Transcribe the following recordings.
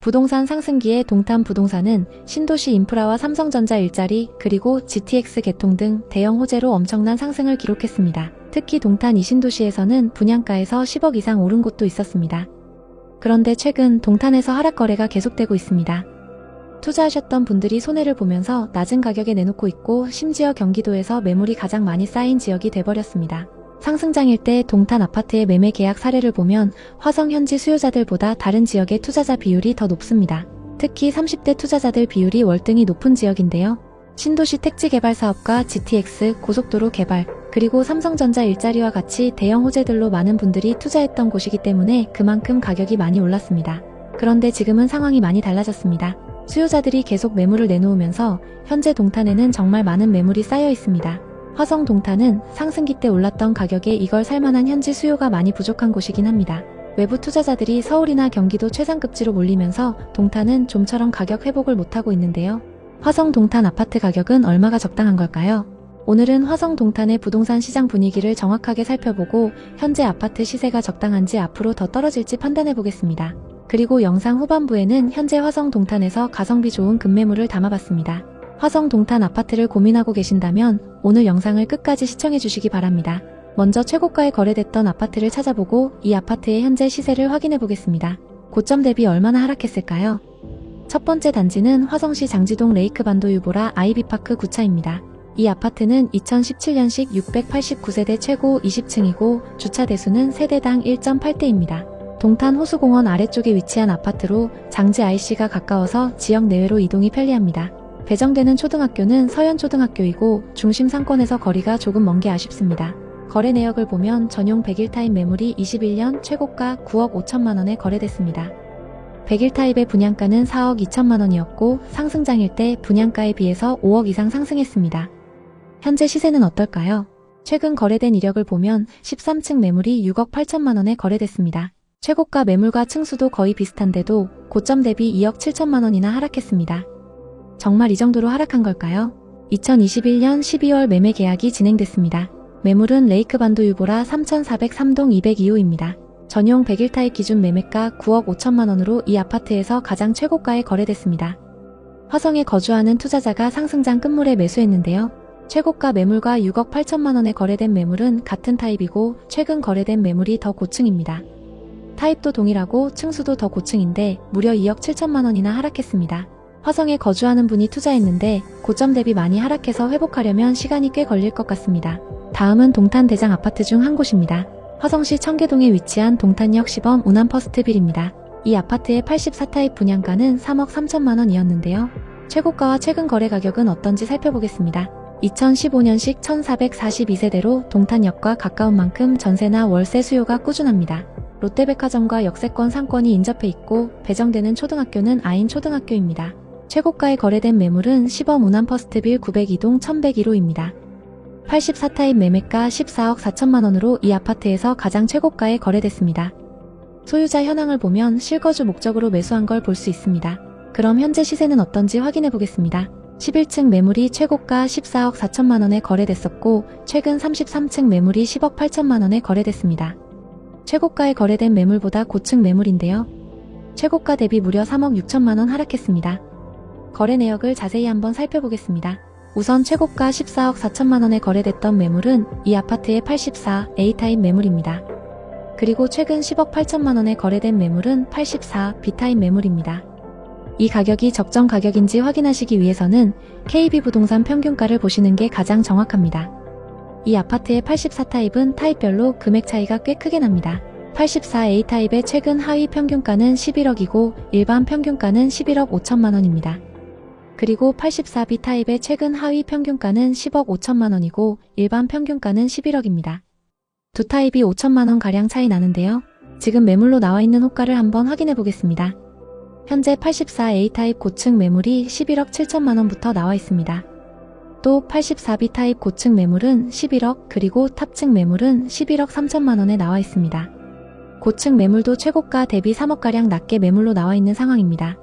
부동산 상승기에 동탄 부동산은 신도시 인프라와 삼성전자 일자리 그리고 GTX 개통 등 대형 호재로 엄청난 상승을 기록했습니다. 특히 동탄 이 신도시에서는 분양가에서 10억 이상 오른 곳도 있었습니다. 그런데 최근 동탄에서 하락 거래가 계속되고 있습니다. 투자하셨던 분들이 손해를 보면서 낮은 가격에 내놓고 있고 심지어 경기도에서 매물이 가장 많이 쌓인 지역이 돼버렸습니다. 상승장일 때 동탄 아파트의 매매 계약 사례를 보면 화성 현지 수요자들보다 다른 지역의 투자자 비율이 더 높습니다. 특히 30대 투자자들 비율이 월등히 높은 지역인데요. 신도시 택지 개발 사업과 GTX, 고속도로 개발, 그리고 삼성전자 일자리와 같이 대형 호재들로 많은 분들이 투자했던 곳이기 때문에 그만큼 가격이 많이 올랐습니다. 그런데 지금은 상황이 많이 달라졌습니다. 수요자들이 계속 매물을 내놓으면서 현재 동탄에는 정말 많은 매물이 쌓여 있습니다. 화성 동탄은 상승기 때 올랐던 가격에 이걸 살만한 현지 수요가 많이 부족한 곳이긴 합니다. 외부 투자자들이 서울이나 경기도 최상급지로 몰리면서 동탄은 좀처럼 가격 회복을 못하고 있는데요. 화성 동탄 아파트 가격은 얼마가 적당한 걸까요? 오늘은 화성 동탄의 부동산 시장 분위기를 정확하게 살펴보고 현재 아파트 시세가 적당한지 앞으로 더 떨어질지 판단해 보겠습니다. 그리고 영상 후반부에는 현재 화성 동탄에서 가성비 좋은 급매물을 담아봤습니다. 화성 동탄 아파트를 고민하고 계신다면 오늘 영상을 끝까지 시청해 주시기 바랍니다. 먼저 최고가에 거래됐던 아파트를 찾아보고 이 아파트의 현재 시세를 확인해 보겠습니다. 고점 대비 얼마나 하락했을까요? 첫 번째 단지는 화성시 장지동 레이크반도 유보라 아이비파크 9차입니다. 이 아파트는 2017년식 689세대 최고 20층이고 주차 대수는 세대당 1.8대입니다. 동탄 호수공원 아래쪽에 위치한 아파트로 장지 IC가 가까워서 지역 내외로 이동이 편리합니다. 배정되는 초등학교는 서현초등학교이고 중심 상권에서 거리가 조금 먼 게 아쉽습니다. 거래 내역을 보면 전용 100일 타입 매물이 21년 최고가 9억 5천만원에 거래됐습니다. 100일 타입의 분양가는 4억 2천만원이었고 상승장일 때 분양가에 비해서 5억 이상 상승했습니다. 현재 시세는 어떨까요? 최근 거래된 이력을 보면 13층 매물이 6억 8천만원에 거래됐습니다. 최고가 매물과 층수도 거의 비슷한데도 고점 대비 2억 7천만원이나 하락했습니다. 정말 이 정도로 하락한 걸까요? 2021년 12월 매매 계약이 진행됐습니다. 매물은 레이크반도 유보라 3403동 202호입니다. 전용 100일 타입 기준 매매가 9억 5천만원으로 이 아파트에서 가장 최고가에 거래됐습니다. 화성에 거주하는 투자자가 상승장 끝물에 매수했는데요. 최고가 매물과 6억 8천만원에 거래된 매물은 같은 타입이고 최근 거래된 매물이 더 고층입니다. 타입도 동일하고 층수도 더 고층인데 무려 2억 7천만원이나 하락했습니다. 화성에 거주하는 분이 투자했는데 고점 대비 많이 하락해서 회복하려면 시간이 꽤 걸릴 것 같습니다. 다음은 동탄 대장 아파트 중 한 곳입니다. 화성시 청계동에 위치한 동탄역 시범 운암퍼스트빌입니다. 이 아파트의 84타입 분양가는 3억 3천만원이었는데요. 최고가와 최근 거래 가격은 어떤지 살펴보겠습니다. 2015년식 1442세대로 동탄역과 가까운 만큼 전세나 월세 수요가 꾸준합니다. 롯데백화점과 역세권 상권이 인접해 있고 배정되는 초등학교는 아인초등학교입니다. 최고가에 거래된 매물은 시범 운암퍼스트빌 902동 1101호입니다. 84타입 매매가 14억 4천만원으로 이 아파트에서 가장 최고가에 거래됐습니다. 소유자 현황을 보면 실거주 목적으로 매수한 걸 볼 수 있습니다. 그럼 현재 시세는 어떤지 확인해 보겠습니다. 11층 매물이 최고가 14억 4천만원에 거래됐었고 최근 33층 매물이 10억 8천만원에 거래됐습니다. 최고가에 거래된 매물보다 고층 매물인데요. 최고가 대비 무려 3억 6천만원 하락했습니다. 거래 내역을 자세히 한번 살펴보겠습니다. 우선 최고가 14억 4천만원에 거래됐던 매물은 이 아파트의 84 A타입 매물입니다. 그리고 최근 10억 8천만원에 거래된 매물은 84 B타입 매물입니다. 이 가격이 적정 가격인지 확인하시기 위해서는 KB부동산 평균가를 보시는 게 가장 정확합니다. 이 아파트의 84타입은 타입별로 금액 차이가 꽤 크게 납니다. 84A타입의 최근 하위 평균가는 11억이고 일반 평균가는 11억 5천만원입니다. 그리고 84B타입의 최근 하위 평균가는 10억 5천만원이고 일반 평균가는 11억입니다. 두 타입이 5천만원가량 차이 나는데요. 지금 매물로 나와 있는 호가를 한번 확인해 보겠습니다. 현재 84A타입 고층 매물이 11억 7천만원부터 나와 있습니다. 또 84B타입 고층 매물은 11억 그리고 탑층 매물은 11억 3천만원에 나와 있습니다. 고층 매물도 최고가 대비 3억가량 낮게 매물로 나와 있는 상황입니다.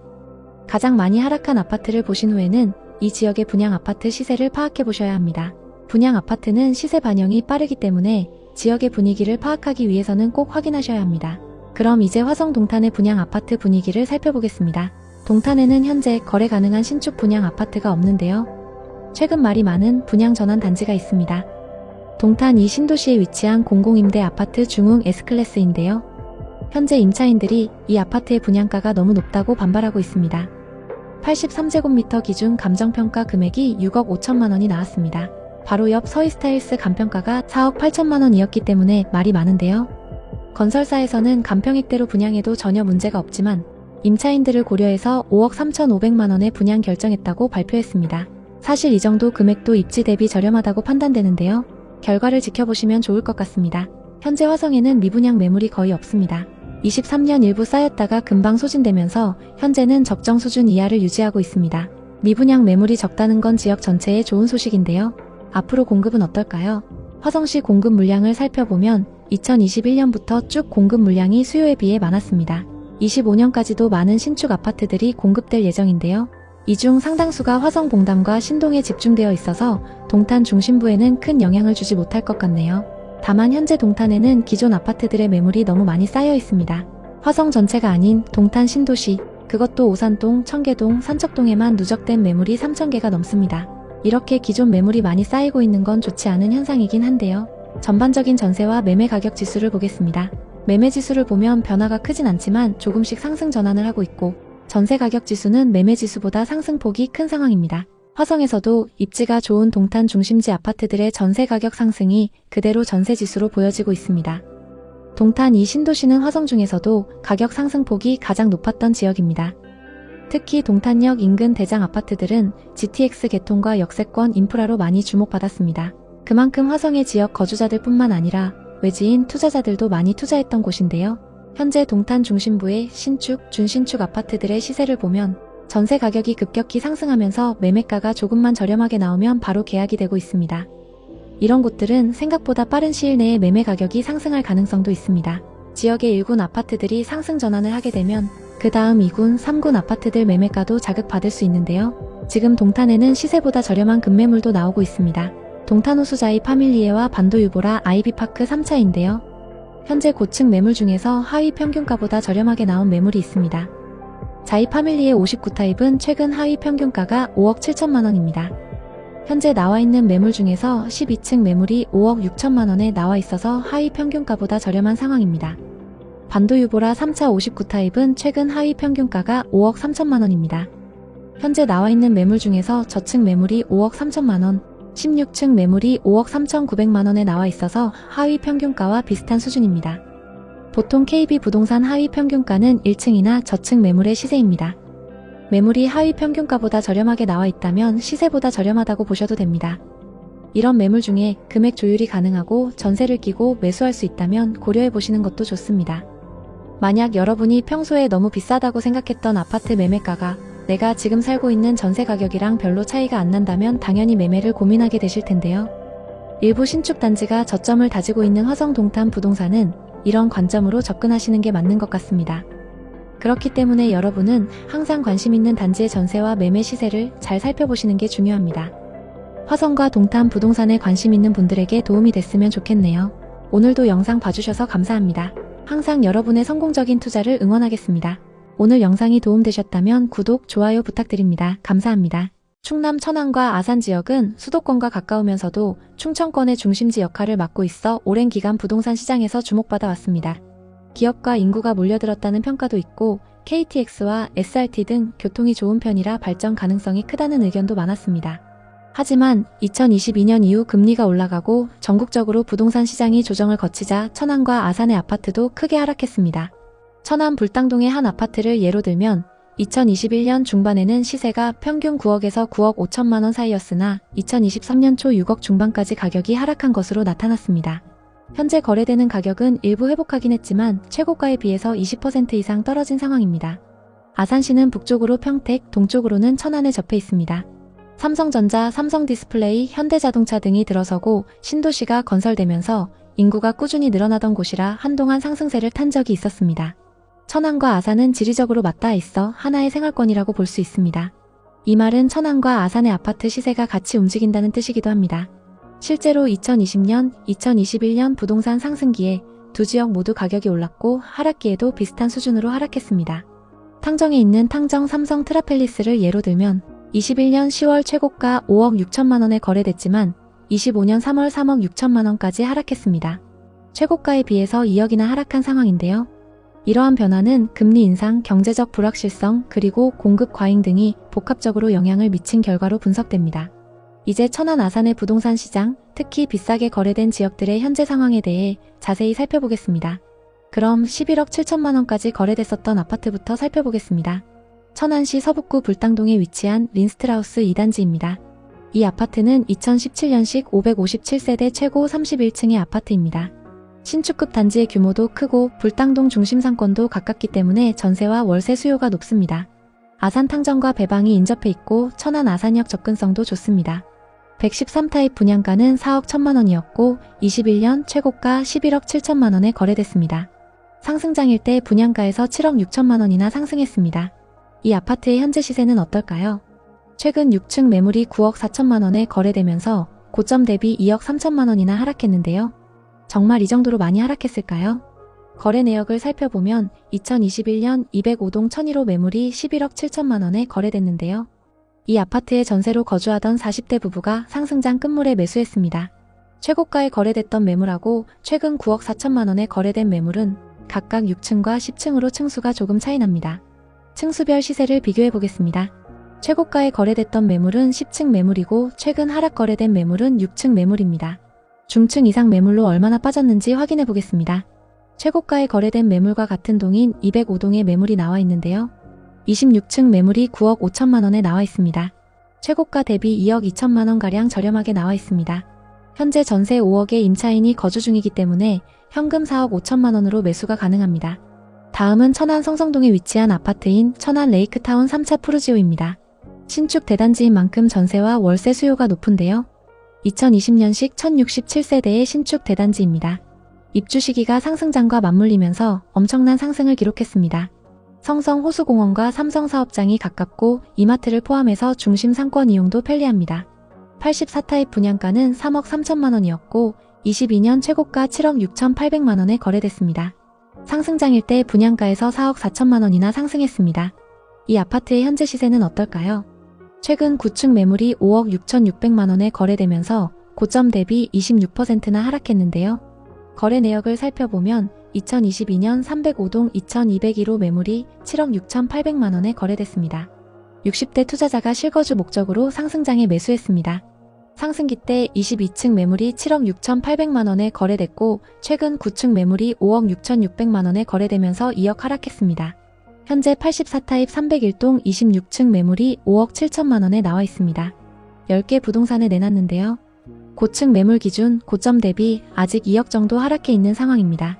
가장 많이 하락한 아파트를 보신 후에는 이 지역의 분양 아파트 시세를 파악해 보셔야 합니다. 분양 아파트는 시세 반영이 빠르기 때문에 지역의 분위기를 파악하기 위해서는 꼭 확인하셔야 합니다. 그럼 이제 화성 동탄의 분양 아파트 분위기를 살펴보겠습니다. 동탄에는 현재 거래 가능한 신축 분양 아파트가 없는데요. 최근 말이 많은 분양 전환 단지가 있습니다. 동탄 이 신도시에 위치한 공공임대 아파트 중흥 S클래스인데요. 현재 임차인들이 이 아파트의 분양가가 너무 높다고 반발하고 있습니다. 83제곱미터 기준 감정평가 금액이 6억 5천만 원이 나왔습니다. 바로 옆 서희스타일스 감평가가 4억 8천만 원이었기 때문에 말이 많은데요. 건설사에서는 감평액대로 분양해도 전혀 문제가 없지만 임차인들을 고려해서 5억 3,500만 원에 분양 결정했다고 발표했습니다. 사실 이 정도 금액도 입지 대비 저렴하다고 판단되는데요. 결과를 지켜보시면 좋을 것 같습니다. 현재 화성에는 미분양 매물이 거의 없습니다. 23년 일부 쌓였다가 금방 소진되면서 현재는 적정 수준 이하를 유지하고 있습니다. 미분양 매물이 적다는 건 지역 전체에 좋은 소식인데요. 앞으로 공급은 어떨까요? 화성시 공급 물량을 살펴보면 2021년부터 쭉 공급 물량이 수요에 비해 많았습니다. 25년까지도 많은 신축 아파트들이 공급될 예정인데요. 이 중 상당수가 화성 봉담과 신동에 집중되어 있어서 동탄 중심부에는 큰 영향을 주지 못할 것 같네요. 다만 현재 동탄에는 기존 아파트들의 매물이 너무 많이 쌓여 있습니다. 화성 전체가 아닌 동탄 신도시, 그것도 오산동, 청계동, 산척동에만 누적된 매물이 3,000개가 넘습니다. 이렇게 기존 매물이 많이 쌓이고 있는 건 좋지 않은 현상이긴 한데요. 전반적인 전세와 매매 가격 지수를 보겠습니다. 매매 지수를 보면 변화가 크진 않지만 조금씩 상승 전환을 하고 있고 전세 가격 지수는 매매 지수보다 상승폭이 큰 상황입니다. 화성에서도 입지가 좋은 동탄 중심지 아파트들의 전세 가격 상승이 그대로 전세 지수로 보여지고 있습니다. 동탄 이 신도시는 화성 중에서도 가격 상승폭이 가장 높았던 지역입니다. 특히 동탄역 인근 대장 아파트들은 GTX 개통과 역세권 인프라로 많이 주목받았습니다. 그만큼 화성의 지역 거주자들 뿐만 아니라 외지인 투자자들도 많이 투자했던 곳인데요. 현재 동탄 중심부의 신축, 준신축 아파트들의 시세를 보면 전세 가격이 급격히 상승하면서 매매가가 조금만 저렴하게 나오면 바로 계약이 되고 있습니다. 이런 곳들은 생각보다 빠른 시일 내에 매매 가격이 상승할 가능성도 있습니다. 지역의 1군 아파트들이 상승 전환을 하게 되면 그 다음 2군, 3군 아파트들 매매가도 자극받을 수 있는데요. 지금 동탄에는 시세보다 저렴한 급매물도 나오고 있습니다. 동탄 호수자이 파밀리에와 반도유보라 아이비파크 3차인데요. 현재 고층 매물 중에서 하위 평균가보다 저렴하게 나온 매물이 있습니다. 자이 파밀리에 59타입은 최근 하위 평균가가 5억 7천만 원입니다. 현재 나와 있는 매물 중에서 12층 매물이 5억 6천만 원에 나와 있어서 하위 평균가보다 저렴한 상황입니다. 반도유보라 3차 59타입은 최근 하위 평균가가 5억 3천만 원입니다. 현재 나와 있는 매물 중에서 저층 매물이 5억 3천만 원, 16층 매물이 5억 3,900만 원에 나와 있어서 하위 평균가와 비슷한 수준입니다. 보통 KB 부동산 하위 평균가는 1층이나 저층 매물의 시세입니다. 매물이 하위 평균가보다 저렴하게 나와 있다면 시세보다 저렴하다고 보셔도 됩니다. 이런 매물 중에 금액 조율이 가능하고 전세를 끼고 매수할 수 있다면 고려해 보시는 것도 좋습니다. 만약 여러분이 평소에 너무 비싸다고 생각했던 아파트 매매가가 내가 지금 살고 있는 전세 가격이랑 별로 차이가 안 난다면 당연히 매매를 고민하게 되실 텐데요. 일부 신축 단지가 저점을 다지고 있는 화성 동탄 부동산은 이런 관점으로 접근하시는 게 맞는 것 같습니다. 그렇기 때문에 여러분은 항상 관심 있는 단지의 전세와 매매 시세를 잘 살펴보시는 게 중요합니다. 화성과 동탄 부동산에 관심 있는 분들에게 도움이 됐으면 좋겠네요. 오늘도 영상 봐주셔서 감사합니다. 항상 여러분의 성공적인 투자를 응원하겠습니다. 오늘 영상이 도움되셨다면 구독, 좋아요 부탁드립니다. 감사합니다. 충남 천안과 아산 지역은 수도권과 가까우면서도 충청권의 중심지 역할을 맡고 있어 오랜 기간 부동산 시장에서 주목받아 왔습니다. 기업과 인구가 몰려들었다는 평가도 있고 KTX와 SRT 등 교통이 좋은 편이라 발전 가능성이 크다는 의견도 많았습니다. 하지만 2022년 이후 금리가 올라가고 전국적으로 부동산 시장이 조정을 거치자 천안과 아산의 아파트도 크게 하락했습니다. 천안 불당동의 한 아파트를 예로 들면 2021년 중반에는 시세가 평균 9억에서 9억 5천만 원 사이였으나 2023년 초 6억 중반까지 가격이 하락한 것으로 나타났습니다. 현재 거래되는 가격은 일부 회복하긴 했지만 최고가에 비해서 20% 이상 떨어진 상황입니다. 아산시는 북쪽으로 평택, 동쪽으로는 천안에 접해 있습니다. 삼성전자, 삼성디스플레이, 현대자동차 등이 들어서고 신도시가 건설되면서 인구가 꾸준히 늘어나던 곳이라 한동안 상승세를 탄 적이 있었습니다. 천안과 아산은 지리적으로 맞닿아 있어 하나의 생활권이라고 볼 수 있습니다. 이 말은 천안과 아산의 아파트 시세가 같이 움직인다는 뜻이기도 합니다. 실제로 2020년, 2021년 부동산 상승기에 두 지역 모두 가격이 올랐고 하락기에도 비슷한 수준으로 하락했습니다. 탕정에 있는 탕정 삼성 트라펠리스를 예로 들면 21년 10월 최고가 5억 6천만 원에 거래됐지만 25년 3월 3억 6천만 원까지 하락했습니다. 최고가에 비해서 2억이나 하락한 상황인데요. 이러한 변화는 금리 인상, 경제적 불확실성, 그리고 공급 과잉 등이 복합적으로 영향을 미친 결과로 분석됩니다. 이제 천안 아산의 부동산 시장, 특히 비싸게 거래된 지역들의 현재 상황에 대해 자세히 살펴보겠습니다. 그럼 11억 7천만 원까지 거래됐었던 아파트부터 살펴보겠습니다. 천안시 서북구 불당동에 위치한 린스트라우스 2단지입니다. 이 아파트는 2017년식 557세대 최고 31층의 아파트입니다. 신축급 단지의 규모도 크고 불당동 중심 상권도 가깝기 때문에 전세와 월세 수요가 높습니다. 아산 탕정과 배방이 인접해 있고 천안 아산역 접근성도 좋습니다. 113타입 분양가는 4억 1천만 원이었고 21년 최고가 11억 7천만 원에 거래됐습니다. 상승장일 때 분양가에서 7억 6천만 원이나 상승했습니다. 이 아파트의 현재 시세는 어떨까요? 최근 6층 매물이 9억 4천만 원에 거래되면서 고점 대비 2억 3천만 원이나 하락했는데요. 정말 이 정도로 많이 하락했을까요? 거래 내역을 살펴보면 2021년 205동 1001호 매물이 11억 7천만 원에 거래됐는데요. 이 아파트에 전세로 거주하던 40대 부부가 상승장 끝물에 매수했습니다. 최고가에 거래됐던 매물하고 최근 9억 4천만 원에 거래된 매물은 각각 6층과 10층으로 층수가 조금 차이 납니다. 층수별 시세를 비교해 보겠습니다. 최고가에 거래됐던 매물은 10층 매물이고 최근 하락 거래된 매물은 6층 매물입니다. 중층 이상 매물로 얼마나 빠졌는지 확인해 보겠습니다. 최고가에 거래된 매물과 같은 동인 205동의 매물이 나와 있는데요. 26층 매물이 9억 5천만 원에 나와 있습니다. 최고가 대비 2억 2천만 원가량 저렴하게 나와 있습니다. 현재 전세 5억의 임차인이 거주 중이기 때문에 현금 4억 5천만 원으로 매수가 가능합니다. 다음은 천안 성성동에 위치한 아파트인 천안 레이크타운 3차 푸르지오입니다. 신축 대단지인 만큼 전세와 월세 수요가 높은데요. 2020년식 1067세대의 신축 대단지입니다. 입주 시기가 상승장과 맞물리면서 엄청난 상승을 기록했습니다. 성성 호수공원과 삼성 사업장이 가깝고 이마트를 포함해서 중심 상권 이용도 편리합니다. 84타입 분양가는 3억 3천만 원이었고 22년 최고가 7억 6천8백만 원에 거래됐습니다. 상승장일 때 분양가에서 4억 4천만 원이나 상승했습니다. 이 아파트의 현재 시세는 어떨까요? 최근 9층 매물이 5억 6천6백만 원에 거래되면서 고점 대비 26%나 하락했는데요. 거래 내역을 살펴보면 2022년 305동 2201호 매물이 7억 6천8백만 원에 거래됐습니다. 60대 투자자가 실거주 목적으로 상승장에 매수했습니다. 상승기 때 22층 매물이 7억 6천8백만 원에 거래됐고 최근 9층 매물이 5억 6천6백만 원에 거래되면서 2억 하락했습니다. 현재 84타입 301동 26층 매물이 5억 7천만 원에 나와 있습니다. 10개 부동산을 내놨는데요. 고층 매물 기준 고점 대비 아직 2억 정도 하락해 있는 상황입니다.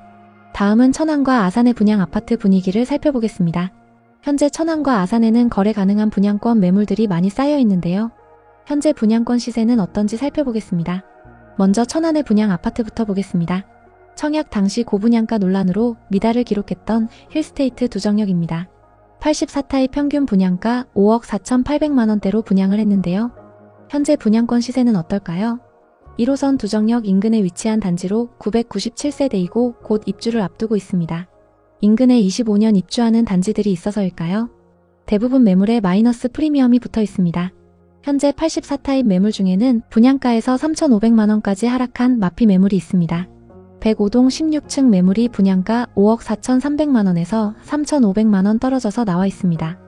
다음은 천안과 아산의 분양 아파트 분위기를 살펴보겠습니다. 현재 천안과 아산에는 거래 가능한 분양권 매물들이 많이 쌓여 있는데요. 현재 분양권 시세는 어떤지 살펴보겠습니다. 먼저 천안의 분양 아파트부터 보겠습니다. 청약 당시 고분양가 논란으로 미달을 기록했던 힐스테이트 두정역입니다. 84타입 평균 분양가 5억 4천8백만 원대로 분양을 했는데요. 현재 분양권 시세는 어떨까요? 1호선 두정역 인근에 위치한 단지로 997세대이고 곧 입주를 앞두고 있습니다. 인근에 25년 입주하는 단지들이 있어서일까요? 대부분 매물에 마이너스 프리미엄이 붙어 있습니다. 현재 84타입 매물 중에는 분양가에서 3,500만 원까지 하락한 마피 매물이 있습니다. 105동 16층 매물이 분양가 5억 4,300만 원에서 3,500만 원 떨어져서 나와 있습니다.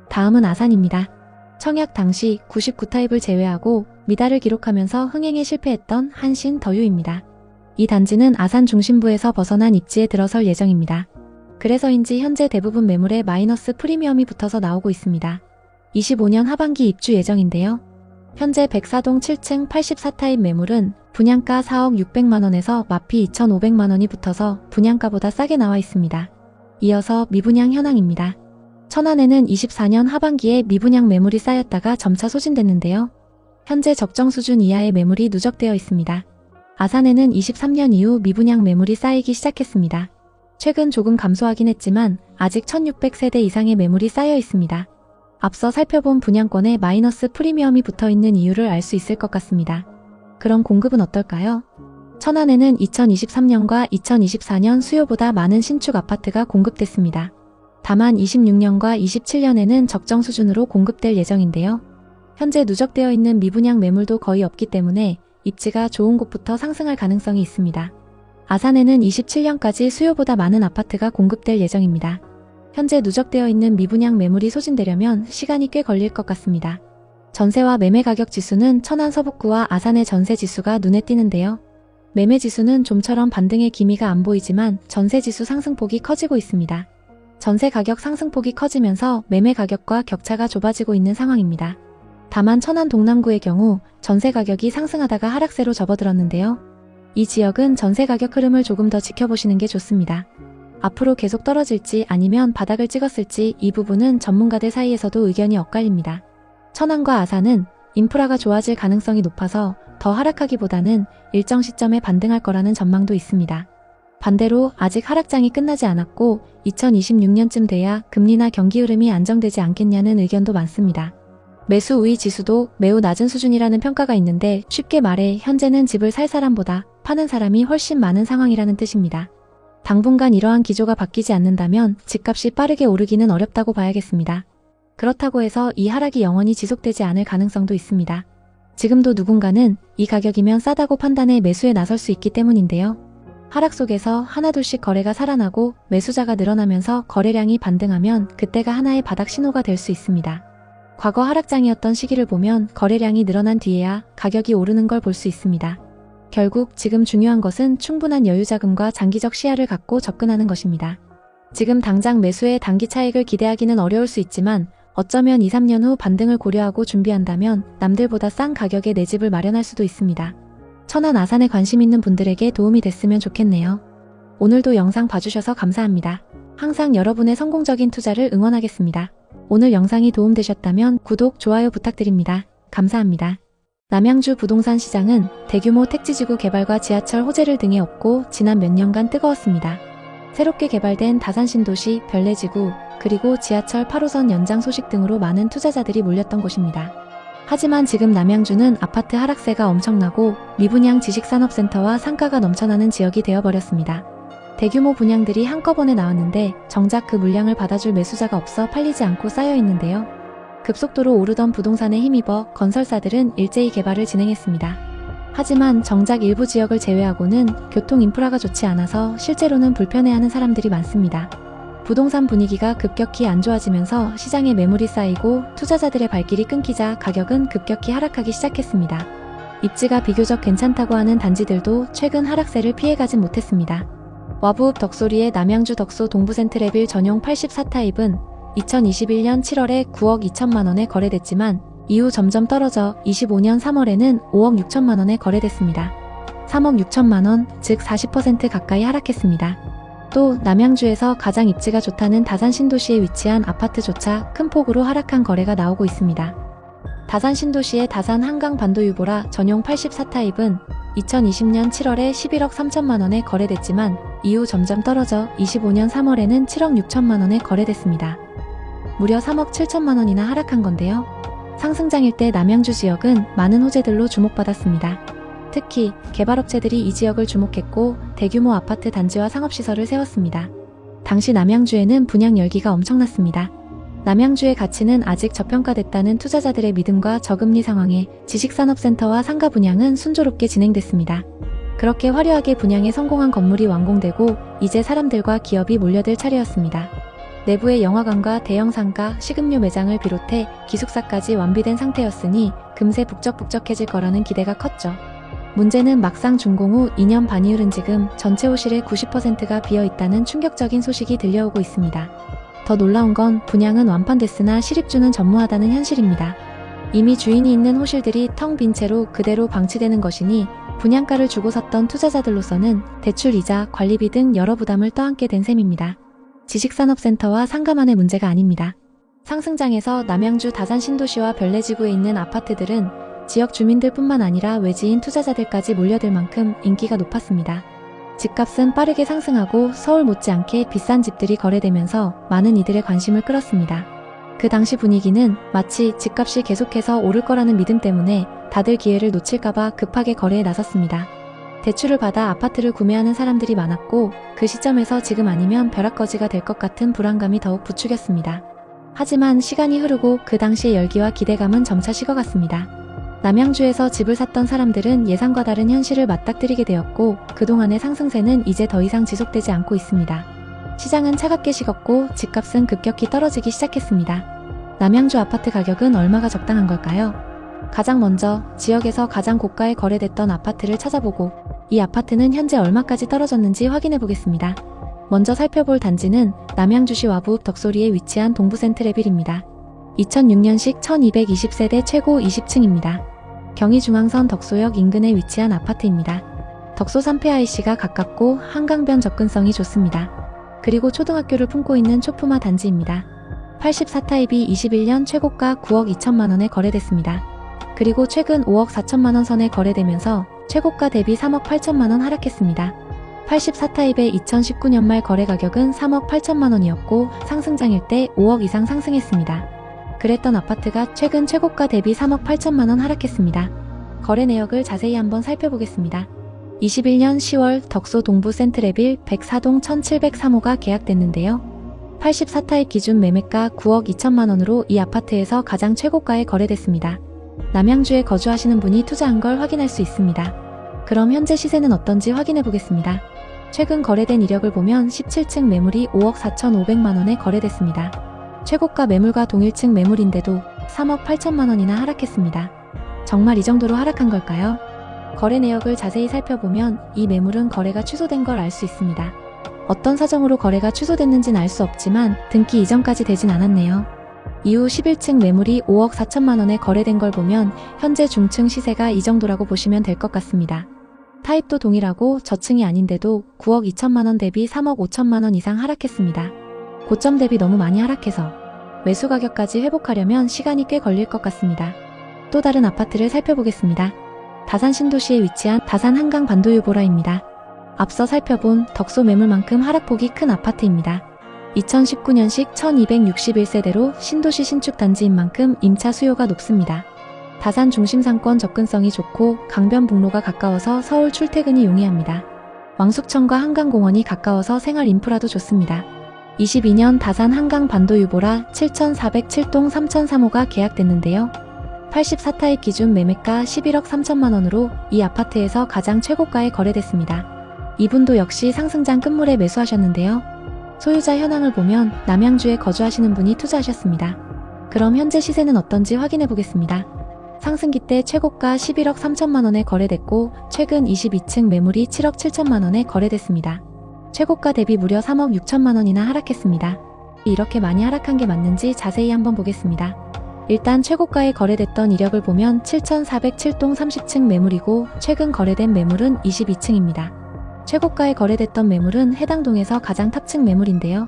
다음은 아산입니다. 청약 당시 99타입을 제외하고 미달을 기록하면서 흥행에 실패했던 한신 더유입니다. 이 단지는 아산 중심부에서 벗어난 입지에 들어설 예정입니다. 그래서인지 현재 대부분 매물에 마이너스 프리미엄이 붙어서 나오고 있습니다. 25년 하반기 입주 예정인데요. 현재 104동 7층 84타입 매물은 분양가 4억 600만 원에서 마피 2,500만 원이 붙어서 분양가보다 싸게 나와 있습니다. 이어서 미분양 현황입니다. 천안에는 24년 하반기에 미분양 매물이 쌓였다가 점차 소진됐는데요. 현재 적정 수준 이하의 매물이 누적되어 있습니다. 아산에는 23년 이후 미분양 매물이 쌓이기 시작했습니다. 최근 조금 감소하긴 했지만 아직 1600세대 이상의 매물이 쌓여 있습니다. 앞서 살펴본 분양권에 마이너스 프리미엄이 붙어있는 이유를 알 수 있을 것 같습니다. 그럼 공급은 어떨까요? 천안에는 2023년과 2024년 수요보다 많은 신축 아파트가 공급됐습니다. 다만 26년과 27년에는 적정 수준으로 공급될 예정인데요. 현재 누적되어 있는 미분양 매물도 거의 없기 때문에 입지가 좋은 곳부터 상승할 가능성이 있습니다. 아산에는 27년까지 수요보다 많은 아파트가 공급될 예정입니다. 현재 누적되어 있는 미분양 매물이 소진되려면 시간이 꽤 걸릴 것 같습니다. 전세와 매매 가격 지수는 천안 서북구와 아산의 전세 지수가 눈에 띄는데요. 매매 지수는 좀처럼 반등의 기미가 안 보이지만 전세 지수 상승폭이 커지고 있습니다. 전세 가격 상승폭이 커지면서 매매 가격과 격차가 좁아지고 있는 상황입니다. 다만 천안 동남구의 경우 전세 가격이 상승하다가 하락세로 접어들었는데요. 이 지역은 전세 가격 흐름을 조금 더 지켜보시는 게 좋습니다. 앞으로 계속 떨어질지 아니면 바닥을 찍었을지 이 부분은 전문가들 사이에서도 의견이 엇갈립니다. 천안과 아산은 인프라가 좋아질 가능성이 높아서 더 하락하기보다는 일정 시점에 반등할 거라는 전망도 있습니다. 반대로 아직 하락장이 끝나지 않았고 2026년쯤 돼야 금리나 경기 흐름이 안정되지 않겠냐는 의견도 많습니다. 매수 우위 지수도 매우 낮은 수준이라는 평가가 있는데 쉽게 말해 현재는 집을 살 사람보다 파는 사람이 훨씬 많은 상황이라는 뜻입니다. 당분간 이러한 기조가 바뀌지 않는다면 집값이 빠르게 오르기는 어렵다고 봐야겠습니다. 그렇다고 해서 이 하락이 영원히 지속되지 않을 가능성도 있습니다. 지금도 누군가는 이 가격이면 싸다고 판단해 매수에 나설 수 있기 때문인데요. 하락 속에서 하나둘씩 거래가 살아나고 매수자가 늘어나면서 거래량이 반등하면 그때가 하나의 바닥 신호가 될 수 있습니다. 과거 하락장이었던 시기를 보면 거래량이 늘어난 뒤에야 가격이 오르는 걸 볼 수 있습니다. 결국 지금 중요한 것은 충분한 여유자금과 장기적 시야를 갖고 접근하는 것입니다. 지금 당장 매수의 단기 차익을 기대하기는 어려울 수 있지만 어쩌면 2, 3년 후 반등을 고려하고 준비한다면 남들보다 싼 가격에 내 집을 마련할 수도 있습니다. 천안 아산에 관심 있는 분들에게 도움이 됐으면 좋겠네요. 오늘도 영상 봐주셔서 감사합니다. 항상 여러분의 성공적인 투자를 응원하겠습니다. 오늘 영상이 도움되셨다면 구독, 좋아요 부탁드립니다. 감사합니다. 남양주 부동산 시장은 대규모 택지지구 개발과 지하철 호재를 등에 업고 지난 몇 년간 뜨거웠습니다. 새롭게 개발된 다산 신도시, 별내지구, 그리고 지하철 8호선 연장 소식 등으로 많은 투자자들이 몰렸던 곳입니다. 하지만 지금 남양주는 아파트 하락세가 엄청나고 미분양 지식산업센터와 상가가 넘쳐나는 지역이 되어버렸습니다. 대규모 분양들이 한꺼번에 나왔는데 정작 그 물량을 받아줄 매수자가 없어 팔리지 않고 쌓여 있는데요. 급속도로 오르던 부동산에 힘입어 건설사들은 일제히 개발을 진행했습니다. 하지만 정작 일부 지역을 제외하고는 교통 인프라가 좋지 않아서 실제로는 불편해하는 사람들이 많습니다. 부동산 분위기가 급격히 안 좋아지면서 시장에 매물이 쌓이고 투자자들의 발길이 끊기자 가격은 급격히 하락하기 시작했습니다. 입지가 비교적 괜찮다고 하는 단지들도 최근 하락세를 피해가진 못했습니다. 와부읍 덕소리의 남양주 덕소 동부센트레빌 전용 84타입은 2021년 7월에 9억 2천만 원에 거래됐지만 이후 점점 떨어져 25년 3월에는 5억 6천만 원에 거래됐습니다. 3억 6천만 원, 즉 40% 가까이 하락했습니다. 또 남양주에서 가장 입지가 좋다는 다산 신도시에 위치한 아파트조차 큰 폭으로 하락한 거래가 나오고 있습니다. 다산 신도시의 다산 한강 반도유보라 전용 84타입은 2020년 7월에 11억 3천만 원에 거래됐지만 이후 점점 떨어져 25년 3월에는 7억 6천만 원에 거래됐습니다. 무려 3억 7천만 원이나 하락한 건데요. 상승장일 때 남양주 지역은 많은 호재들로 주목받았습니다. 특히 개발업체들이 이 지역을 주목했고 대규모 아파트 단지와 상업시설을 세웠습니다. 당시 남양주에는 분양 열기가 엄청났습니다. 남양주의 가치는 아직 저평가됐다는 투자자들의 믿음과 저금리 상황에 지식산업센터와 상가 분양은 순조롭게 진행됐습니다. 그렇게 화려하게 분양에 성공한 건물이 완공되고 이제 사람들과 기업이 몰려들 차례였습니다. 내부의 영화관과 대형 상가, 식음료 매장을 비롯해 기숙사까지 완비된 상태였으니 금세 북적북적해질 거라는 기대가 컸죠. 문제는 막상 준공 후 2년 반이 흐른 지금 전체 호실의 90%가 비어있다는 충격적인 소식이 들려오고 있습니다. 더 놀라운 건 분양은 완판됐으나 실입주는 전무하다는 현실입니다. 이미 주인이 있는 호실들이 텅 빈 채로 그대로 방치되는 것이니 분양가를 주고 샀던 투자자들로서는 대출이자 관리비 등 여러 부담을 떠안게 된 셈입니다. 지식산업센터와 상가만의 문제가 아닙니다. 상승장에서 남양주 다산 신도시와 별내지구에 있는 아파트들은 지역 주민들뿐만 아니라 외지인 투자자들까지 몰려들 만큼 인기가 높았습니다. 집값은 빠르게 상승하고 서울 못지않게 비싼 집들이 거래되면서 많은 이들의 관심을 끌었습니다. 그 당시 분위기는 마치 집값이 계속해서 오를 거라는 믿음 때문에 다들 기회를 놓칠까봐 급하게 거래에 나섰습니다. 대출을 받아 아파트를 구매하는 사람들이 많았고 그 시점에서 지금 아니면 벼락거지가 될 것 같은 불안감이 더욱 부추겼습니다. 하지만 시간이 흐르고 그 당시의 열기와 기대감은 점차 식어갔습니다. 남양주에서 집을 샀던 사람들은 예상과 다른 현실을 맞닥뜨리게 되었고 그동안의 상승세는 이제 더 이상 지속되지 않고 있습니다. 시장은 차갑게 식었고 집값은 급격히 떨어지기 시작했습니다. 남양주 아파트 가격은 얼마가 적당한 걸까요? 가장 먼저 지역에서 가장 고가에 거래됐던 아파트를 찾아보고 이 아파트는 현재 얼마까지 떨어졌는지 확인해 보겠습니다. 먼저 살펴볼 단지는 남양주시 와부 덕소리에 위치한 동부센트레빌입니다. 2006년식 1220세대 최고 20층입니다. 경의중앙선 덕소역 인근에 위치한 아파트입니다. 덕소 3폐 IC가 가깝고 한강변 접근성이 좋습니다. 그리고 초등학교를 품고 있는 초품화 단지입니다. 84타입이 21년 최고가 9억 2천만원에 거래됐습니다. 그리고 최근 5억 4천만원 선에 거래되면서 최고가 대비 3억 8천만원 하락했습니다. 84타입의 2019년 말 거래 가격은 3억 8천만원이었고 상승장일 때 5억 이상 상승했습니다. 그랬던 아파트가 최근 최고가 대비 3억 8천만원 하락했습니다. 거래 내역을 자세히 한번 살펴보겠습니다. 21년 10월 덕소 동부 센트레빌 104동 1703호가 계약됐는데요. 84타입 기준 매매가 9억 2천만원으로 이 아파트에서 가장 최고가에 거래됐습니다. 남양주에 거주하시는 분이 투자한 걸 확인할 수 있습니다. 그럼 현재 시세는 어떤지 확인해 보겠습니다. 최근 거래된 이력을 보면 17층 매물이 5억 4,500만원에 거래됐습니다. 최고가 매물과 동일층 매물인데도 3억 8천만원이나 하락했습니다. 정말 이 정도로 하락한 걸까요? 거래 내역을 자세히 살펴보면 이 매물은 거래가 취소된 걸 알 수 있습니다. 어떤 사정으로 거래가 취소됐는지는 알 수 없지만 등기 이전까지 되진 않았네요. 이후 11층 매물이 5억 4천만원에 거래된 걸 보면 현재 중층 시세가 이 정도라고 보시면 될 것 같습니다. 타입도 동일하고 저층이 아닌데도 9억 2천만원 대비 3억 5천만원 이상 하락했습니다. 고점 대비 너무 많이 하락해서 매수 가격까지 회복하려면 시간이 꽤 걸릴 것 같습니다. 또 다른 아파트를 살펴보겠습니다. 다산 신도시에 위치한 다산 한강 반도유보라입니다. 앞서 살펴본 덕소 매물만큼 하락폭이 큰 아파트입니다. 2019년식 1261세대로 신도시 신축 단지인 만큼 임차 수요가 높습니다. 다산 중심 상권 접근성이 좋고 강변북로가 가까워서 서울 출퇴근이 용이합니다. 왕숙천과 한강공원이 가까워서 생활 인프라도 좋습니다. 22년 다산 한강 반도유보라 7407동 3003호가 계약됐는데요. 84타입 기준 매매가 11억 3천만원으로 이 아파트에서 가장 최고가에 거래됐습니다. 이분도 역시 상승장 끝물에 매수하셨는데요. 소유자 현황을 보면 남양주에 거주하시는 분이 투자하셨습니다. 그럼 현재 시세는 어떤지 확인해 보겠습니다. 상승기 때 최고가 11억 3천만원에 거래됐고 최근 22층 매물이 7억 7천만원에 거래됐습니다. 최고가 대비 무려 3억 6천만원이나 하락했습니다. 이렇게 많이 하락한 게 맞는지 자세히 한번 보겠습니다. 일단 최고가에 거래됐던 이력을 보면 7407동 30층 매물이고 최근 거래된 매물은 22층입니다. 최고가에 거래됐던 매물은 해당 동에서 가장 탑층 매물인데요.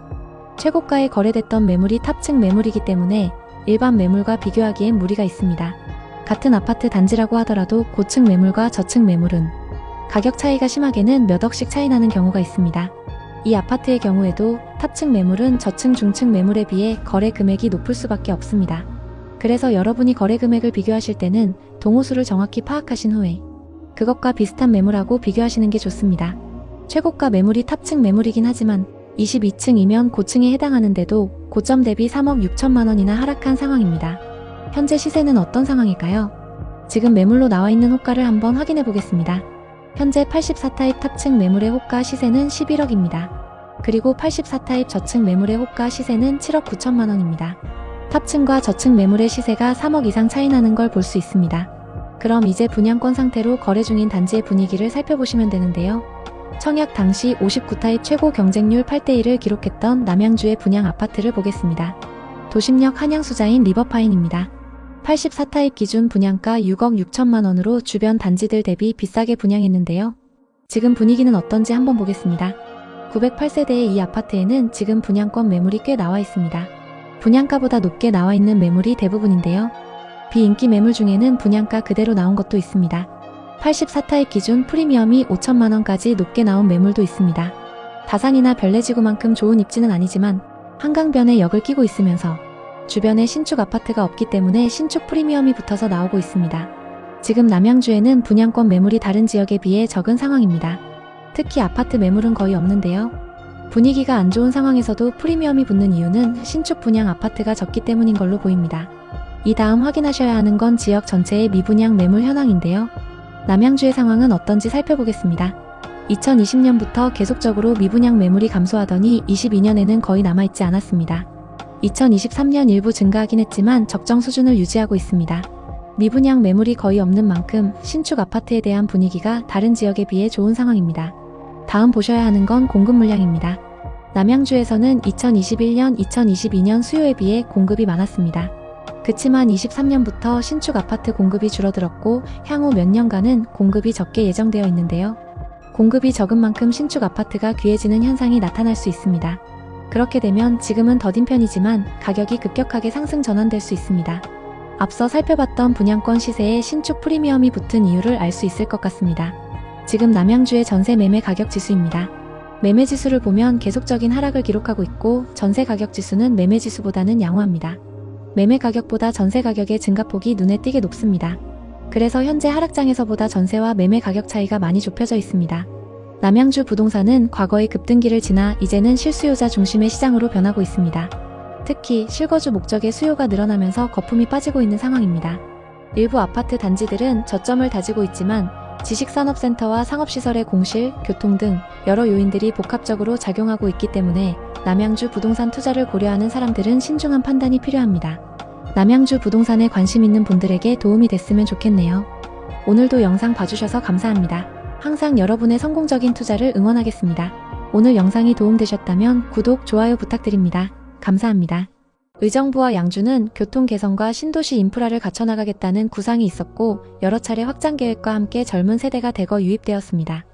최고가에 거래됐던 매물이 탑층 매물이기 때문에 일반 매물과 비교하기엔 무리가 있습니다. 같은 아파트 단지라고 하더라도 고층 매물과 저층 매물은 가격 차이가 심하게는 몇 억씩 차이 나는 경우가 있습니다. 이 아파트의 경우에도 탑층 매물은 저층 중층 매물에 비해 거래 금액이 높을 수밖에 없습니다. 그래서 여러분이 거래 금액을 비교하실 때는 동호수를 정확히 파악하신 후에 그것과 비슷한 매물하고 비교하시는 게 좋습니다. 최고가 매물이 탑층 매물이긴 하지만 22층이면 고층에 해당하는데도 고점 대비 3억 6천만원이나 하락한 상황입니다. 현재 시세는 어떤 상황일까요? 지금 매물로 나와 있는 호가를 한번 확인해 보겠습니다. 현재 84타입 탑층 매물의 호가 시세는 11억입니다. 그리고 84타입 저층 매물의 호가 시세는 7억 9천만원입니다. 탑층과 저층 매물의 시세가 3억 이상 차이 나는 걸 볼 수 있습니다. 그럼 이제 분양권 상태로 거래 중인 단지의 분위기를 살펴보시면 되는데요. 청약 당시 59타입 최고 경쟁률 8대1을 기록했던 남양주의 분양 아파트를 보겠습니다. 도심역 한양수자인 리버파인입니다. 84타입 기준 분양가 6억 6천만원으로 주변 단지들 대비 비싸게 분양했는데요. 지금 분위기는 어떤지 한번 보겠습니다. 908세대의 이 아파트에는 지금 분양권 매물이 꽤 나와 있습니다. 분양가보다 높게 나와 있는 매물이 대부분인데요. 비인기 매물 중에는 분양가 그대로 나온 것도 있습니다. 84타입 기준 프리미엄이 5천만원까지 높게 나온 매물도 있습니다. 다산이나 별내지구만큼 좋은 입지는 아니지만 한강변에 역을 끼고 있으면서 주변에 신축 아파트가 없기 때문에 신축 프리미엄이 붙어서 나오고 있습니다. 지금 남양주에는 분양권 매물이 다른 지역에 비해 적은 상황입니다. 특히 아파트 매물은 거의 없는데요. 분위기가 안 좋은 상황에서도 프리미엄이 붙는 이유는 신축 분양 아파트가 적기 때문인 걸로 보입니다. 이 다음 확인하셔야 하는 건 지역 전체의 미분양 매물 현황인데요. 남양주의 상황은 어떤지 살펴보겠습니다. 2020년부터 계속적으로 미분양 매물이 감소하더니 22년에는 거의 남아있지 않았습니다. 2023년 일부 증가하긴 했지만 적정 수준을 유지하고 있습니다. 미분양 매물이 거의 없는 만큼 신축 아파트에 대한 분위기가 다른 지역에 비해 좋은 상황입니다. 다음 보셔야 하는 건 공급 물량입니다. 남양주에서는 2021년, 2022년 수요에 비해 공급이 많았습니다. 그치만 23년부터 신축 아파트 공급이 줄어들었고 향후 몇 년간은 공급이 적게 예정되어 있는데요. 공급이 적은 만큼 신축 아파트가 귀해지는 현상이 나타날 수 있습니다. 그렇게 되면 지금은 더딘 편이지만 가격이 급격하게 상승 전환될 수 있습니다. 앞서 살펴봤던 분양권 시세에 신축 프리미엄이 붙은 이유를 알 수 있을 것 같습니다. 지금 남양주의 전세 매매 가격 지수입니다. 매매 지수를 보면 계속적인 하락을 기록하고 있고 전세 가격 지수는 매매 지수보다는 양호합니다. 매매 가격보다 전세 가격의 증가폭이 눈에 띄게 높습니다. 그래서 현재 하락장에서보다 전세와 매매 가격 차이가 많이 좁혀져 있습니다. 남양주 부동산은 과거의 급등기를 지나 이제는 실수요자 중심의 시장으로 변하고 있습니다. 특히 실거주 목적의 수요가 늘어나면서 거품이 빠지고 있는 상황입니다. 일부 아파트 단지들은 저점을 다지고 있지만 지식산업센터와 상업시설의 공실, 교통 등 여러 요인들이 복합적으로 작용하고 있기 때문에 남양주 부동산 투자를 고려하는 사람들은 신중한 판단이 필요합니다. 남양주 부동산에 관심 있는 분들에게 도움이 됐으면 좋겠네요. 오늘도 영상 봐주셔서 감사합니다. 항상 여러분의 성공적인 투자를 응원하겠습니다. 오늘 영상이 도움되셨다면 구독, 좋아요 부탁드립니다. 감사합니다. 의정부와 양주는 교통 개선과 신도시 인프라를 갖춰나가겠다는 구상이 있었고 여러 차례 확장 계획과 함께 젊은 세대가 대거 유입되었습니다.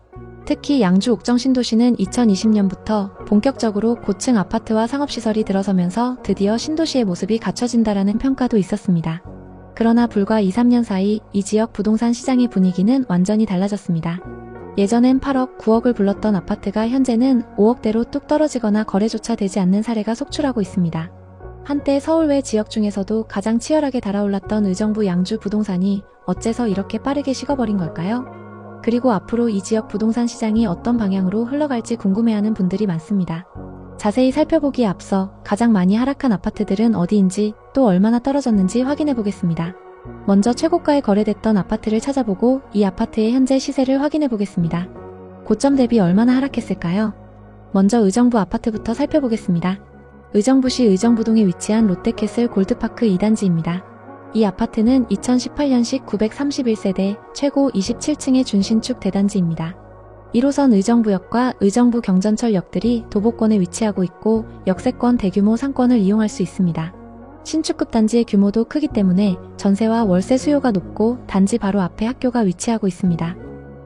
특히 양주 옥정 신도시는 2020년부터 본격적으로 고층 아파트와 상업시설이 들어서면서 드디어 신도시의 모습이 갖춰진다라는 평가도 있었습니다. 그러나 불과 2-3년 사이 이 지역 부동산 시장의 분위기는 완전히 달라졌습니다. 예전엔 8억, 9억을 불렀던 아파트가 현재는 5억대로 뚝 떨어지거나 거래조차 되지 않는 사례가 속출하고 있습니다. 한때 서울 외 지역 중에서도 가장 치열하게 달아올랐던 의정부 양주 부동산이 어째서 이렇게 빠르게 식어버린 걸까요? 그리고 앞으로 이 지역 부동산 시장이 어떤 방향으로 흘러갈지 궁금해하는 분들이 많습니다. 자세히 살펴보기에 앞서 가장 많이 하락한 아파트들은 어디인지 또 얼마나 떨어졌는지 확인해 보겠습니다. 먼저 최고가에 거래됐던 아파트를 찾아보고 이 아파트의 현재 시세를 확인해 보겠습니다. 고점 대비 얼마나 하락했을까요? 먼저 의정부 아파트부터 살펴보겠습니다. 의정부시 의정부동에 위치한 롯데캐슬 골드파크 2단지입니다. 이 아파트는 2018년식 931세대 최고 27층의 준신축 대단지입니다. 1호선 의정부역과 의정부 경전철역들이 도보권에 위치하고 있고 역세권 대규모 상권을 이용할 수 있습니다. 신축급 단지의 규모도 크기 때문에 전세와 월세 수요가 높고 단지 바로 앞에 학교가 위치하고 있습니다.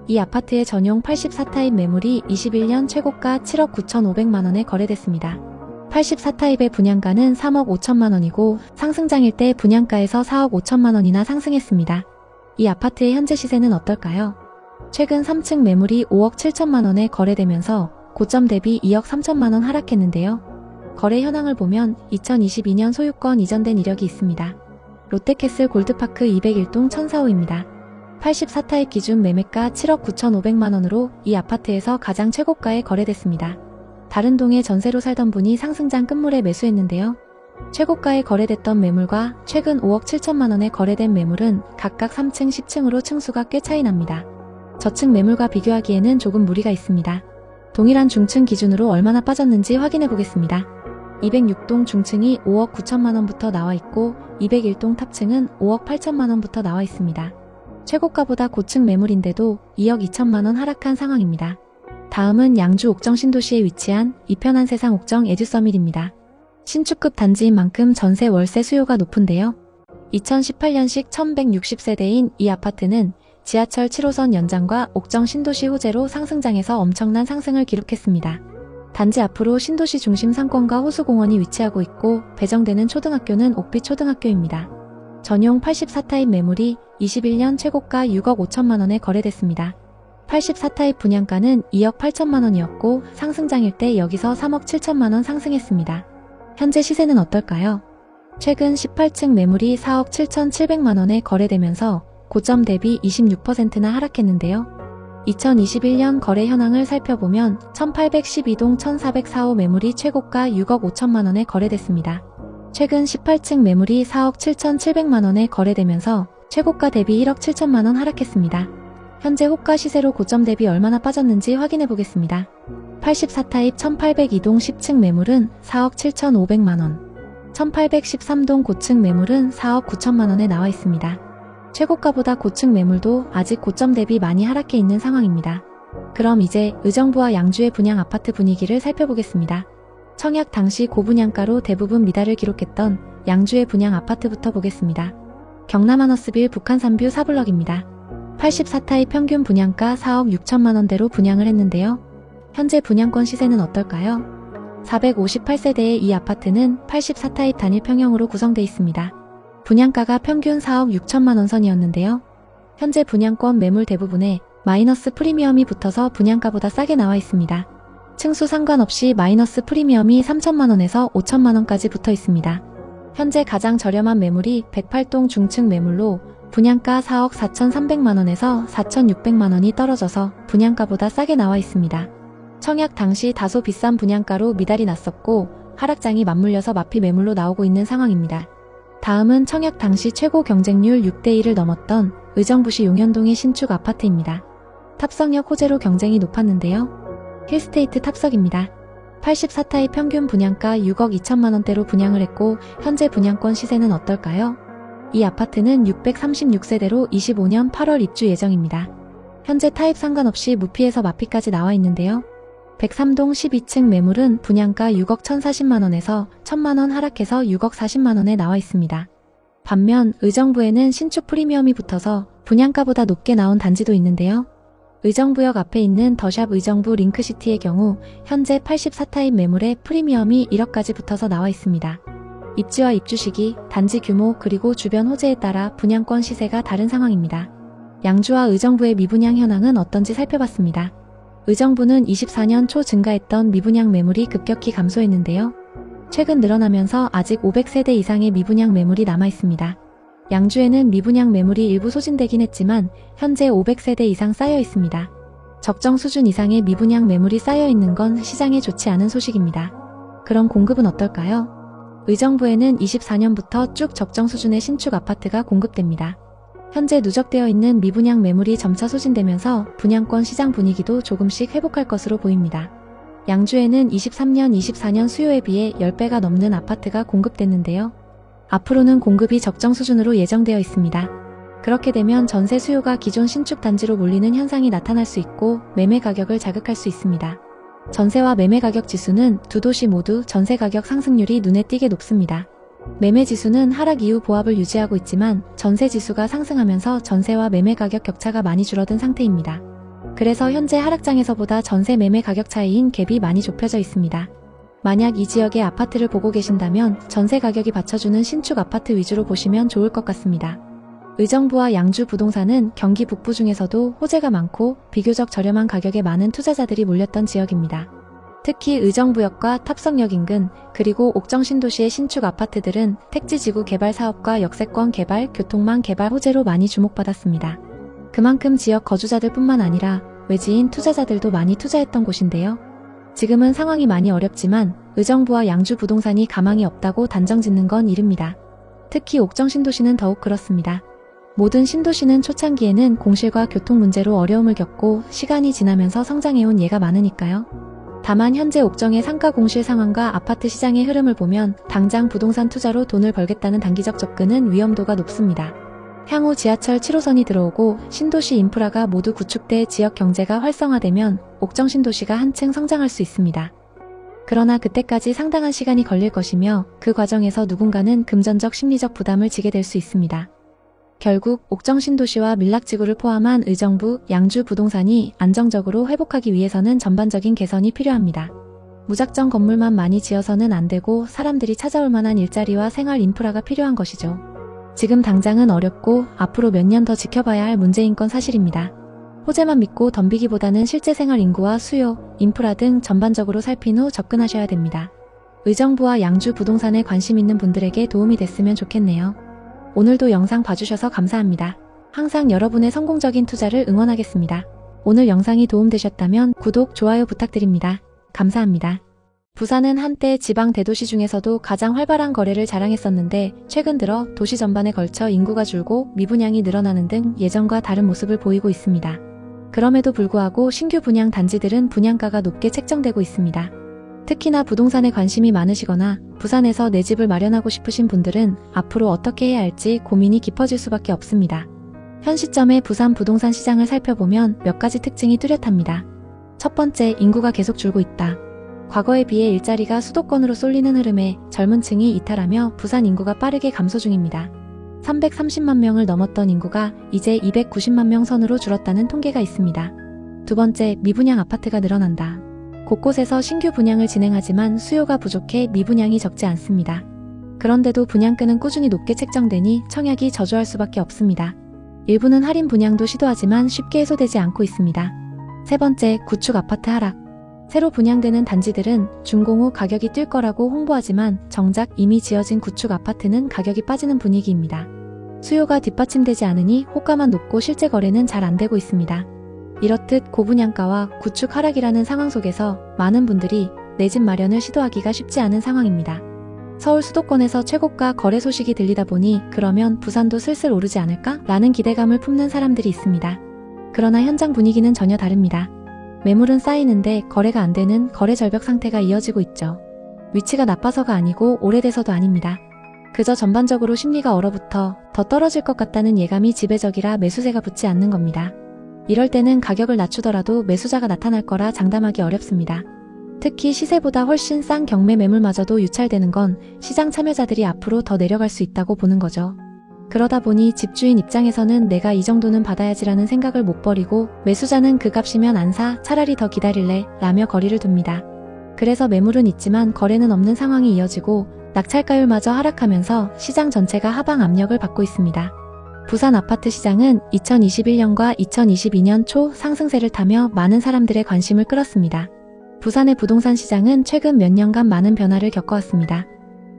이 아파트의 전용 84타입 매물이 21년 최고가 7억 9,500만원에 거래됐습니다. 84타입의 분양가는 3억 5천만원이고 상승장일 때 분양가에서 4억 5천만원이나 상승했습니다. 이 아파트의 현재 시세는 어떨까요? 최근 3층 매물이 5억 7천만원에 거래되면서 고점 대비 2억 3천만원 하락했는데요. 거래 현황을 보면 2022년 소유권 이전된 이력이 있습니다. 롯데캐슬 골드파크 201동 1004호입니다. 84타입 기준 매매가 7억 9,500만원으로 이 아파트에서 가장 최고가에 거래됐습니다. 다른 동에 전세로 살던 분이 상승장 끝물에 매수했는데요. 최고가에 거래됐던 매물과 최근 5억 7천만원에 거래된 매물은 각각 3층, 10층으로 층수가 꽤 차이 납니다. 저층 매물과 비교하기에는 조금 무리가 있습니다. 동일한 중층 기준으로 얼마나 빠졌는지 확인해 보겠습니다. 206동 중층이 5억 9천만원부터 나와 있고 201동 탑층은 5억 8천만원부터 나와 있습니다. 최고가보다 고층 매물인데도 2억 2천만원 하락한 상황입니다. 다음은 양주 옥정 신도시에 위치한 이편한 세상 옥정 에듀서밋입니다. 신축급 단지인 만큼 전세 월세 수요가 높은데요. 2018년식 1160세대인 이 아파트는 지하철 7호선 연장과 옥정 신도시 호재로 상승장에서 엄청난 상승을 기록했습니다. 단지 앞으로 신도시 중심 상권과 호수공원이 위치하고 있고 배정되는 초등학교는 옥빛초등학교입니다. 전용 84타입 매물이 21년 최고가 6억 5천만원에 거래됐습니다. 84타입 분양가는 2억 8천만원이었고 상승장일 때 여기서 3억 7천만원 상승했습니다. 현재 시세는 어떨까요? 최근 18층 매물이 4억 7,700만원에 거래되면서 고점 대비 26%나 하락했는데요. 2021년 거래 현황을 살펴보면 1812동 1404호 매물이 최고가 6억 5천만 원에 거래됐습니다. 최근 18층 매물이 4억 7,700만 원에 거래되면서 최고가 대비 1억 7천만 원 하락했습니다. 현재 호가 시세로 고점 대비 얼마나 빠졌는지 확인해 보겠습니다. 84타입 1802동 10층 매물은 4억 7,500만 원, 1813동 고층 매물은 4억 9천만 원에 나와 있습니다. 최고가보다 고층 매물도 아직 고점 대비 많이 하락해 있는 상황입니다. 그럼 이제 의정부와 양주의 분양 아파트 분위기를 살펴보겠습니다. 청약 당시 고분양가로 대부분 미달을 기록했던 양주의 분양 아파트부터 보겠습니다. 경남 하너스빌 북한 3뷰 4블럭입니다. 84타입 평균 분양가 4억 6천만 원대로 분양을 했는데요. 현재 분양권 시세는 어떨까요? 458세대의 이 아파트는 84타입 단일 평형으로 구성되어 있습니다. 분양가가 평균 4억 6천만 원 선이었는데요. 현재 분양권 매물 대부분에 마이너스 프리미엄이 붙어서 분양가보다 싸게 나와 있습니다. 층수 상관없이 마이너스 프리미엄이 3천만 원에서 5천만 원까지 붙어 있습니다. 현재 가장 저렴한 매물이 108동 중층 매물로 분양가 4억 4,300만 원에서 4,600만 원이 떨어져서 분양가보다 싸게 나와 있습니다. 청약 당시 다소 비싼 분양가로 미달이 났었고 하락장이 맞물려서 마피 매물로 나오고 있는 상황입니다. 다음은 청약 당시 최고 경쟁률 6대1을 넘었던 의정부시 용현동의 신축 아파트입니다. 탑석역 호재로 경쟁이 높았는데요. 힐스테이트 탑석입니다. 84타입 평균 분양가 6억 2천만 원대로 분양을 했고 현재 분양권 시세는 어떨까요? 이 아파트는 636세대로 25년 8월 입주 예정입니다. 현재 타입 상관없이 무피에서 마피까지 나와 있는데요. 103동 12층 매물은 분양가 6억 1,040만 원에서 1,000만 원 하락해서 6억 40만 원에 나와 있습니다. 반면 의정부에는 신축 프리미엄이 붙어서 분양가보다 높게 나온 단지도 있는데요. 의정부역 앞에 있는 더샵 의정부 링크시티의 경우 현재 84타입 매물에 프리미엄이 1억까지 붙어서 나와 있습니다. 입지와 입주 시기, 단지 규모 그리고 주변 호재에 따라 분양권 시세가 다른 상황입니다. 양주와 의정부의 미분양 현황은 어떤지 살펴봤습니다. 의정부는 24년 초 증가했던 미분양 매물이 급격히 감소했는데요. 최근 늘어나면서 아직 500세대 이상의 미분양 매물이 남아 있습니다. 양주에는 미분양 매물이 일부 소진되긴 했지만 현재 500세대 이상 쌓여 있습니다. 적정 수준 이상의 미분양 매물이 쌓여 있는 건 시장에 좋지 않은 소식입니다. 그럼 공급은 어떨까요? 의정부에는 24년부터 쭉 적정 수준의 신축 아파트가 공급됩니다. 현재 누적되어 있는 미분양 매물이 점차 소진되면서 분양권 시장 분위기도 조금씩 회복할 것으로 보입니다. 양주에는 23년, 24년 수요에 비해 10배가 넘는 아파트가 공급됐는데요. 앞으로는 공급이 적정 수준으로 예정되어 있습니다. 그렇게 되면 전세 수요가 기존 신축 단지로 몰리는 현상이 나타날 수 있고 매매 가격을 자극할 수 있습니다. 전세와 매매 가격 지수는 두 도시 모두 전세 가격 상승률이 눈에 띄게 높습니다. 매매 지수는 하락 이후 보합을 유지하고 있지만 전세 지수가 상승하면서 전세와 매매 가격 격차가 많이 줄어든 상태입니다. 그래서 현재 하락장에서보다 전세 매매 가격 차이인 갭이 많이 좁혀져 있습니다. 만약 이 지역의 아파트를 보고 계신다면 전세 가격이 받쳐주는 신축 아파트 위주로 보시면 좋을 것 같습니다. 의정부와 양주 부동산은 경기 북부 중에서도 호재가 많고 비교적 저렴한 가격에 많은 투자자들이 몰렸던 지역입니다. 특히 의정부역과 탑석역 인근 그리고 옥정 신도시의 신축 아파트들은 택지지구 개발 사업과 역세권 개발, 교통망 개발 호재로 많이 주목받았습니다. 그만큼 지역 거주자들 뿐만 아니라 외지인 투자자들도 많이 투자했던 곳인데요. 지금은 상황이 많이 어렵지만 의정부와 양주 부동산이 가망이 없다고 단정짓는 건 이릅니다. 특히 옥정 신도시는 더욱 그렇습니다. 모든 신도시는 초창기에는 공실과 교통 문제로 어려움을 겪고 시간이 지나면서 성장해온 예가 많으니까요. 다만 현재 옥정의 상가 공실 상황과 아파트 시장의 흐름을 보면 당장 부동산 투자로 돈을 벌겠다는 단기적 접근은 위험도가 높습니다. 향후 지하철 7호선이 들어오고 신도시 인프라가 모두 구축돼 지역 경제가 활성화되면 옥정 신도시가 한층 성장할 수 있습니다. 그러나 그때까지 상당한 시간이 걸릴 것이며 그 과정에서 누군가는 금전적 심리적 부담을 지게 될 수 있습니다. 결국 옥정 신도시와 밀락지구를 포함한 의정부, 양주 부동산이 안정적으로 회복하기 위해서는 전반적인 개선이 필요합니다. 무작정 건물만 많이 지어서는 안 되고 사람들이 찾아올 만한 일자리와 생활 인프라가 필요한 것이죠. 지금 당장은 어렵고 앞으로 몇 년 더 지켜봐야 할 문제인 건 사실입니다. 호재만 믿고 덤비기보다는 실제 생활 인구와 수요, 인프라 등 전반적으로 살핀 후 접근하셔야 됩니다. 의정부와 양주 부동산에 관심 있는 분들에게 도움이 됐으면 좋겠네요. 오늘도 영상 봐주셔서 감사합니다. 항상 여러분의 성공적인 투자를 응원하겠습니다. 오늘 영상이 도움되셨다면 구독, 좋아요 부탁드립니다. 감사합니다. 부산은 한때 지방 대도시 중에서도 가장 활발한 거래를 자랑했었는데 최근 들어 도시 전반에 걸쳐 인구가 줄고 미분양이 늘어나는 등 예전과 다른 모습을 보이고 있습니다. 그럼에도 불구하고 신규 분양 단지들은 분양가가 높게 책정되고 있습니다. 특히나 부동산에 관심이 많으시거나 부산에서 내 집을 마련하고 싶으신 분들은 앞으로 어떻게 해야 할지 고민이 깊어질 수밖에 없습니다. 현 시점에 부산 부동산 시장을 살펴보면 몇 가지 특징이 뚜렷합니다. 첫 번째, 인구가 계속 줄고 있다. 과거에 비해 일자리가 수도권으로 쏠리는 흐름에 젊은 층이 이탈하며 부산 인구가 빠르게 감소 중입니다. 330만 명을 넘었던 인구가 이제 290만 명 선으로 줄었다는 통계가 있습니다. 두 번째, 미분양 아파트가 늘어난다. 곳곳에서 신규 분양을 진행하지만 수요가 부족해 미분양이 적지 않습니다. 그런데도 분양가는 꾸준히 높게 책정되니 청약이 저조할 수밖에 없습니다. 일부는 할인 분양도 시도하지만 쉽게 해소되지 않고 있습니다. 세 번째, 구축 아파트 하락. 새로 분양되는 단지들은 준공 후 가격이 뛸 거라고 홍보하지만 정작 이미 지어진 구축 아파트는 가격이 빠지는 분위기입니다. 수요가 뒷받침되지 않으니 호가만 높고 실제 거래는 잘 안 되고 있습니다. 이렇듯 고분양가와 구축 하락이라는 상황 속에서 많은 분들이 내 집 마련을 시도하기가 쉽지 않은 상황입니다. 서울 수도권에서 최고가 거래 소식이 들리다 보니 그러면 부산도 슬슬 오르지 않을까? 라는 기대감을 품는 사람들이 있습니다. 그러나 현장 분위기는 전혀 다릅니다. 매물은 쌓이는데 거래가 안 되는 거래 절벽 상태가 이어지고 있죠. 위치가 나빠서가 아니고 오래돼서도 아닙니다. 그저 전반적으로 심리가 얼어붙어 더 떨어질 것 같다는 예감이 지배적이라 매수세가 붙지 않는 겁니다. 이럴 때는 가격을 낮추더라도 매수자가 나타날 거라 장담하기 어렵습니다. 특히 시세보다 훨씬 싼 경매 매물마저도 유찰되는 건 시장 참여자들이 앞으로 더 내려갈 수 있다고 보는 거죠. 그러다 보니 집주인 입장에서는 내가 이 정도는 받아야지라는 생각을 못 버리고 매수자는 그 값이면 안 사, 차라리 더 기다릴래 라며 거리를 둡니다. 그래서 매물은 있지만 거래는 없는 상황이 이어지고 낙찰가율마저 하락하면서 시장 전체가 하방 압력을 받고 있습니다. 부산 아파트 시장은 2021년과 2022년 초 상승세를 타며 많은 사람들의 관심을 끌었습니다. 부산의 부동산 시장은 최근 몇 년간 많은 변화를 겪어왔습니다.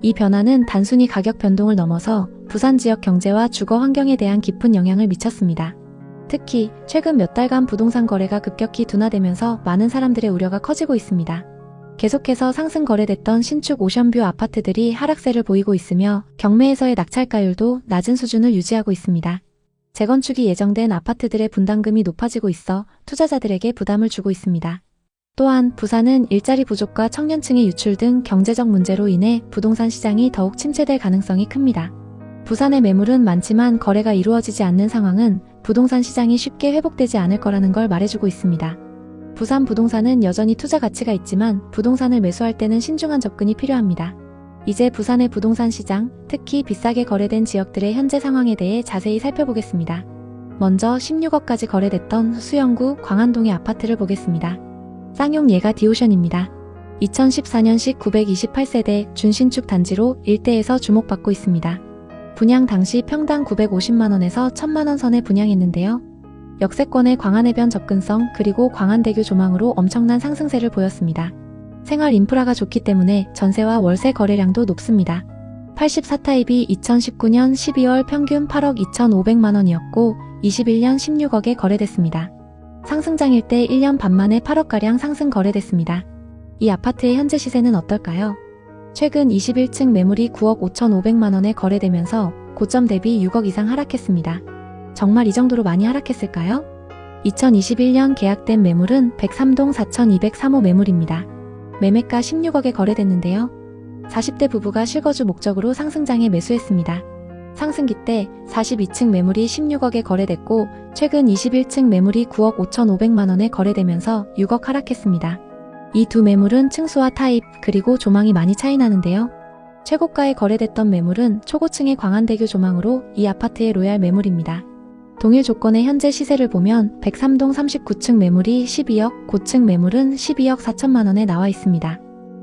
이 변화는 단순히 가격 변동을 넘어서 부산 지역 경제와 주거 환경에 대한 깊은 영향을 미쳤습니다. 특히 최근 몇 달간 부동산 거래가 급격히 둔화되면서 많은 사람들의 우려가 커지고 있습니다. 계속해서 상승 거래됐던 신축 오션뷰 아파트들이 하락세를 보이고 있으며 경매에서의 낙찰가율도 낮은 수준을 유지하고 있습니다. 재건축이 예정된 아파트들의 분담금이 높아지고 있어 투자자들에게 부담을 주고 있습니다. 또한 부산은 일자리 부족과 청년층의 유출 등 경제적 문제로 인해 부동산 시장이 더욱 침체될 가능성이 큽니다. 부산의 매물은 많지만 거래가 이루어지지 않는 상황은 부동산 시장이 쉽게 회복되지 않을 거라는 걸 말해주고 있습니다. 부산 부동산은 여전히 투자 가치가 있지만 부동산을 매수할 때는 신중한 접근이 필요합니다. 이제 부산의 부동산 시장, 특히 비싸게 거래된 지역들의 현재 상황에 대해 자세히 살펴보겠습니다. 먼저 16억까지 거래됐던 수영구 광안동의 아파트를 보겠습니다. 쌍용 예가 디오션입니다. 2014년식 928세대 준신축 단지로 일대에서 주목받고 있습니다. 분양 당시 평당 950만원에서 1000만원 선에 분양했는데요. 역세권의 광안해변 접근성 그리고 광안대교 조망으로 엄청난 상승세를 보였습니다. 생활 인프라가 좋기 때문에 전세와 월세 거래량도 높습니다. 84타입이 2019년 12월 평균 8억 2,500만원이었고 21년 16억에 거래됐습니다. 상승장일 때 1년 반 만에 8억가량 상승 거래됐습니다. 이 아파트의 현재 시세는 어떨까요? 최근 21층 매물이 9억 5,500만원에 거래되면서 고점 대비 6억 이상 하락했습니다. 정말 이 정도로 많이 하락했을까요? 2021년 계약된 매물은 103동 4203호 매물입니다. 매매가 16억에 거래됐는데요. 40대 부부가 실거주 목적으로 상승장에 매수했습니다. 상승기 때 42층 매물이 16억에 거래됐고 최근 21층 매물이 9억 5,500만원에 거래되면서 6억 하락했습니다. 이 두 매물은 층수와 타입 그리고 조망이 많이 차이 나는데요. 최고가에 거래됐던 매물은 초고층의 광안대교 조망으로 이 아파트의 로얄 매물입니다. 동일 조건의 현재 시세를 보면 103동 39층 매물이 12억, 고층 매물은 12억 4천만원에 나와 있습니다.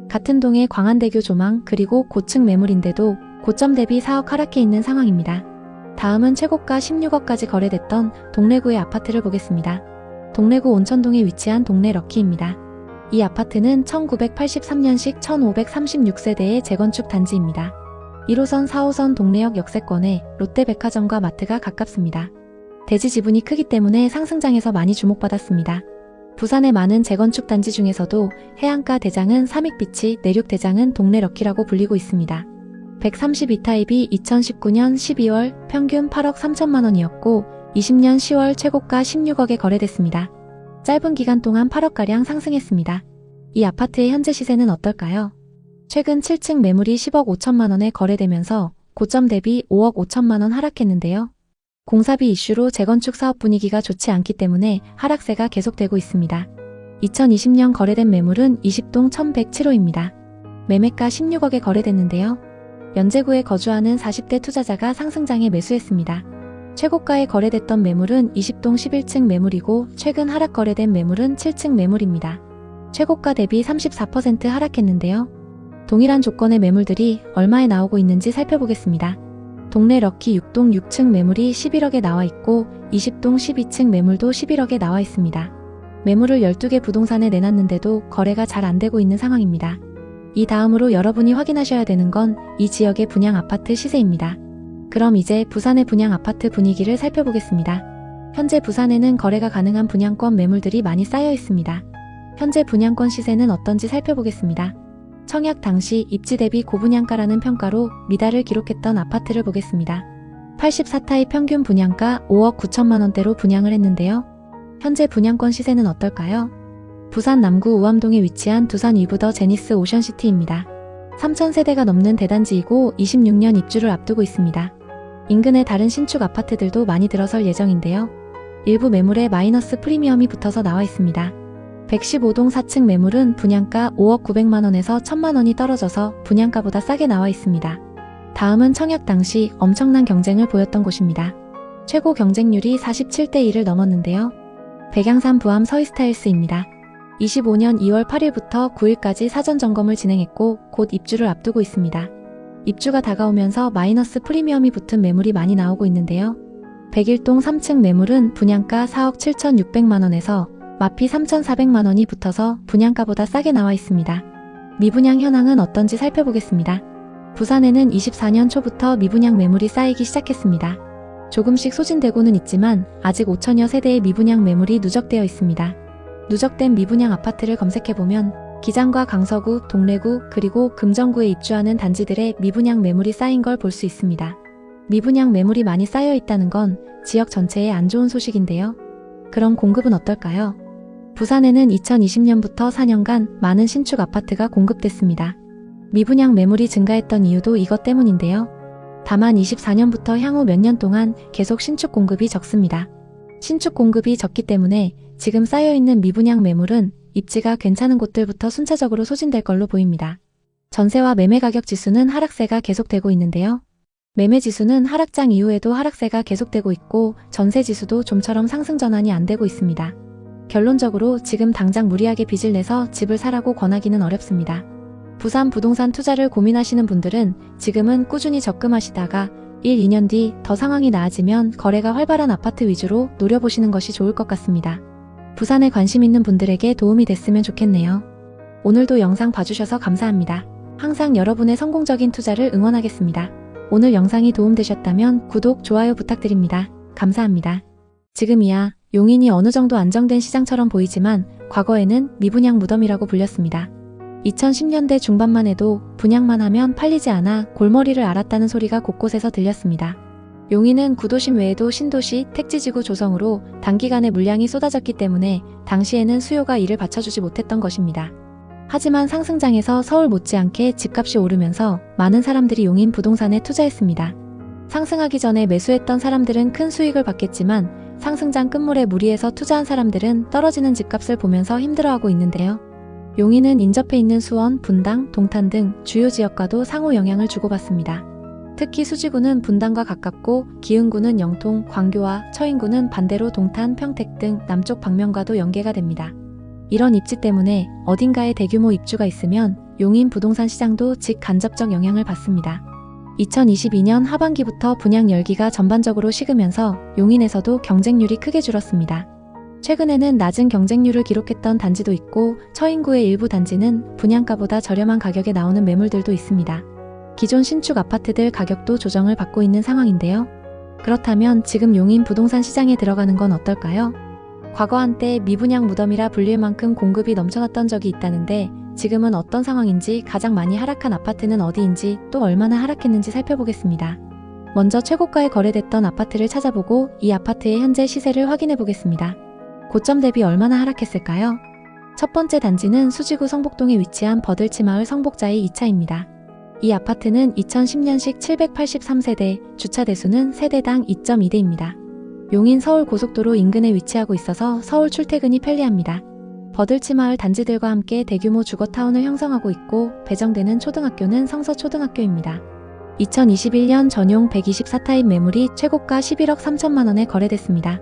같은 동의 광안대교 조망 그리고 고층 매물인데도 고점 대비 4억 하락해 있는 상황입니다. 다음은 최고가 16억까지 거래됐던 동래구의 아파트를 보겠습니다. 동래구 온천동에 위치한 동래 럭키입니다. 이 아파트는 1983년식 1536세대의 재건축 단지입니다. 1호선 4호선 동래역 역세권에 롯데백화점과 마트가 가깝습니다. 대지 지분이 크기 때문에 상승장에서 많이 주목받았습니다. 부산의 많은 재건축 단지 중에서도 해안가 대장은 삼익비치, 내륙 대장은 동네 럭키라고 불리고 있습니다. 132타입이 2019년 12월 평균 8억 3천만 원이었고 20년 10월 최고가 16억에 거래됐습니다. 짧은 기간 동안 8억가량 상승했습니다. 이 아파트의 현재 시세는 어떨까요? 최근 7층 매물이 10억 5천만 원에 거래되면서 고점 대비 5억 5천만 원 하락했는데요. 공사비 이슈로 재건축 사업 분위기가 좋지 않기 때문에 하락세가 계속되고 있습니다. 2020년 거래된 매물은 20동 1107호입니다. 매매가 16억에 거래됐는데요. 연제구에 거주하는 40대 투자자가 상승장에 매수했습니다. 최고가에 거래됐던 매물은 20동 11층 매물이고 최근 하락 거래된 매물은 7층 매물입니다. 최고가 대비 34% 하락했는데요. 동일한 조건의 매물들이 얼마에 나오고 있는지 살펴보겠습니다. 동네 럭키 6동 6층 매물이 11억에 나와 있고 20동 12층 매물도 11억에 나와 있습니다. 매물을 12개 부동산에 내놨는데도 거래가 잘 안되고 있는 상황입니다. 이 다음으로 여러분이 확인하셔야 되는 건 이 지역의 분양 아파트 시세입니다. 그럼 이제 부산의 분양 아파트 분위기를 살펴보겠습니다. 현재 부산에는 거래가 가능한 분양권 매물들이 많이 쌓여 있습니다. 현재 분양권 시세는 어떤지 살펴보겠습니다. 청약 당시 입지 대비 고분양가라는 평가로 미달을 기록했던 아파트를 보겠습니다. 84타입 평균 분양가 5억 9천만 원대로 분양을 했는데요. 현재 분양권 시세는 어떨까요? 부산 남구 우암동에 위치한 두산 위브더 제니스 오션시티입니다. 3,000세대가 넘는 대단지이고 26년 입주를 앞두고 있습니다. 인근의 다른 신축 아파트들도 많이 들어설 예정인데요. 일부 매물에 마이너스 프리미엄이 붙어서 나와 있습니다. 115동 4층 매물은 분양가 5억 900만 원에서 1,000만 원이 떨어져서 분양가보다 싸게 나와 있습니다. 다음은 청약 당시 엄청난 경쟁을 보였던 곳입니다. 최고 경쟁률이 47대 1을 넘었는데요. 백양산 부암 서희스타일스입니다. 25년 2월 8일부터 9일까지 사전 점검을 진행했고 곧 입주를 앞두고 있습니다. 입주가 다가오면서 마이너스 프리미엄이 붙은 매물이 많이 나오고 있는데요. 101동 3층 매물은 분양가 4억 7,600만 원에서 마피 3,400만 원이 붙어서 분양가보다 싸게 나와 있습니다. 미분양 현황은 어떤지 살펴보겠습니다. 부산에는 24년 초부터 미분양 매물이 쌓이기 시작했습니다. 조금씩 소진되고는 있지만 아직 5천여 세대의 미분양 매물이 누적되어 있습니다. 누적된 미분양 아파트를 검색해보면 기장과 강서구, 동래구, 그리고 금정구에 입주하는 단지들의 미분양 매물이 쌓인 걸 볼 수 있습니다. 미분양 매물이 많이 쌓여 있다는 건 지역 전체에 안 좋은 소식인데요. 그럼 공급은 어떨까요? 부산에는 2020년부터 4년간 많은 신축 아파트가 공급됐습니다. 미분양 매물이 증가했던 이유도 이것 때문인데요. 다만 24년부터 향후 몇 년 동안 계속 신축 공급이 적습니다. 신축 공급이 적기 때문에 지금 쌓여있는 미분양 매물은 입지가 괜찮은 곳들부터 순차적으로 소진될 걸로 보입니다. 전세와 매매 가격 지수는 하락세가 계속되고 있는데요. 매매 지수는 하락장 이후에도 하락세가 계속되고 있고 전세 지수도 좀처럼 상승 전환이 안 되고 있습니다. 결론적으로 지금 당장 무리하게 빚을 내서 집을 사라고 권하기는 어렵습니다. 부산 부동산 투자를 고민하시는 분들은 지금은 꾸준히 적금하시다가 1, 2년 뒤 더 상황이 나아지면 거래가 활발한 아파트 위주로 노려보시는 것이 좋을 것 같습니다. 부산에 관심 있는 분들에게 도움이 됐으면 좋겠네요. 오늘도 영상 봐주셔서 감사합니다. 항상 여러분의 성공적인 투자를 응원하겠습니다. 오늘 영상이 도움되셨다면 구독, 좋아요 부탁드립니다. 감사합니다. 지금이야 용인이 어느 정도 안정된 시장처럼 보이지만 과거에는 미분양 무덤이라고 불렸습니다. 2010년대 중반만 해도 분양만 하면 팔리지 않아 골머리를 앓았다는 소리가 곳곳에서 들렸습니다. 용인은 구도심 외에도 신도시, 택지지구 조성으로 단기간에 물량이 쏟아졌기 때문에 당시에는 수요가 이를 받쳐주지 못했던 것입니다. 하지만 상승장에서 서울 못지않게 집값이 오르면서 많은 사람들이 용인 부동산에 투자했습니다. 상승하기 전에 매수했던 사람들은 큰 수익을 받겠지만 상승장 끝물에 무리해서 투자한 사람들은 떨어지는 집값을 보면서 힘들어하고 있는데요. 용인은 인접해 있는 수원, 분당, 동탄 등 주요 지역과도 상호 영향을 주고받습니다. 특히 수지구는 분당과 가깝고 기흥구는 영통, 광교와 처인구는 반대로 동탄, 평택 등 남쪽 방면과도 연계가 됩니다. 이런 입지 때문에 어딘가에 대규모 입주가 있으면 용인 부동산 시장도 직간접적 영향을 받습니다. 2022년 하반기부터 분양 열기가 전반적으로 식으면서 용인에서도 경쟁률이 크게 줄었습니다. 최근에는 낮은 경쟁률을 기록했던 단지도 있고 처인구의 일부 단지는 분양가보다 저렴한 가격에 나오는 매물들도 있습니다. 기존 신축 아파트들 가격도 조정을 받고 있는 상황인데요. 그렇다면 지금 용인 부동산 시장에 들어가는 건 어떨까요? 과거 한때 미분양 무덤이라 불릴 만큼 공급이 넘쳐났던 적이 있다는데 지금은 어떤 상황인지, 가장 많이 하락한 아파트는 어디인지, 또 얼마나 하락했는지 살펴보겠습니다. 먼저 최고가에 거래됐던 아파트를 찾아보고 이 아파트의 현재 시세를 확인해 보겠습니다. 고점 대비 얼마나 하락했을까요? 첫 번째 단지는 수지구 성복동에 위치한 버들치마을 성복자이 2차입니다. 이 아파트는 2010년식 783세대, 주차 대수는 세대당 2.2대입니다. 용인 서울고속도로 인근에 위치하고 있어서 서울 출퇴근이 편리합니다. 버들치마을 단지들과 함께 대규모 주거타운을 형성하고 있고 배정되는 초등학교는 성서초등학교입니다. 2021년 전용 124타입 매물이 최고가 11억 3천만 원에 거래됐습니다.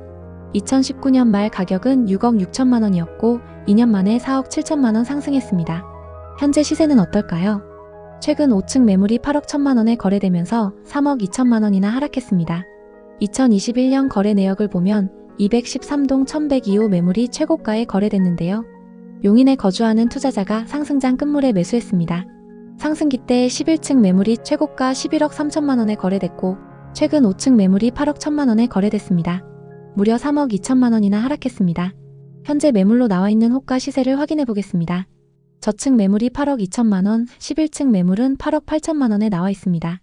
2019년 말 가격은 6억 6천만 원이었고 2년 만에 4억 7천만 원 상승했습니다. 현재 시세는 어떨까요? 최근 5층 매물이 8억 1천만 원에 거래되면서 3억 2천만 원이나 하락했습니다. 2021년 거래 내역을 보면 213동 1102호 매물이 최고가에 거래됐는데요. 용인에 거주하는 투자자가 상승장 끝물에 매수했습니다. 상승기 때 11층 매물이 최고가 11억 3천만 원에 거래됐고 최근 5층 매물이 8억 1천만 원에 거래됐습니다. 무려 3억 2천만 원이나 하락했습니다. 현재 매물로 나와 있는 호가 시세를 확인해 보겠습니다. 저층 매물이 8억 2천만 원, 11층 매물은 8억 8천만 원에 나와 있습니다.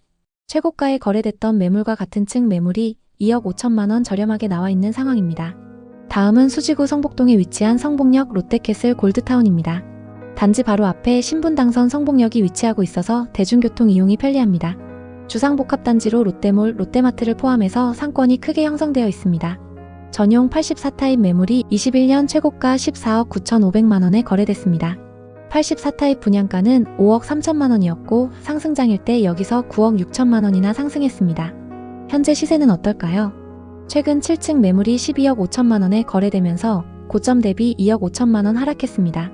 최고가에 거래됐던 매물과 같은 층 매물이 2억 5천만 원 저렴하게 나와 있는 상황입니다. 다음은 수지구 성복동에 위치한 성복역 롯데캐슬 골드타운입니다. 단지 바로 앞에 신분당선 성복역이 위치하고 있어서 대중교통 이용이 편리합니다. 주상복합단지로 롯데몰, 롯데마트를 포함해서 상권이 크게 형성되어 있습니다. 전용 84타입 매물이 21년 최고가 14억 9,500만 원에 거래됐습니다. 84타입 분양가는 5억 3천만 원이었고 상승장일 때 여기서 9억 6천만 원이나 상승했습니다. 현재 시세는 어떨까요? 최근 7층 매물이 12억 5천만 원에 거래되면서 고점 대비 2억 5천만 원 하락했습니다.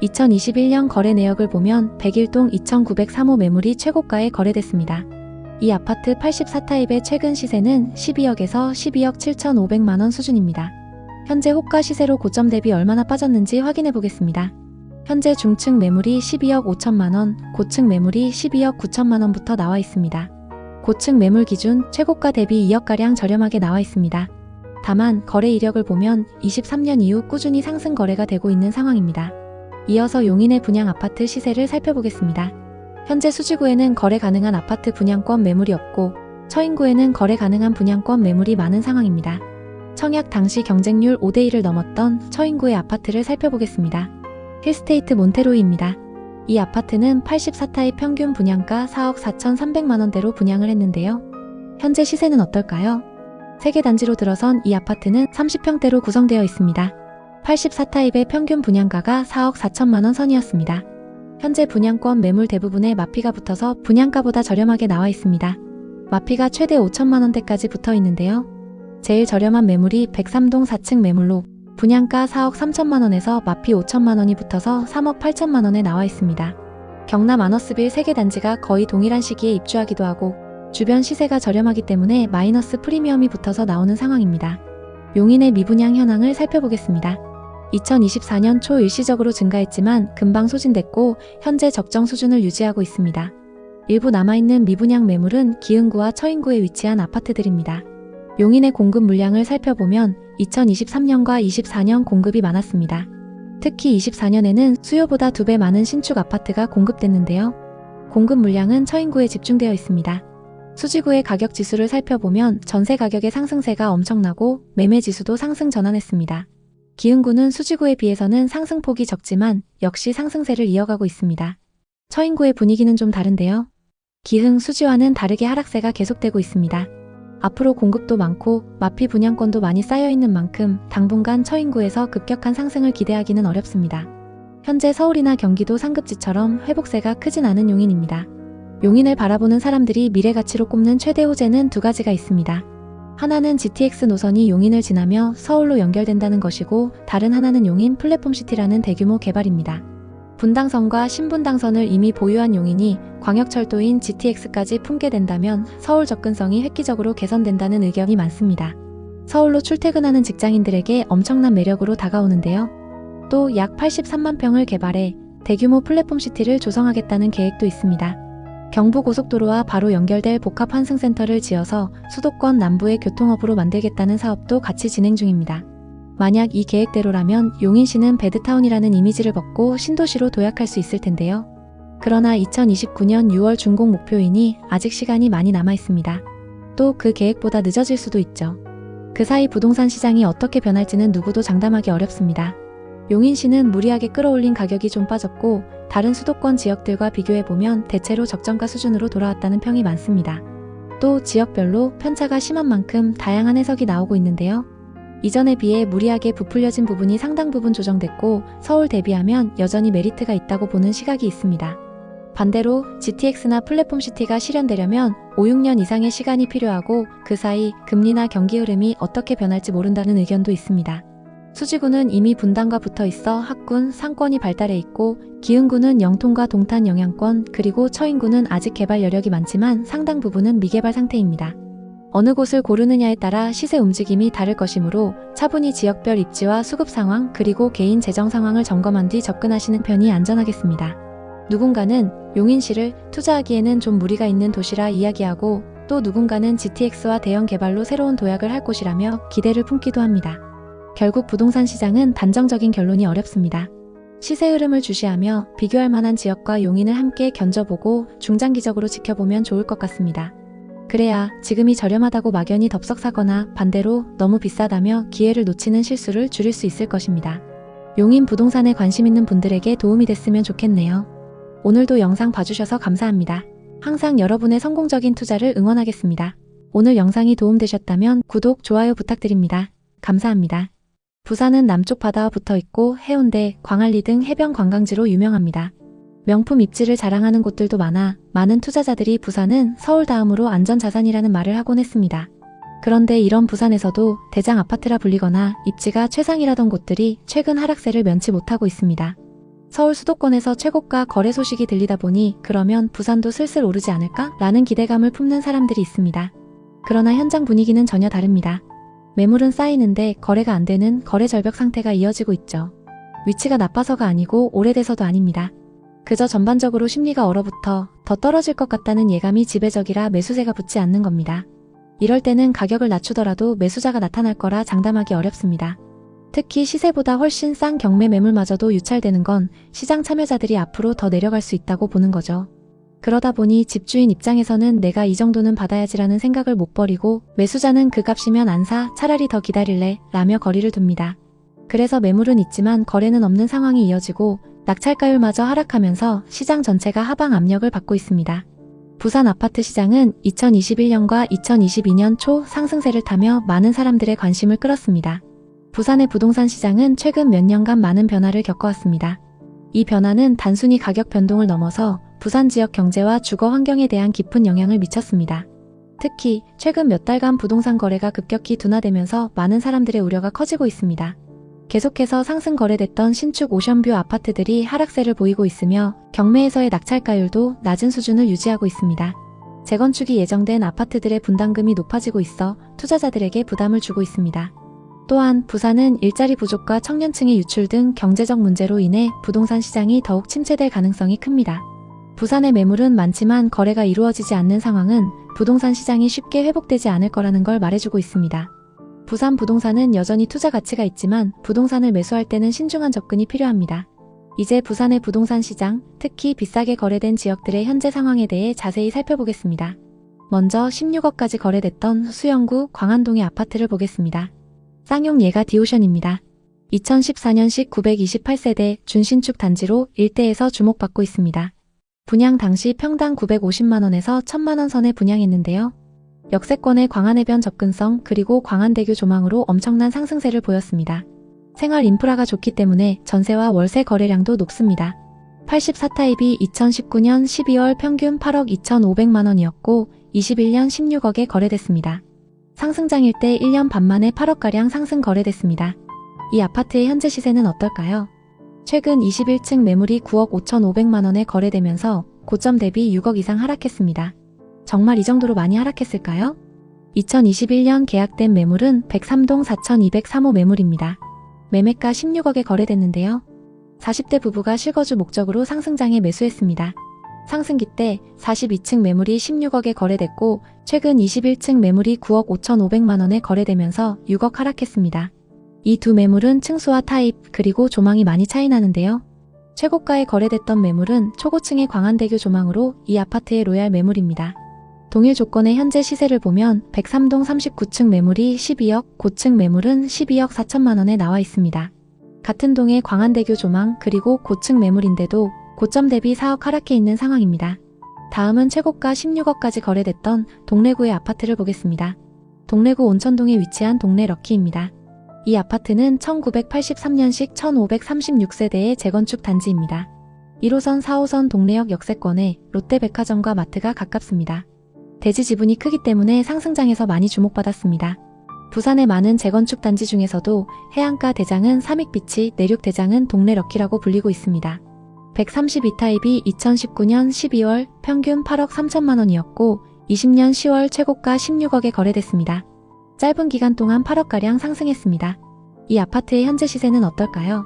2021년 거래 내역을 보면 101동 2903호 매물이 최고가에 거래됐습니다. 이 아파트 84타입의 최근 시세는 12억에서 12억 7,500만 원 수준입니다. 현재 호가 시세로 고점 대비 얼마나 빠졌는지 확인해 보겠습니다. 현재 중층 매물이 12억 5천만 원, 고층 매물이 12억 9천만 원부터 나와 있습니다. 고층 매물 기준 최고가 대비 2억가량 저렴하게 나와 있습니다. 다만 거래 이력을 보면 23년 이후 꾸준히 상승 거래가 되고 있는 상황입니다. 이어서 용인의 분양 아파트 시세를 살펴보겠습니다. 현재 수지구에는 거래 가능한 아파트 분양권 매물이 없고 처인구에는 거래 가능한 분양권 매물이 많은 상황입니다. 청약 당시 경쟁률 5대1을 넘었던 처인구의 아파트를 살펴보겠습니다. 힐스테이트 몬테로이입니다. 이 아파트는 84타입 평균 분양가 4억 4,300만 원대로 분양을 했는데요. 현재 시세는 어떨까요? 3개 단지로 들어선 이 아파트는 30평대로 구성되어 있습니다. 84타입의 평균 분양가가 4억 4천만 원 선이었습니다. 현재 분양권 매물 대부분에 마피가 붙어서 분양가보다 저렴하게 나와 있습니다. 마피가 최대 5천만 원대까지 붙어 있는데요. 제일 저렴한 매물이 103동 4층 매물로 분양가 4억 3천만 원에서 마피 5천만 원이 붙어서 3억 8천만 원에 나와 있습니다. 경남 아너스빌 3개 단지가 거의 동일한 시기에 입주하기도 하고 주변 시세가 저렴하기 때문에 마이너스 프리미엄이 붙어서 나오는 상황입니다. 용인의 미분양 현황을 살펴보겠습니다. 2024년 초 일시적으로 증가했지만 금방 소진됐고 현재 적정 수준을 유지하고 있습니다. 일부 남아있는 미분양 매물은 기흥구와 처인구에 위치한 아파트들입니다. 용인의 공급 물량을 살펴보면 2023년과 24년 공급이 많았습니다. 특히 24년에는 수요보다 2배 많은 신축 아파트가 공급됐는데요. 공급 물량은 처인구에 집중되어 있습니다. 수지구의 가격 지수를 살펴보면 전세 가격의 상승세가 엄청나고 매매 지수도 상승 전환했습니다. 기흥구는 수지구에 비해서는 상승폭이 적지만 역시 상승세를 이어가고 있습니다. 처인구의 분위기는 좀 다른데요. 기흥, 수지와는 다르게 하락세가 계속되고 있습니다. 앞으로 공급도 많고 마피 분양권도 많이 쌓여있는 만큼 당분간 처인구에서 급격한 상승을 기대하기는 어렵습니다. 현재 서울이나 경기도 상급지처럼 회복세가 크진 않은 용인입니다. 용인을 바라보는 사람들이 미래가치로 꼽는 최대 호재는 2가지가 있습니다. 하나는 GTX 노선이 용인을 지나며 서울로 연결된다는 것이고 다른 하나는 용인 플랫폼시티라는 대규모 개발입니다. 분당선과 신분당선을 이미 보유한 용인이 광역철도인 GTX까지 품게 된다면 서울 접근성이 획기적으로 개선된다는 의견이 많습니다. 서울로 출퇴근하는 직장인들에게 엄청난 매력으로 다가오는데요. 또 약 83만 평을 개발해 대규모 플랫폼시티를 조성하겠다는 계획도 있습니다. 경부고속도로와 바로 연결될 복합 환승센터를 지어서 수도권 남부의 교통허브로 만들겠다는 사업도 같이 진행 중입니다. 만약 이 계획대로라면 용인시는 배드타운이라는 이미지를 벗고 신도시로 도약할 수 있을 텐데요. 그러나 2029년 6월 준공 목표이니 아직 시간이 많이 남아 있습니다. 또 그 계획보다 늦어질 수도 있죠. 그 사이 부동산 시장이 어떻게 변할지는 누구도 장담하기 어렵습니다. 용인시는 무리하게 끌어올린 가격이 좀 빠졌고 다른 수도권 지역들과 비교해보면 대체로 적정가 수준으로 돌아왔다는 평이 많습니다. 또 지역별로 편차가 심한 만큼 다양한 해석이 나오고 있는데요. 이전에 비해 무리하게 부풀려진 부분이 상당 부분 조정됐고 서울 대비하면 여전히 메리트가 있다고 보는 시각이 있습니다. 반대로 GTX나 플랫폼시티가 실현되려면 5, 6년 이상의 시간이 필요하고 그 사이 금리나 경기 흐름이 어떻게 변할지 모른다는 의견도 있습니다. 수지구는 이미 분당과 붙어 있어 학군, 상권이 발달해 있고 기흥구는 영통과 동탄 영향권 그리고 처인구는 아직 개발 여력이 많지만 상당 부분은 미개발 상태입니다. 어느 곳을 고르느냐에 따라 시세 움직임이 다를 것이므로 차분히 지역별 입지와 수급 상황 그리고 개인 재정 상황을 점검한 뒤 접근하시는 편이 안전하겠습니다. 누군가는 용인시를 투자하기에는 좀 무리가 있는 도시라 이야기하고 또 누군가는 GTX와 대형 개발로 새로운 도약을 할 곳이라며 기대를 품기도 합니다. 결국 부동산 시장은 단정적인 결론이 어렵습니다. 시세 흐름을 주시하며 비교할 만한 지역과 용인을 함께 견져보고 중장기적으로 지켜보면 좋을 것 같습니다. 그래야 지금이 저렴하다고 막연히 덥석사거나 반대로 너무 비싸다며 기회를 놓치는 실수를 줄일 수 있을 것입니다. 용인 부동산에 관심 있는 분들에게 도움이 됐으면 좋겠네요. 오늘도 영상 봐주셔서 감사합니다. 항상 여러분의 성공적인 투자를 응원하겠습니다. 오늘 영상이 도움되셨다면 구독, 좋아요 부탁드립니다. 감사합니다. 부산은 남쪽 바다와 붙어 있고 해운대, 광안리 등 해변 관광지로 유명합니다. 명품 입지를 자랑하는 곳들도 많아 많은 투자자들이 부산은 서울 다음으로 안전자산이라는 말을 하곤 했습니다. 그런데 이런 부산에서도 대장 아파트라 불리거나 입지가 최상이라던 곳들이 최근 하락세를 면치 못하고 있습니다. 서울 수도권에서 최고가 거래 소식이 들리다 보니 그러면 부산도 슬슬 오르지 않을까? 라는 기대감을 품는 사람들이 있습니다. 그러나 현장 분위기는 전혀 다릅니다. 매물은 쌓이는데 거래가 안 되는 거래 절벽 상태가 이어지고 있죠. 위치가 나빠서가 아니고 오래돼서도 아닙니다. 그저 전반적으로 심리가 얼어붙어 더 떨어질 것 같다는 예감이 지배적이라 매수세가 붙지 않는 겁니다. 이럴 때는 가격을 낮추더라도 매수자가 나타날 거라 장담하기 어렵습니다. 특히 시세보다 훨씬 싼 경매 매물마저도 유찰되는 건 시장 참여자들이 앞으로 더 내려갈 수 있다고 보는 거죠. 그러다 보니 집주인 입장에서는 내가 이 정도는 받아야지라는 생각을 못 버리고 매수자는 그 값이면 안 사, 차라리 더 기다릴래 라며 거리를 둡니다. 그래서 매물은 있지만 거래는 없는 상황이 이어지고 낙찰가율마저 하락하면서 시장 전체가 하방 압력을 받고 있습니다. 부산 아파트 시장은 2021년과 2022년 초 상승세를 타며 많은 사람들의 관심을 끌었습니다. 부산의 부동산 시장은 최근 몇 년간 많은 변화를 겪어왔습니다. 이 변화는 단순히 가격 변동을 넘어서 부산 지역 경제와 주거 환경에 대한 깊은 영향을 미쳤습니다. 특히 최근 몇 달간 부동산 거래가 급격히 둔화되면서 많은 사람들의 우려가 커지고 있습니다. 계속해서 상승 거래됐던 신축 오션뷰 아파트들이 하락세를 보이고 있으며 경매에서의 낙찰가율도 낮은 수준을 유지하고 있습니다. 재건축이 예정된 아파트들의 분담금이 높아지고 있어 투자자들에게 부담을 주고 있습니다. 또한 부산은 일자리 부족과 청년층의 유출 등 경제적 문제로 인해 부동산 시장이 더욱 침체될 가능성이 큽니다. 부산의 매물은 많지만 거래가 이루어지지 않는 상황은 부동산 시장이 쉽게 회복되지 않을 거라는 걸 말해주고 있습니다. 부산 부동산은 여전히 투자 가치가 있지만 부동산을 매수할 때는 신중한 접근이 필요합니다. 이제 부산의 부동산 시장, 특히 비싸게 거래된 지역들의 현재 상황에 대해 자세히 살펴보겠습니다. 먼저 16억까지 거래됐던 수영구 광안동의 아파트를 보겠습니다. 쌍용 예가 디오션입니다. 2014년식 928세대 준신축 단지로 일대에서 주목받고 있습니다. 분양 당시 평당 950만원에서 1000만원 선에 분양했는데요. 역세권의 광안해변 접근성 그리고 광안대교 조망으로 엄청난 상승세를 보였습니다. 생활 인프라가 좋기 때문에 전세와 월세 거래량도 높습니다. 84타입이 2019년 12월 평균 8억 2,500만원이었고 21년 16억에 거래됐습니다. 상승장일 때 1년 반 만에 8억가량 상승 거래됐습니다. 이 아파트의 현재 시세는 어떨까요? 최근 21층 매물이 9억 5,500만원에 거래되면서 고점 대비 6억 이상 하락했습니다. 정말 이 정도로 많이 하락했을까요? 2021년 계약된 매물은 103동 4203호 매물입니다. 매매가 16억에 거래됐는데요. 40대 부부가 실거주 목적으로 상승장에 매수했습니다. 상승기 때 42층 매물이 16억에 거래됐고 최근 21층 매물이 9억 5,500만 원에 거래되면서 6억 하락했습니다. 이 두 매물은 층수와 타입 그리고 조망이 많이 차이 나는데요. 최고가에 거래됐던 매물은 초고층의 광안대교 조망으로 이 아파트의 로얄 매물입니다. 동일 조건의 현재 시세를 보면 103동 39층 매물이 12억, 고층 매물은 12억 4천만 원에 나와 있습니다. 같은 동의 광안대교 조망 그리고 고층 매물인데도 고점 대비 4억 하락해 있는 상황입니다. 다음은 최고가 16억까지 거래됐던 동래구의 아파트를 보겠습니다. 동래구 온천동에 위치한 동래 럭키입니다. 이 아파트는 1983년식 1536세대의 재건축 단지입니다. 1호선 4호선 동래역 역세권에 롯데백화점과 마트가 가깝습니다. 대지 지분이 크기 때문에 상승장에서 많이 주목받았습니다. 부산의 많은 재건축 단지 중에서도 해안가 대장은 삼익비치, 내륙 대장은 동래 럭키라고 불리고 있습니다. 132타입이 2019년 12월 평균 8억 3천만 원이었고 20년 10월 최고가 16억에 거래됐습니다. 짧은 기간 동안 8억가량 상승했습니다. 이 아파트의 현재 시세는 어떨까요?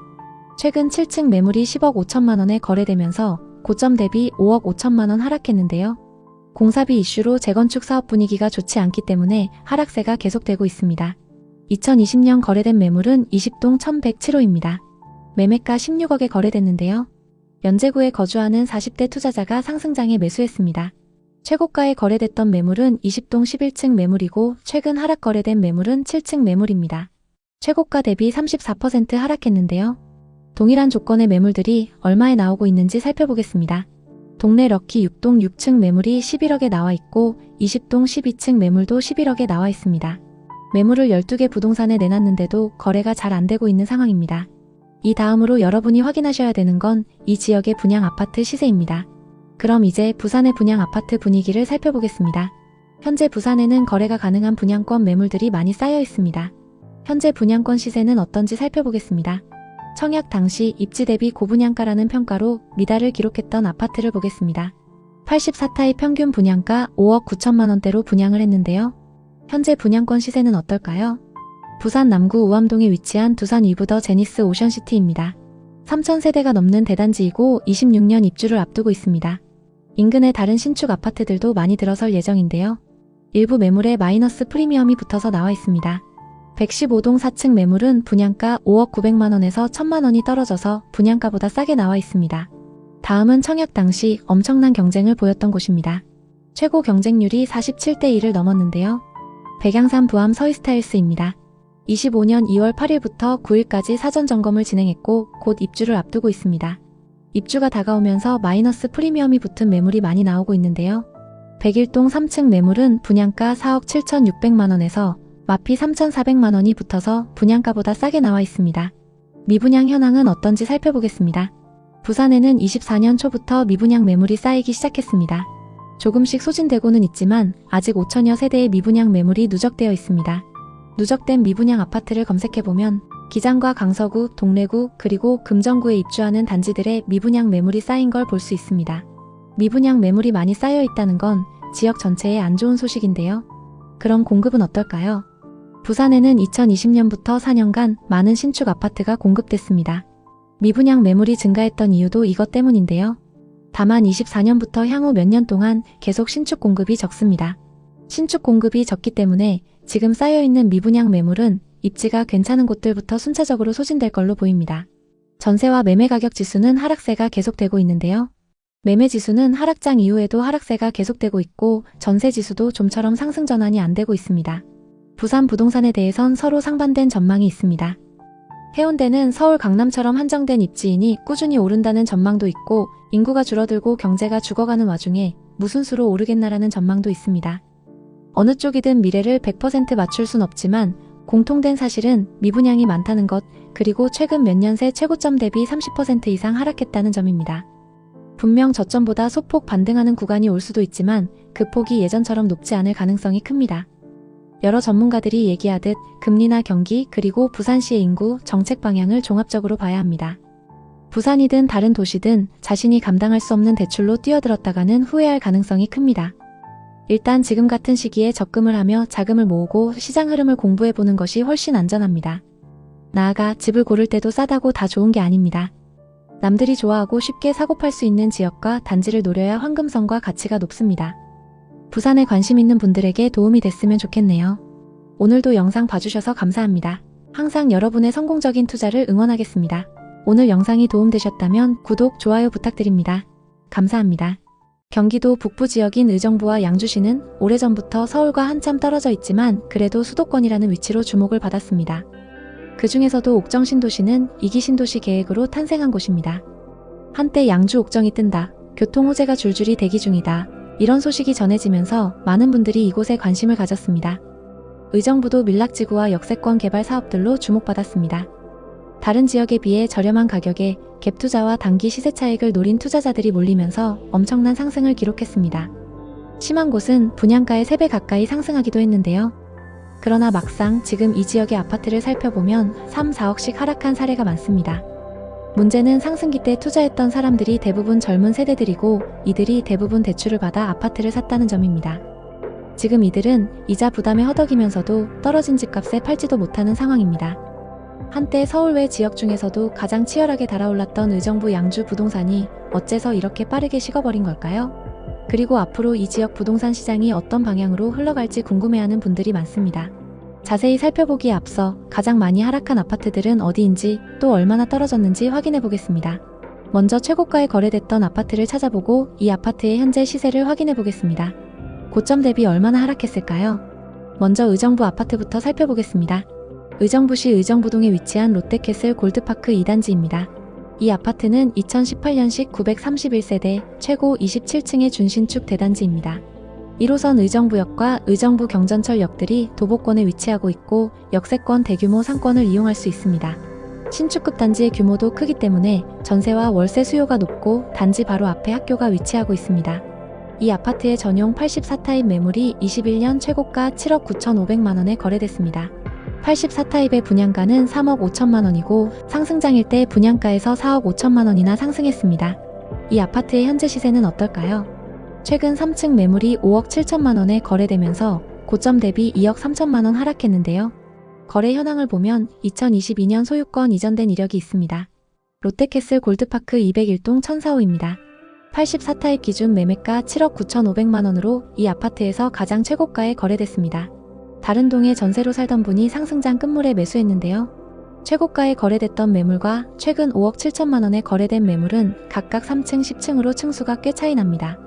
최근 7층 매물이 10억 5천만 원에 거래되면서 고점 대비 5억 5천만 원 하락했는데요. 공사비 이슈로 재건축 사업 분위기가 좋지 않기 때문에 하락세가 계속되고 있습니다. 2020년 거래된 매물은 20동 1107호입니다. 매매가 16억에 거래됐는데요. 연제구에 거주하는 40대 투자자가 상승장에 매수했습니다. 최고가에 거래됐던 매물은 20동 11층 매물이고 최근 하락 거래된 매물은 7층 매물입니다. 최고가 대비 34% 하락했는데요. 동일한 조건의 매물들이 얼마에 나오고 있는지 살펴보겠습니다. 동래 럭키 6동 6층 매물이 11억에 나와 있고 20동 12층 매물도 11억에 나와 있습니다. 매물을 12개 부동산에 내놨는데도 거래가 잘 안되고 있는 상황입니다. 이 다음으로 여러분이 확인하셔야 되는 건 이 지역의 분양 아파트 시세입니다. 그럼 이제 부산의 분양 아파트 분위기를 살펴보겠습니다. 현재 부산에는 거래가 가능한 분양권 매물들이 많이 쌓여 있습니다. 현재 분양권 시세는 어떤지 살펴보겠습니다. 청약 당시 입지 대비 고분양가라는 평가로 미달을 기록했던 아파트를 보겠습니다. 84타입 평균 분양가 5억 9천만 원대로 분양을 했는데요. 현재 분양권 시세는 어떨까요? 부산 남구 우암동에 위치한 두산 위브더 제니스 오션시티입니다. 3,000세대가 넘는 대단지이고 26년 입주를 앞두고 있습니다. 인근의 다른 신축 아파트들도 많이 들어설 예정인데요. 일부 매물에 마이너스 프리미엄이 붙어서 나와 있습니다. 115동 4층 매물은 분양가 5억 900만 원에서 1,000만 원이 떨어져서 분양가보다 싸게 나와 있습니다. 다음은 청약 당시 엄청난 경쟁을 보였던 곳입니다. 최고 경쟁률이 47대 1을 넘었는데요. 백양산 부암 서희스타일스입니다. 25년 2월 8일부터 9일까지 사전 점검을 진행했고 곧 입주를 앞두고 있습니다. 입주가 다가오면서 마이너스 프리미엄이 붙은 매물이 많이 나오고 있는데요. 101동 3층 매물은 분양가 4억 7,600만 원에서 마피 3,400만 원이 붙어서 분양가보다 싸게 나와 있습니다. 미분양 현황은 어떤지 살펴보겠습니다. 부산에는 24년 초부터 미분양 매물이 쌓이기 시작했습니다. 조금씩 소진되고는 있지만 아직 5천여 세대의 미분양 매물이 누적되어 있습니다. 누적된 미분양 아파트를 검색해보면 기장과 강서구, 동래구, 그리고 금정구에 입주하는 단지들의 미분양 매물이 쌓인 걸 볼 수 있습니다. 미분양 매물이 많이 쌓여 있다는 건 지역 전체에 안 좋은 소식인데요. 그럼 공급은 어떨까요? 부산에는 2020년부터 4년간 많은 신축 아파트가 공급됐습니다. 미분양 매물이 증가했던 이유도 이것 때문인데요. 다만 24년부터 향후 몇 년 동안 계속 신축 공급이 적습니다. 신축 공급이 적기 때문에 지금 쌓여있는 미분양 매물은 입지가 괜찮은 곳들부터 순차적으로 소진될 걸로 보입니다. 전세와 매매 가격 지수는 하락세가 계속되고 있는데요. 매매 지수는 하락장 이후에도 하락세가 계속되고 있고 전세 지수도 좀처럼 상승 전환이 안 되고 있습니다. 부산 부동산에 대해선 서로 상반된 전망이 있습니다. 해운대는 서울 강남처럼 한정된 입지이니 꾸준히 오른다는 전망도 있고 인구가 줄어들고 경제가 죽어가는 와중에 무슨 수로 오르겠나라는 전망도 있습니다. 어느 쪽이든 미래를 100% 맞출 순 없지만 공통된 사실은 미분양이 많다는 것, 그리고 최근 몇 년 새 최고점 대비 30% 이상 하락했다는 점입니다. 분명 저점보다 소폭 반등하는 구간이 올 수도 있지만 그 폭이 예전처럼 높지 않을 가능성이 큽니다. 여러 전문가들이 얘기하듯 금리나 경기 그리고 부산시의 인구, 정책 방향을 종합적으로 봐야 합니다. 부산이든 다른 도시든 자신이 감당할 수 없는 대출로 뛰어들었다가는 후회할 가능성이 큽니다. 일단 지금 같은 시기에 적금을 하며 자금을 모으고 시장 흐름을 공부해보는 것이 훨씬 안전합니다. 나아가 집을 고를 때도 싸다고 다 좋은 게 아닙니다. 남들이 좋아하고 쉽게 사고팔 수 있는 지역과 단지를 노려야 황금성과 가치가 높습니다. 부산에 관심 있는 분들에게 도움이 됐으면 좋겠네요. 오늘도 영상 봐주셔서 감사합니다. 항상 여러분의 성공적인 투자를 응원하겠습니다. 오늘 영상이 도움되셨다면 구독, 좋아요 부탁드립니다. 감사합니다. 경기도 북부 지역인 의정부와 양주시는 오래전부터 서울과 한참 떨어져 있지만 그래도 수도권이라는 위치로 주목을 받았습니다. 그 중에서도 옥정 신도시는 2기 신도시 계획으로 탄생한 곳입니다. 한때 양주 옥정이 뜬다, 교통 호재가 줄줄이 대기 중이다, 이런 소식이 전해지면서 많은 분들이 이곳에 관심을 가졌습니다. 의정부도 밀락지구와 역세권 개발 사업들로 주목받았습니다. 다른 지역에 비해 저렴한 가격에 갭투자와 단기 시세 차익을 노린 투자자들이 몰리면서 엄청난 상승을 기록했습니다. 심한 곳은 분양가의 3배 가까이 상승하기도 했는데요. 그러나 막상 지금 이 지역의 아파트를 살펴보면 3, 4억씩 하락한 사례가 많습니다. 문제는 상승기 때 투자했던 사람들이 대부분 젊은 세대들이고 이들이 대부분 대출을 받아 아파트를 샀다는 점입니다. 지금 이들은 이자 부담에 허덕이면서도 떨어진 집값에 팔지도 못하는 상황입니다. 한때 서울 외 지역 중에서도 가장 치열하게 달아올랐던 의정부 양주 부동산이 어째서 이렇게 빠르게 식어버린 걸까요? 그리고 앞으로 이 지역 부동산 시장이 어떤 방향으로 흘러갈지 궁금해하는 분들이 많습니다. 자세히 살펴보기에 앞서 가장 많이 하락한 아파트들은 어디인지 또 얼마나 떨어졌는지 확인해 보겠습니다. 먼저 최고가에 거래됐던 아파트를 찾아보고 이 아파트의 현재 시세를 확인해 보겠습니다. 고점 대비 얼마나 하락했을까요? 먼저 의정부 아파트부터 살펴보겠습니다. 의정부시 의정부동에 위치한 롯데캐슬 골드파크 2단지입니다. 이 아파트는 2018년식 931세대 최고 27층의 준신축 대단지입니다. 1호선 의정부역과 의정부 경전철역들이 도보권에 위치하고 있고 역세권 대규모 상권을 이용할 수 있습니다. 신축급 단지의 규모도 크기 때문에 전세와 월세 수요가 높고 단지 바로 앞에 학교가 위치하고 있습니다. 이 아파트의 전용 84타입 매물이 21년 최고가 7억 9,500만원에 거래됐습니다. 84타입의 분양가는 3억 5천만원이고 상승장일 때 분양가에서 4억 5천만원이나 상승했습니다. 이 아파트의 현재 시세는 어떨까요? 최근 3층 매물이 5억 7천만원에 거래되면서 고점 대비 2억 3천만원 하락했는데요. 거래 현황을 보면 2022년 소유권 이전된 이력이 있습니다. 롯데캐슬 골드파크 201동 1004호입니다. 84타입 기준 매매가 7억 9,500만원으로 이 아파트에서 가장 최고가에 거래됐습니다. 다른 동에 전세로 살던 분이 상승장 끝물에 매수했는데요. 최고가에 거래됐던 매물과 최근 5억 7천만원에 거래된 매물은 각각 3층, 10층으로 층수가 꽤 차이 납니다.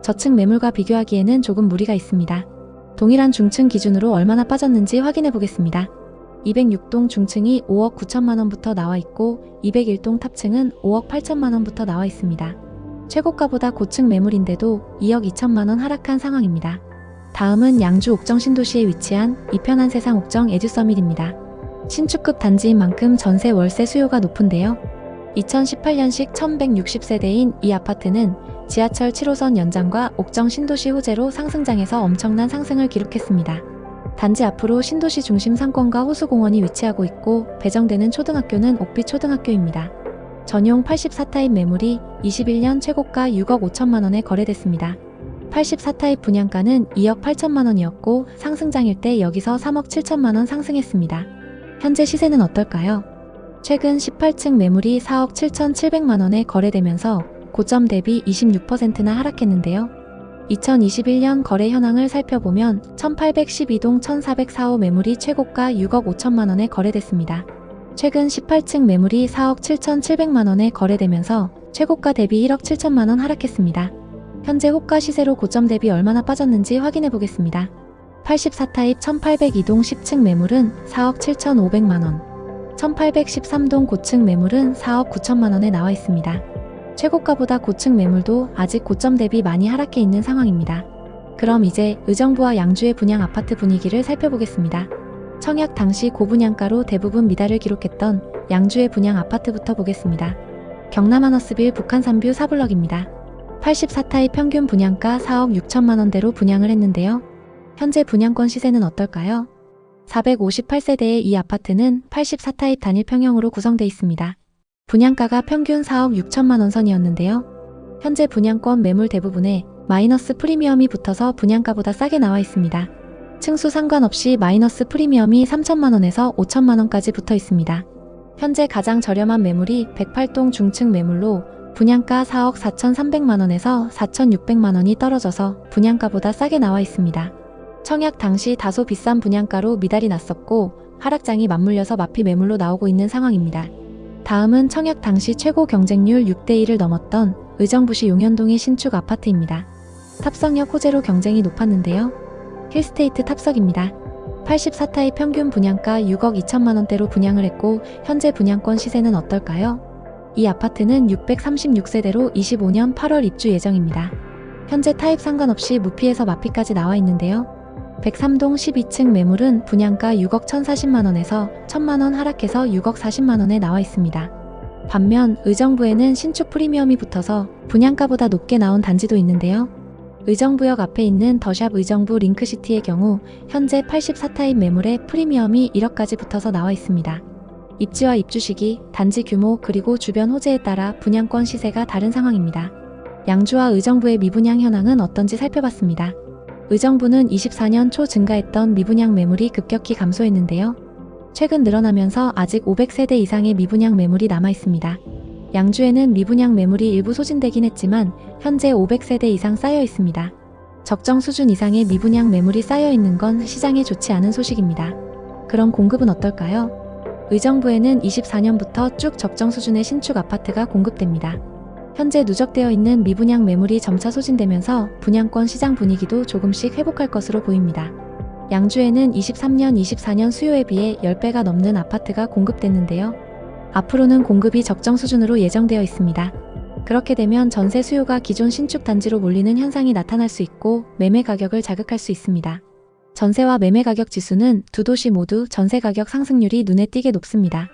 저층 매물과 비교하기에는 조금 무리가 있습니다. 동일한 중층 기준으로 얼마나 빠졌는지 확인해 보겠습니다. 206동 중층이 5억 9천만원부터 나와 있고 201동 탑층은 5억 8천만원부터 나와 있습니다. 최고가보다 고층 매물인데도 2억 2천만원 하락한 상황입니다. 다음은 양주 옥정 신도시에 위치한 이편한 세상 옥정 에듀서밋입니다. 신축급 단지인 만큼 전세 월세 수요가 높은데요. 2018년식 1160세대인 이 아파트는 지하철 7호선 연장과 옥정 신도시 호재로 상승장에서 엄청난 상승을 기록했습니다. 단지 앞으로 신도시 중심 상권과 호수공원이 위치하고 있고 배정되는 초등학교는 옥비 초등학교입니다. 전용 84타입 매물이 21년 최고가 6억 5천만원에 거래됐습니다. 84타입 분양가는 2억 8천만원이었고 상승장일 때 여기서 3억 7천만원 상승했습니다. 현재 시세는 어떨까요? 최근 18층 매물이 4억 7,700만원에 거래되면서 고점 대비 26%나 하락했는데요. 2021년 거래 현황을 살펴보면 1812동 1404호 매물이 최고가 6억 5천만원에 거래됐습니다. 최근 18층 매물이 4억 7,700만원에 거래되면서 최고가 대비 1억 7천만원 하락했습니다. 현재 호가 시세로 고점 대비 얼마나 빠졌는지 확인해 보겠습니다. 84타입 1802동 10층 매물은 4억 7,500만원, 1813동 고층 매물은 4억 9천만원에 나와 있습니다. 최고가보다 고층 매물도 아직 고점 대비 많이 하락해 있는 상황입니다. 그럼 이제 의정부와 양주의 분양 아파트 분위기를 살펴보겠습니다. 청약 당시 고분양가로 대부분 미달을 기록했던 양주의 분양 아파트부터 보겠습니다. 경남 하너스빌 북한 산뷰 4블럭입니다. 84타입 평균 분양가 4억 6천만원대로 분양을 했는데요. 현재 분양권 시세는 어떨까요? 458세대의 이 아파트는 84타입 단일 평형으로 구성되어 있습니다. 분양가가 평균 4억 6천만원 선이었는데요. 현재 분양권 매물 대부분에 마이너스 프리미엄이 붙어서 분양가보다 싸게 나와 있습니다. 층수 상관없이 마이너스 프리미엄이 3천만원에서 5천만원까지 붙어 있습니다. 현재 가장 저렴한 매물이 108동 중층 매물로 분양가 4억 4,300만원에서 4,600만원이 떨어져서 분양가보다 싸게 나와 있습니다. 청약 당시 다소 비싼 분양가로 미달이 났었고 하락장이 맞물려서 마피 매물로 나오고 있는 상황입니다. 다음은 청약 당시 최고 경쟁률 6대1을 넘었던 의정부시 용현동의 신축 아파트입니다. 탑석역 호재로 경쟁이 높았는데요. 힐스테이트 탑석입니다. 84타입 평균 분양가 6억 2천만원대로 분양을 했고 현재 분양권 시세는 어떨까요? 이 아파트는 636세대로 25년 8월 입주 예정입니다. 현재 타입 상관없이 무피에서 마피까지 나와 있는데요. 103동 12층 매물은 분양가 6억 1,040만원에서 1,000만원 하락해서 6억 40만원에 나와 있습니다. 반면 의정부에는 신축 프리미엄이 붙어서 분양가보다 높게 나온 단지도 있는데요. 의정부역 앞에 있는 더샵 의정부 링크시티의 경우 현재 84타입 매물에 프리미엄이 1억까지 붙어서 나와 있습니다. 입지와 입주 시기, 단지 규모 그리고 주변 호재에 따라 분양권 시세가 다른 상황입니다. 양주와 의정부의 미분양 현황은 어떤지 살펴봤습니다. 의정부는 24년 초 증가했던 미분양 매물이 급격히 감소했는데요. 최근 늘어나면서 아직 500세대 이상의 미분양 매물이 남아 있습니다. 양주에는 미분양 매물이 일부 소진되긴 했지만 현재 500세대 이상 쌓여 있습니다. 적정 수준 이상의 미분양 매물이 쌓여 있는 건 시장에 좋지 않은 소식입니다. 그럼 공급은 어떨까요? 의정부에는 24년부터 쭉 적정 수준의 신축 아파트가 공급됩니다. 현재 누적되어 있는 미분양 매물이 점차 소진되면서 분양권 시장 분위기도 조금씩 회복할 것으로 보입니다. 양주에는 23년, 24년 수요에 비해 10배가 넘는 아파트가 공급됐는데요. 앞으로는 공급이 적정 수준으로 예정되어 있습니다. 그렇게 되면 전세 수요가 기존 신축 단지로 몰리는 현상이 나타날 수 있고 매매 가격을 자극할 수 있습니다. 전세와 매매 가격 지수는 두 도시 모두 전세 가격 상승률이 눈에 띄게 높습니다.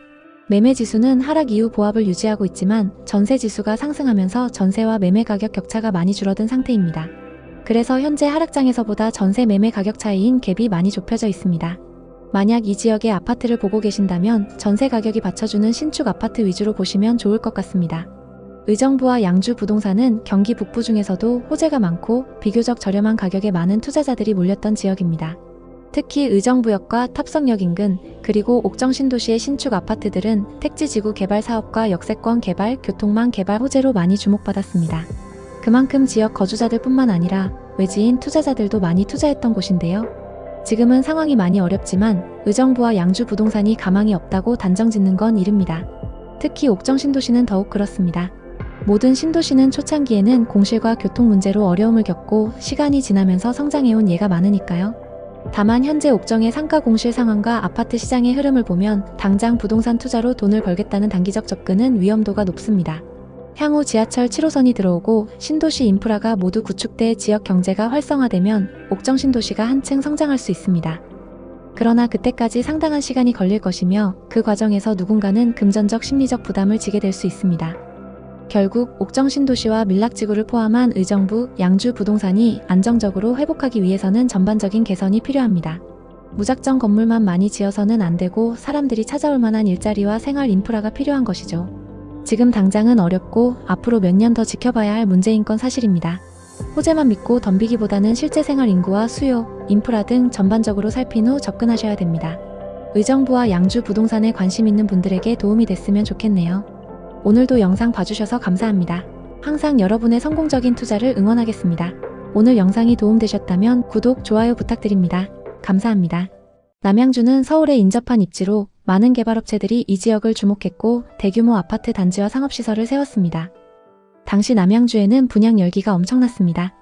매매 지수는 하락 이후 보합을 유지하고 있지만 전세 지수가 상승하면서 전세와 매매 가격 격차가 많이 줄어든 상태입니다. 그래서 현재 하락장에서보다 전세 매매 가격 차이인 갭이 많이 좁혀져 있습니다. 만약 이 지역의 아파트를 보고 계신다면 전세 가격이 받쳐주는 신축 아파트 위주로 보시면 좋을 것 같습니다. 의정부와 양주 부동산은 경기 북부 중에서도 호재가 많고 비교적 저렴한 가격에 많은 투자자들이 몰렸던 지역입니다. 특히 의정부역과 탑석역 인근 그리고 옥정 신도시의 신축 아파트들은 택지지구 개발 사업과 역세권 개발, 교통망 개발 호재로 많이 주목받았습니다. 그만큼 지역 거주자들 뿐만 아니라 외지인 투자자들도 많이 투자했던 곳인데요. 지금은 상황이 많이 어렵지만 의정부와 양주 부동산이 가망이 없다고 단정 짓는 건 이릅니다. 특히 옥정 신도시는 더욱 그렇습니다. 모든 신도시는 초창기에는 공실과 교통 문제로 어려움을 겪고 시간이 지나면서 성장해온 예가 많으니까요. 다만 현재 옥정의 상가 공실 상황과 아파트 시장의 흐름을 보면 당장 부동산 투자로 돈을 벌겠다는 단기적 접근은 위험도가 높습니다. 향후 지하철 7호선이 들어오고 신도시 인프라가 모두 구축돼 지역 경제가 활성화되면 옥정 신도시가 한층 성장할 수 있습니다. 그러나 그때까지 상당한 시간이 걸릴 것이며 그 과정에서 누군가는 금전적 심리적 부담을 지게 될 수 있습니다. 결국 옥정 신도시와 밀락지구를 포함한 의정부, 양주 부동산이 안정적으로 회복하기 위해서는 전반적인 개선이 필요합니다. 무작정 건물만 많이 지어서는 안 되고 사람들이 찾아올 만한 일자리와 생활 인프라가 필요한 것이죠. 지금 당장은 어렵고 앞으로 몇 년 더 지켜봐야 할 문제인 건 사실입니다. 호재만 믿고 덤비기보다는 실제 생활 인구와 수요, 인프라 등 전반적으로 살핀 후 접근하셔야 됩니다. 의정부와 양주 부동산에 관심 있는 분들에게 도움이 됐으면 좋겠네요. 오늘도 영상 봐주셔서 감사합니다. 항상 여러분의 성공적인 투자를 응원하겠습니다. 오늘 영상이 도움되셨다면 구독, 좋아요 부탁드립니다. 감사합니다. 남양주는 서울에 인접한 입지로 많은 개발업체들이 이 지역을 주목했고 대규모 아파트 단지와 상업시설을 세웠습니다. 당시 남양주에는 분양 열기가 엄청났습니다.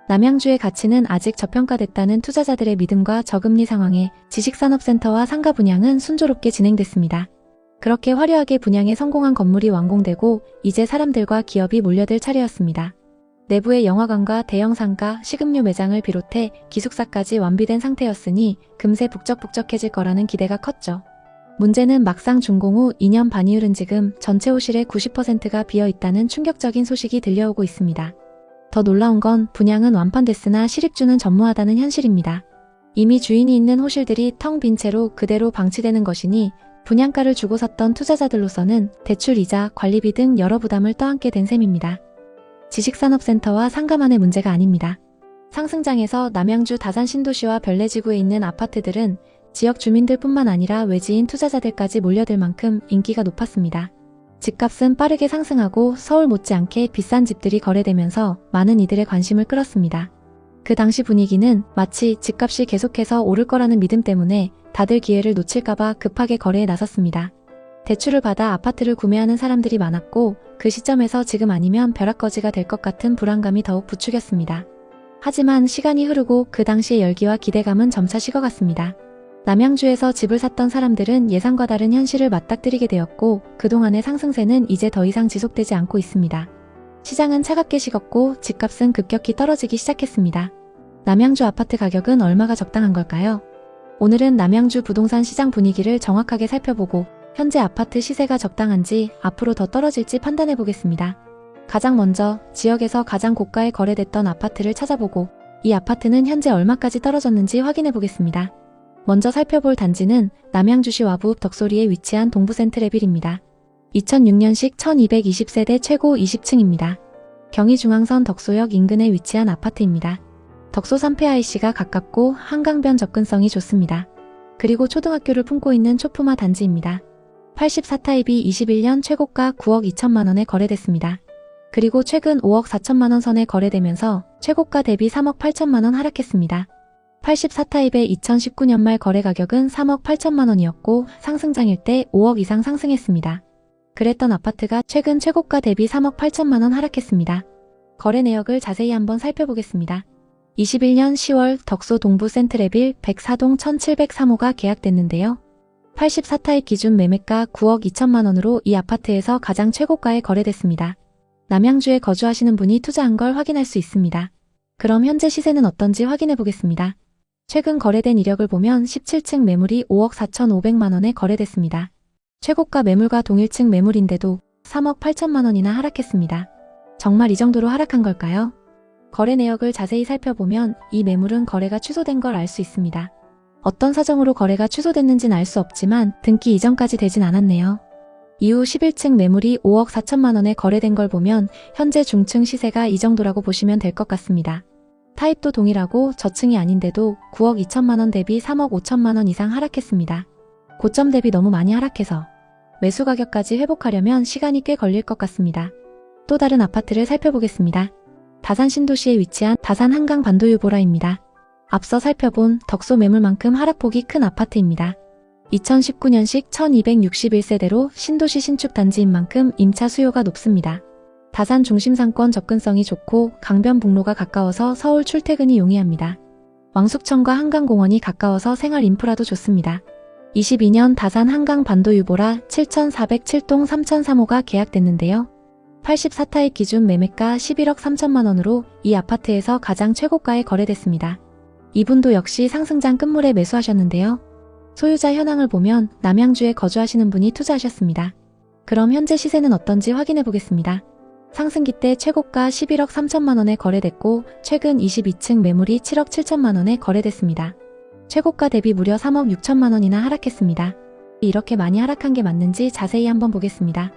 남양주의 가치는 아직 저평가됐다는 투자자들의 믿음과 저금리 상황에 지식산업센터와 상가 분양은 순조롭게 진행됐습니다. 그렇게 화려하게 분양에 성공한 건물이 완공되고 이제 사람들과 기업이 몰려들 차례였습니다. 내부의 영화관과 대형 상가, 식음료 매장을 비롯해 기숙사까지 완비된 상태였으니 금세 북적북적해질 거라는 기대가 컸죠. 문제는 막상 준공 후 2년 반이 흐른 지금 전체 호실의 90%가 비어있다는 충격적인 소식이 들려오고 있습니다. 더 놀라운 건 분양은 완판됐으나 실입주는 전무하다는 현실입니다. 이미 주인이 있는 호실들이 텅 빈 채로 그대로 방치되는 것이니 분양가를 주고 샀던 투자자들로서는 대출 이자, 관리비 등 여러 부담을 떠안게 된 셈입니다. 지식산업센터와 상가만의 문제가 아닙니다. 상승장에서 남양주 다산 신도시와 별내지구에 있는 아파트들은 지역 주민들뿐만 아니라 외지인 투자자들까지 몰려들 만큼 인기가 높았습니다. 집값은 빠르게 상승하고 서울 못지않게 비싼 집들이 거래되면서 많은 이들의 관심을 끌었습니다. 그 당시 분위기는 마치 집값이 계속해서 오를 거라는 믿음 때문에 다들 기회를 놓칠까봐 급하게 거래에 나섰습니다. 대출을 받아 아파트를 구매하는 사람들이 많았고 그 시점에서 지금 아니면 벼락거지가 될 것 같은 불안감이 더욱 부추겼습니다. 하지만 시간이 흐르고 그 당시의 열기와 기대감은 점차 식어갔습니다. 남양주에서 집을 샀던 사람들은 예상과 다른 현실을 맞닥뜨리게 되었고 그동안의 상승세는 이제 더 이상 지속되지 않고 있습니다. 시장은 차갑게 식었고 집값은 급격히 떨어지기 시작했습니다. 남양주 아파트 가격은 얼마가 적당한 걸까요? 오늘은 남양주 부동산 시장 분위기를 정확하게 살펴보고 현재 아파트 시세가 적당한지 앞으로 더 떨어질지 판단해 보겠습니다. 가장 먼저 지역에서 가장 고가에 거래됐던 아파트를 찾아보고 이 아파트는 현재 얼마까지 떨어졌는지 확인해 보겠습니다. 먼저 살펴볼 단지는 남양주시 와부 덕소리에 위치한 동부센트레빌입니다. 2006년식 1220세대 최고 20층입니다. 경의중앙선 덕소역 인근에 위치한 아파트입니다. 덕소 3폐 IC가 가깝고 한강변 접근성이 좋습니다. 그리고 초등학교를 품고 있는 초품화 단지입니다. 84타입이 21년 최고가 9억 2천만 원에 거래됐습니다. 그리고 최근 5억 4천만 원 선에 거래되면서 최고가 대비 3억 8천만 원 하락했습니다. 84타입의 2019년 말 거래 가격은 3억 8천만 원이었고 상승장일 때 5억 이상 상승했습니다. 그랬던 아파트가 최근 최고가 대비 3억 8천만 원 하락했습니다. 거래 내역을 자세히 한번 살펴보겠습니다. 21년 10월 덕소 동부 센트레빌 104동 1703호가 계약됐는데요. 84타입 기준 매매가 9억 2천만 원으로 이 아파트에서 가장 최고가에 거래됐습니다. 남양주에 거주하시는 분이 투자한 걸 확인할 수 있습니다. 그럼 현재 시세는 어떤지 확인해 보겠습니다. 최근 거래된 이력을 보면 17층 매물이 5억 4,500만 원에 거래됐습니다. 최고가 매물과 동일층 매물인데도 3억 8천만 원이나 하락했습니다. 정말 이 정도로 하락한 걸까요? 거래 내역을 자세히 살펴보면 이 매물은 거래가 취소된 걸 알 수 있습니다. 어떤 사정으로 거래가 취소됐는지는 알 수 없지만 등기 이전까지 되진 않았네요. 이후 11층 매물이 5억 4천만 원에 거래된 걸 보면 현재 중층 시세가 이 정도라고 보시면 될 것 같습니다. 타입도 동일하고 저층이 아닌데도 9억 2천만 원 대비 3억 5천만 원 이상 하락했습니다. 고점 대비 너무 많이 하락해서 매수 가격까지 회복하려면 시간이 꽤 걸릴 것 같습니다. 또 다른 아파트를 살펴보겠습니다. 다산 신도시에 위치한 다산 한강 반도유보라입니다. 앞서 살펴본 덕소 매물만큼 하락폭이 큰 아파트입니다. 2019년식 1261세대로 신도시 신축 단지인 만큼 임차 수요가 높습니다. 다산 중심 상권 접근성이 좋고 강변북로가 가까워서 서울 출퇴근이 용이합니다. 왕숙천과 한강공원이 가까워서 생활 인프라도 좋습니다. 22년 다산 한강 반도유보라 7407동 3003호가 계약됐는데요. 84타입 기준 매매가 11억 3천만 원으로 이 아파트에서 가장 최고가에 거래됐습니다. 이분도 역시 상승장 끝물에 매수하셨는데요. 소유자 현황을 보면 남양주에 거주하시는 분이 투자하셨습니다. 그럼 현재 시세는 어떤지 확인해 보겠습니다. 상승기 때 최고가 11억 3천만 원에 거래됐고 최근 22층 매물이 7억 7천만 원에 거래됐습니다. 최고가 대비 무려 3억 6천만 원이나 하락했습니다. 이렇게 많이 하락한 게 맞는지 자세히 한번 보겠습니다.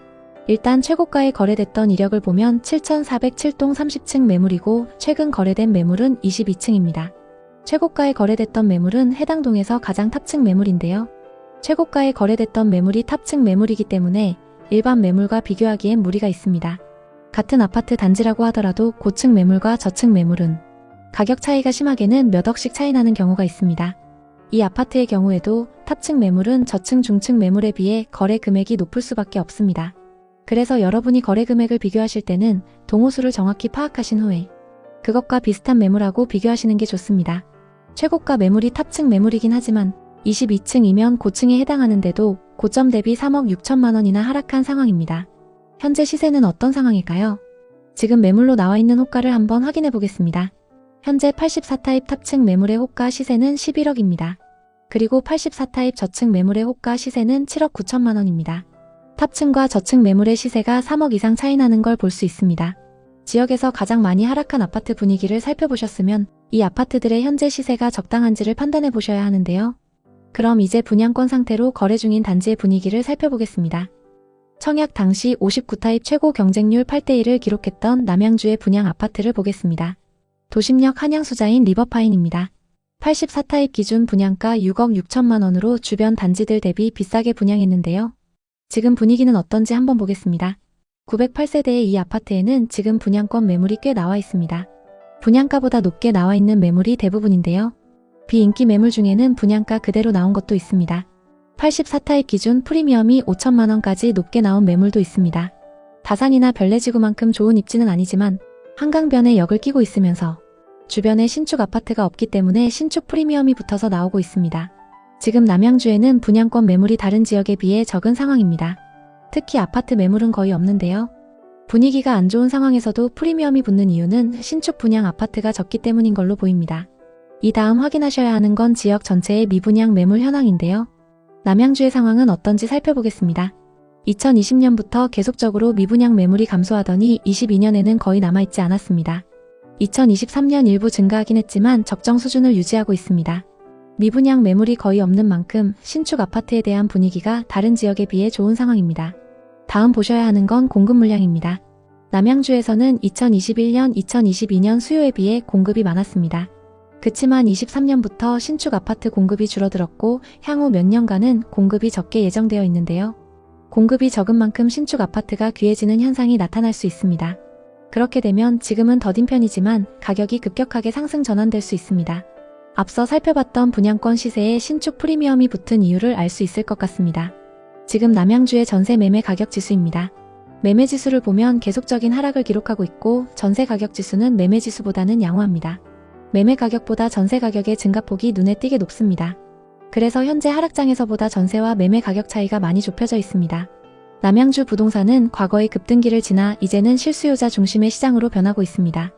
일단 최고가에 거래됐던 이력을 보면 7407동 30층 매물이고 최근 거래된 매물은 22층입니다. 최고가에 거래됐던 매물은 해당 동에서 가장 탑층 매물인데요. 최고가에 거래됐던 매물이 탑층 매물이기 때문에 일반 매물과 비교하기엔 무리가 있습니다. 같은 아파트 단지라고 하더라도 고층 매물과 저층 매물은 가격 차이가 심하게는 몇 억씩 차이 나는 경우가 있습니다. 이 아파트의 경우에도 탑층 매물은 저층 중층 매물에 비해 거래 금액이 높을 수밖에 없습니다. 그래서 여러분이 거래 금액을 비교하실 때는 동호수를 정확히 파악하신 후에 그것과 비슷한 매물하고 비교하시는 게 좋습니다. 최고가 매물이 탑층 매물이긴 하지만 22층이면 고층에 해당하는데도 고점 대비 3억 6천만 원이나 하락한 상황입니다. 현재 시세는 어떤 상황일까요? 지금 매물로 나와 있는 호가를 한번 확인해 보겠습니다. 현재 84타입 탑층 매물의 호가 시세는 11억입니다. 그리고 84타입 저층 매물의 호가 시세는 7억 9천만 원입니다. 탑층과 저층 매물의 시세가 3억 이상 차이 나는 걸 볼 수 있습니다. 지역에서 가장 많이 하락한 아파트 분위기를 살펴보셨으면 이 아파트들의 현재 시세가 적당한지를 판단해 보셔야 하는데요. 그럼 이제 분양권 상태로 거래 중인 단지의 분위기를 살펴보겠습니다. 청약 당시 59타입 최고 경쟁률 8대1을 기록했던 남양주의 분양 아파트를 보겠습니다. 도심역 한양수자인 리버파인입니다. 84타입 기준 분양가 6억 6천만 원으로 주변 단지들 대비 비싸게 분양했는데요. 지금 분위기는 어떤지 한번 보겠습니다. 908세대의 이 아파트에는 지금 분양권 매물이 꽤 나와 있습니다. 분양가보다 높게 나와 있는 매물이 대부분인데요. 비인기 매물 중에는 분양가 그대로 나온 것도 있습니다. 84타입 기준 프리미엄이 5천만 원까지 높게 나온 매물도 있습니다. 다산이나 별내지구만큼 좋은 입지는 아니지만 한강변에 역을 끼고 있으면서 주변에 신축 아파트가 없기 때문에 신축 프리미엄이 붙어서 나오고 있습니다. 지금 남양주에는 분양권 매물이 다른 지역에 비해 적은 상황입니다. 특히 아파트 매물은 거의 없는데요. 분위기가 안 좋은 상황에서도 프리미엄이 붙는 이유는 신축 분양 아파트가 적기 때문인 걸로 보입니다. 이 다음 확인하셔야 하는 건 지역 전체의 미분양 매물 현황인데요. 남양주의 상황은 어떤지 살펴보겠습니다. 2020년부터 계속적으로 미분양 매물이 감소하더니 22년에는 거의 남아있지 않았습니다. 2023년 일부 증가하긴 했지만 적정 수준을 유지하고 있습니다. 미분양 매물이 거의 없는 만큼 신축 아파트에 대한 분위기가 다른 지역에 비해 좋은 상황입니다. 다음 보셔야 하는 건 공급 물량입니다. 남양주에서는 2021년, 2022년 수요에 비해 공급이 많았습니다. 그치만 23년부터 신축 아파트 공급이 줄어들었고 향후 몇 년간은 공급이 적게 예정되어 있는데요. 공급이 적은 만큼 신축 아파트가 귀해지는 현상이 나타날 수 있습니다. 그렇게 되면 지금은 더딘 편이지만 가격이 급격하게 상승 전환될 수 있습니다. 앞서 살펴봤던 분양권 시세에 신축 프리미엄이 붙은 이유를 알 수 있을 것 같습니다. 지금 남양주의 전세 매매 가격 지수입니다. 매매 지수를 보면 계속적인 하락을 기록하고 있고 전세 가격 지수는 매매 지수보다는 양호합니다. 매매 가격보다 전세 가격의 증가폭이 눈에 띄게 높습니다. 그래서 현재 하락장에서보다 전세와 매매 가격 차이가 많이 좁혀져 있습니다. 남양주 부동산은 과거의 급등기를 지나 이제는 실수요자 중심의 시장으로 변하고 있습니다.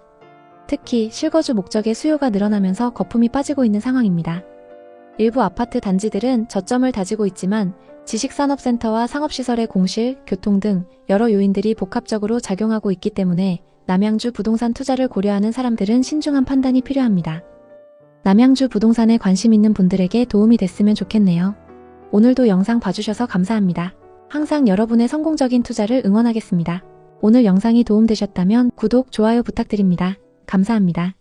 특히 실거주 목적의 수요가 늘어나면서 거품이 빠지고 있는 상황입니다. 일부 아파트 단지들은 저점을 다지고 있지만 지식산업센터와 상업시설의 공실, 교통 등 여러 요인들이 복합적으로 작용하고 있기 때문에 남양주 부동산 투자를 고려하는 사람들은 신중한 판단이 필요합니다. 남양주 부동산에 관심 있는 분들에게 도움이 됐으면 좋겠네요. 오늘도 영상 봐주셔서 감사합니다. 항상 여러분의 성공적인 투자를 응원하겠습니다. 오늘 영상이 도움되셨다면 구독, 좋아요 부탁드립니다. 감사합니다.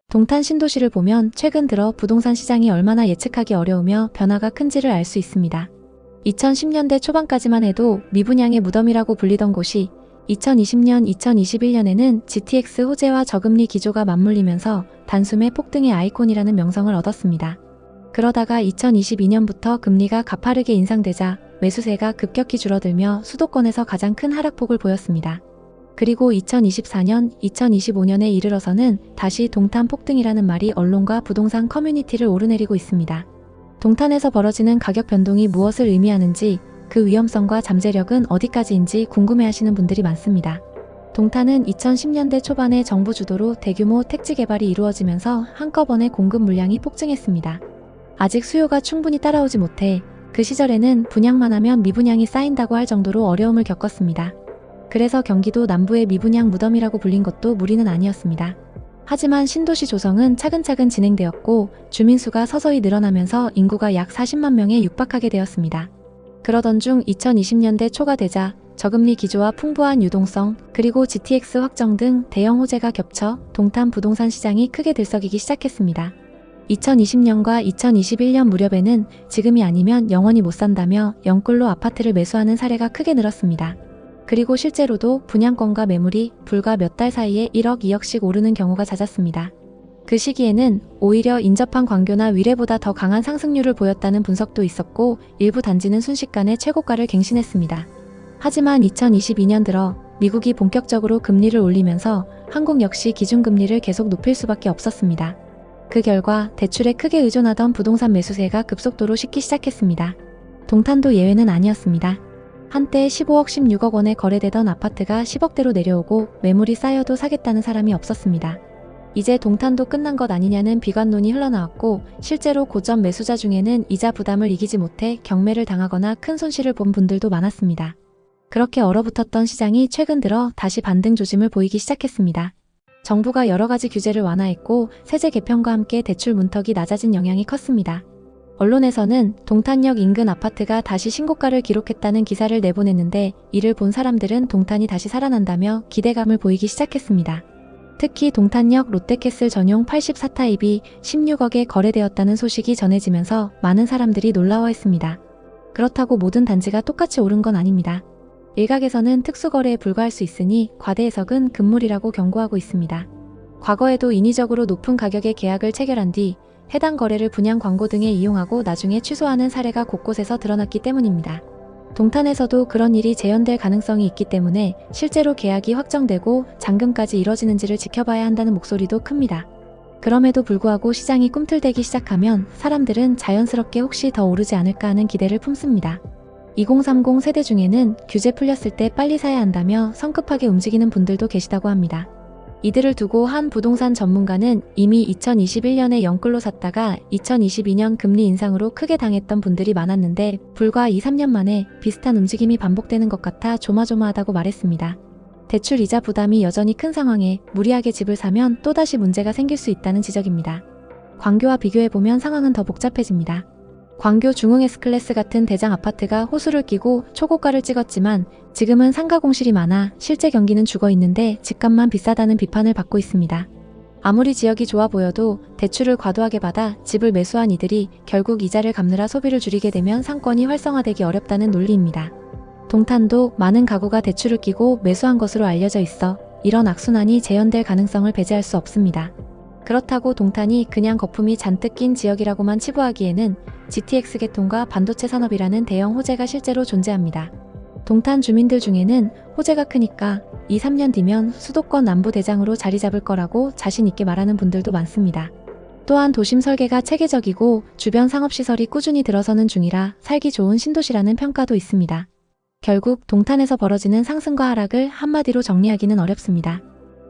동탄 신도시를 보면 최근 들어 부동산 시장이 얼마나 예측하기 어려우며 변화가 큰지를 알 수 있습니다. 2010년대 초반까지만 해도 미분양의 무덤이라고 불리던 곳이 2020년, 2021년에는 GTX 호재와 저금리 기조가 맞물리면서 단숨에 폭등의 아이콘이라는 명성을 얻었습니다. 그러다가 2022년부터 금리가 가파르게 인상되자 매수세가 급격히 줄어들며 수도권에서 가장 큰 하락폭을 보였습니다. 그리고 2024년, 2025년에 이르러서는 다시 동탄 폭등이라는 말이 언론과 부동산 커뮤니티를 오르내리고 있습니다. 동탄에서 벌어지는 가격 변동이 무엇을 의미하는지, 그 위험성과 잠재력은 어디까지인지 궁금해하시는 분들이 많습니다. 동탄은 2010년대 초반에 정부 주도로 대규모 택지 개발이 이루어지면서 한꺼번에 공급 물량이 폭증했습니다. 아직 수요가 충분히 따라오지 못해 그 시절에는 분양만 하면 미분양이 쌓인다고 할 정도로 어려움을 겪었습니다. 그래서 경기도 남부의 미분양 무덤이라고 불린 것도 무리는 아니었습니다. 하지만 신도시 조성은 차근차근 진행되었고 주민수가 서서히 늘어나면서 인구가 약 40만 명에 육박하게 되었습니다. 그러던 중 2020년대 초가 되자 저금리 기조와 풍부한 유동성, 그리고 GTX 확정 등 대형 호재가 겹쳐 동탄 부동산 시장이 크게 들썩이기 시작했습니다. 2020년과 2021년 무렵에는 지금이 아니면 영원히 못 산다며 영끌로 아파트를 매수하는 사례가 크게 늘었습니다. 그리고 실제로도 분양권과 매물이 불과 몇 달 사이에 1억, 2억씩 오르는 경우가 잦았습니다. 그 시기에는 오히려 인접한 광교나 위례보다 더 강한 상승률을 보였다는 분석도 있었고 일부 단지는 순식간에 최고가를 갱신했습니다. 하지만 2022년 들어 미국이 본격적으로 금리를 올리면서 한국 역시 기준금리를 계속 높일 수밖에 없었습니다. 그 결과 대출에 크게 의존하던 부동산 매수세가 급속도로 식기 시작했습니다. 동탄도 예외는 아니었습니다. 한때 15억, 16억 원에 거래되던 아파트가 10억대로 내려오고 매물이 쌓여도 사겠다는 사람이 없었습니다. 이제 동탄도 끝난 것 아니냐는 비관론이 흘러나왔고 실제로 고점 매수자 중에는 이자 부담을 이기지 못해 경매를 당하거나 큰 손실을 본 분들도 많았습니다. 그렇게 얼어붙었던 시장이 최근 들어 다시 반등 조짐을 보이기 시작했습니다. 정부가 여러 가지 규제를 완화했고 세제 개편과 함께 대출 문턱이 낮아진 영향이 컸습니다. 언론에서는 동탄역 인근 아파트가 다시 신고가를 기록했다는 기사를 내보냈는데 이를 본 사람들은 동탄이 다시 살아난다며 기대감을 보이기 시작했습니다. 특히 동탄역 롯데캐슬 전용 84타입이 16억에 거래되었다는 소식이 전해지면서 많은 사람들이 놀라워했습니다. 그렇다고 모든 단지가 똑같이 오른 건 아닙니다. 일각에서는 특수거래에 불과할 수 있으니 과대 해석은 금물이라고 경고하고 있습니다. 과거에도 인위적으로 높은 가격의 계약을 체결한 뒤 해당 거래를 분양 광고 등에 이용하고 나중에 취소하는 사례가 곳곳에서 드러났기 때문입니다. 동탄에서도 그런 일이 재현될 가능성이 있기 때문에 실제로 계약이 확정되고 잔금까지 이뤄지는지를 지켜봐야 한다는 목소리도 큽니다. 그럼에도 불구하고 시장이 꿈틀대기 시작하면 사람들은 자연스럽게 혹시 더 오르지 않을까 하는 기대를 품습니다. 2030 세대 중에는 규제 풀렸을 때 빨리 사야 한다며 성급하게 움직이는 분들도 계시다고 합니다. 이들을 두고 한 부동산 전문가는 이미 2021년에 영끌로 샀다가 2022년 금리 인상으로 크게 당했던 분들이 많았는데 불과 2-3년 만에 비슷한 움직임이 반복되는 것 같아 조마조마하다고 말했습니다. 대출 이자 부담이 여전히 큰 상황에 무리하게 집을 사면 또다시 문제가 생길 수 있다는 지적입니다. 광교와 비교해보면 상황은 더 복잡해집니다. 광교 중흥 S클래스 같은 대장 아파트가 호수를 끼고 초고가를 찍었지만 지금은 상가 공실이 많아 실제 경기는 죽어있는데 집값만 비싸다는 비판을 받고 있습니다. 아무리 지역이 좋아 보여도 대출을 과도하게 받아 집을 매수한 이들이 결국 이자를 갚느라 소비를 줄이게 되면 상권이 활성화되기 어렵다는 논리입니다. 동탄도 많은 가구가 대출을 끼고 매수한 것으로 알려져 있어 이런 악순환이 재현될 가능성을 배제할 수 없습니다. 그렇다고 동탄이 그냥 거품이 잔뜩 낀 지역이라고만 치부하기에는 GTX 계통과 반도체 산업이라는 대형 호재가 실제로 존재합니다. 동탄 주민들 중에는 호재가 크니까 2-3년 뒤면 수도권 남부 대장으로 자리 잡을 거라고 자신 있게 말하는 분들도 많습니다. 또한 도심 설계가 체계적이고 주변 상업시설이 꾸준히 들어서는 중이라 살기 좋은 신도시라는 평가도 있습니다. 결국 동탄에서 벌어지는 상승과 하락을 한마디로 정리하기는 어렵습니다.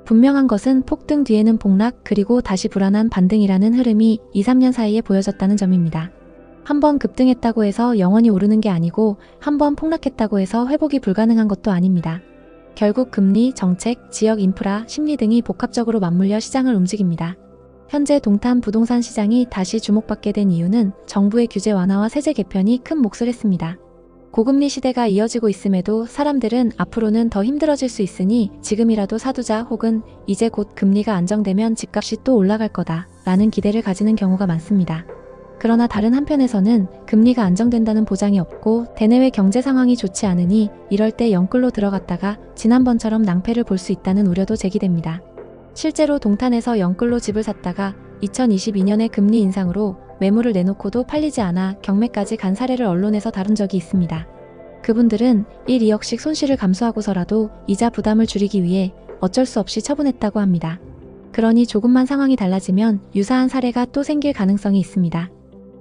분명한 것은 폭등 뒤에는 폭락 그리고 다시 불안한 반등이라는 흐름이 2-3년 사이에 보여졌다는 점입니다. 한번 급등했다고 해서 영원히 오르는 게 아니고 한번 폭락했다고 해서 회복이 불가능한 것도 아닙니다. 결국 금리, 정책, 지역 인프라, 심리 등이 복합적으로 맞물려 시장을 움직입니다. 현재 동탄 부동산 시장이 다시 주목받게 된 이유는 정부의 규제 완화와 세제 개편이 큰 몫을 했습니다. 고금리 시대가 이어지고 있음에도 사람들은 앞으로는 더 힘들어질 수 있으니 지금이라도 사두자 혹은 이제 곧 금리가 안정되면 집값이 또 올라갈 거다 라는 기대를 가지는 경우가 많습니다. 그러나 다른 한편에서는 금리가 안정된다는 보장이 없고 대내외 경제 상황이 좋지 않으니 이럴 때 영끌로 들어갔다가 지난번처럼 낭패를 볼 수 있다는 우려도 제기됩니다. 실제로 동탄에서 영끌로 집을 샀다가 2022년에 금리 인상으로 매물을 내놓고도 팔리지 않아 경매까지 간 사례를 언론에서 다룬 적이 있습니다. 그분들은 1-2억씩 손실을 감수하고서라도 이자 부담을 줄이기 위해 어쩔 수 없이 처분했다고 합니다. 그러니 조금만 상황이 달라지면 유사한 사례가 또 생길 가능성이 있습니다.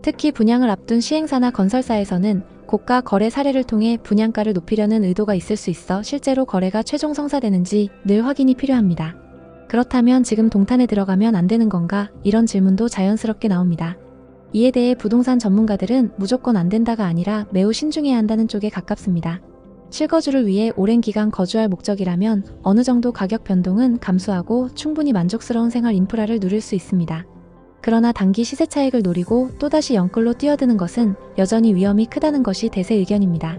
특히 분양을 앞둔 시행사나 건설사에서는 고가 거래 사례를 통해 분양가를 높이려는 의도가 있을 수 있어 실제로 거래가 최종 성사되는지 늘 확인이 필요합니다. 그렇다면 지금 동탄에 들어가면 안 되는 건가? 이런 질문도 자연스럽게 나옵니다. 이에 대해 부동산 전문가들은 무조건 안 된다가 아니라 매우 신중해야 한다는 쪽에 가깝습니다. 실거주를 위해 오랜 기간 거주할 목적이라면 어느 정도 가격 변동은 감수하고 충분히 만족스러운 생활 인프라를 누릴 수 있습니다. 그러나 단기 시세 차익을 노리고 또다시 영끌로 뛰어드는 것은 여전히 위험이 크다는 것이 대세 의견입니다.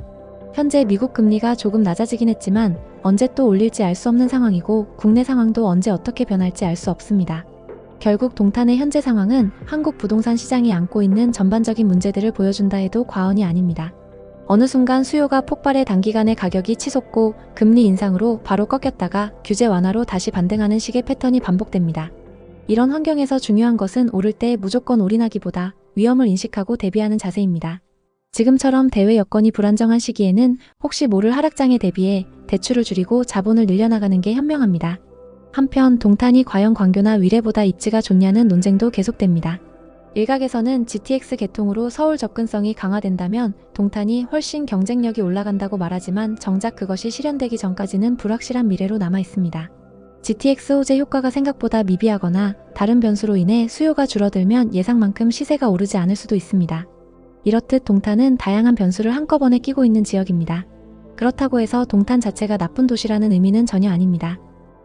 현재 미국 금리가 조금 낮아지긴 했지만 언제 또 올릴지 알 수 없는 상황이고 국내 상황도 언제 어떻게 변할지 알 수 없습니다. 결국 동탄의 현재 상황은 한국 부동산 시장이 안고 있는 전반적인 문제들을 보여준다 해도 과언이 아닙니다. 어느 순간 수요가 폭발해 단기간에 가격이 치솟고 금리 인상으로 바로 꺾였다가 규제 완화로 다시 반등하는 식의 패턴이 반복됩니다. 이런 환경에서 중요한 것은 오를 때 무조건 올인하기보다 위험을 인식하고 대비하는 자세입니다. 지금처럼 대외 여건이 불안정한 시기에는 혹시 모를 하락장에 대비해 대출을 줄이고 자본을 늘려나가는 게 현명합니다. 한편 동탄이 과연 광교나 위례보다 입지가 좋냐는 논쟁도 계속됩니다. 일각에서는 GTX 개통으로 서울 접근성이 강화된다면 동탄이 훨씬 경쟁력이 올라간다고 말하지만 정작 그것이 실현되기 전까지는 불확실한 미래로 남아 있습니다. GTX 호재 효과가 생각보다 미비하거나 다른 변수로 인해 수요가 줄어들면 예상만큼 시세가 오르지 않을 수도 있습니다. 이렇듯 동탄은 다양한 변수를 한꺼번에 끼고 있는 지역입니다. 그렇다고 해서 동탄 자체가 나쁜 도시라는 의미는 전혀 아닙니다.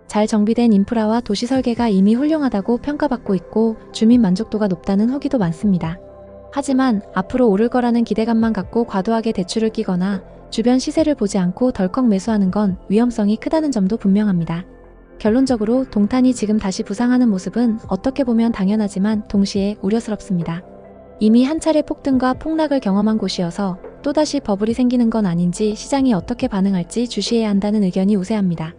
잘 정비된 인프라와 도시 설계가 이미 훌륭하다고 평가받고 있고 주민 만족도가 높다는 후기도 많습니다. 하지만 앞으로 오를 거라는 기대감만 갖고 과도하게 대출을 끼거나 주변 시세를 보지 않고 덜컥 매수하는 건 위험성이 크다는 점도 분명합니다. 결론적으로 동탄이 지금 다시 부상하는 모습은 어떻게 보면 당연하지만 동시에 우려스럽습니다. 이미 한 차례 폭등과 폭락을 경험한 곳이어서 또다시 버블이 생기는 건 아닌지 시장이 어떻게 반응할지 주시해야 한다는 의견이 우세합니다.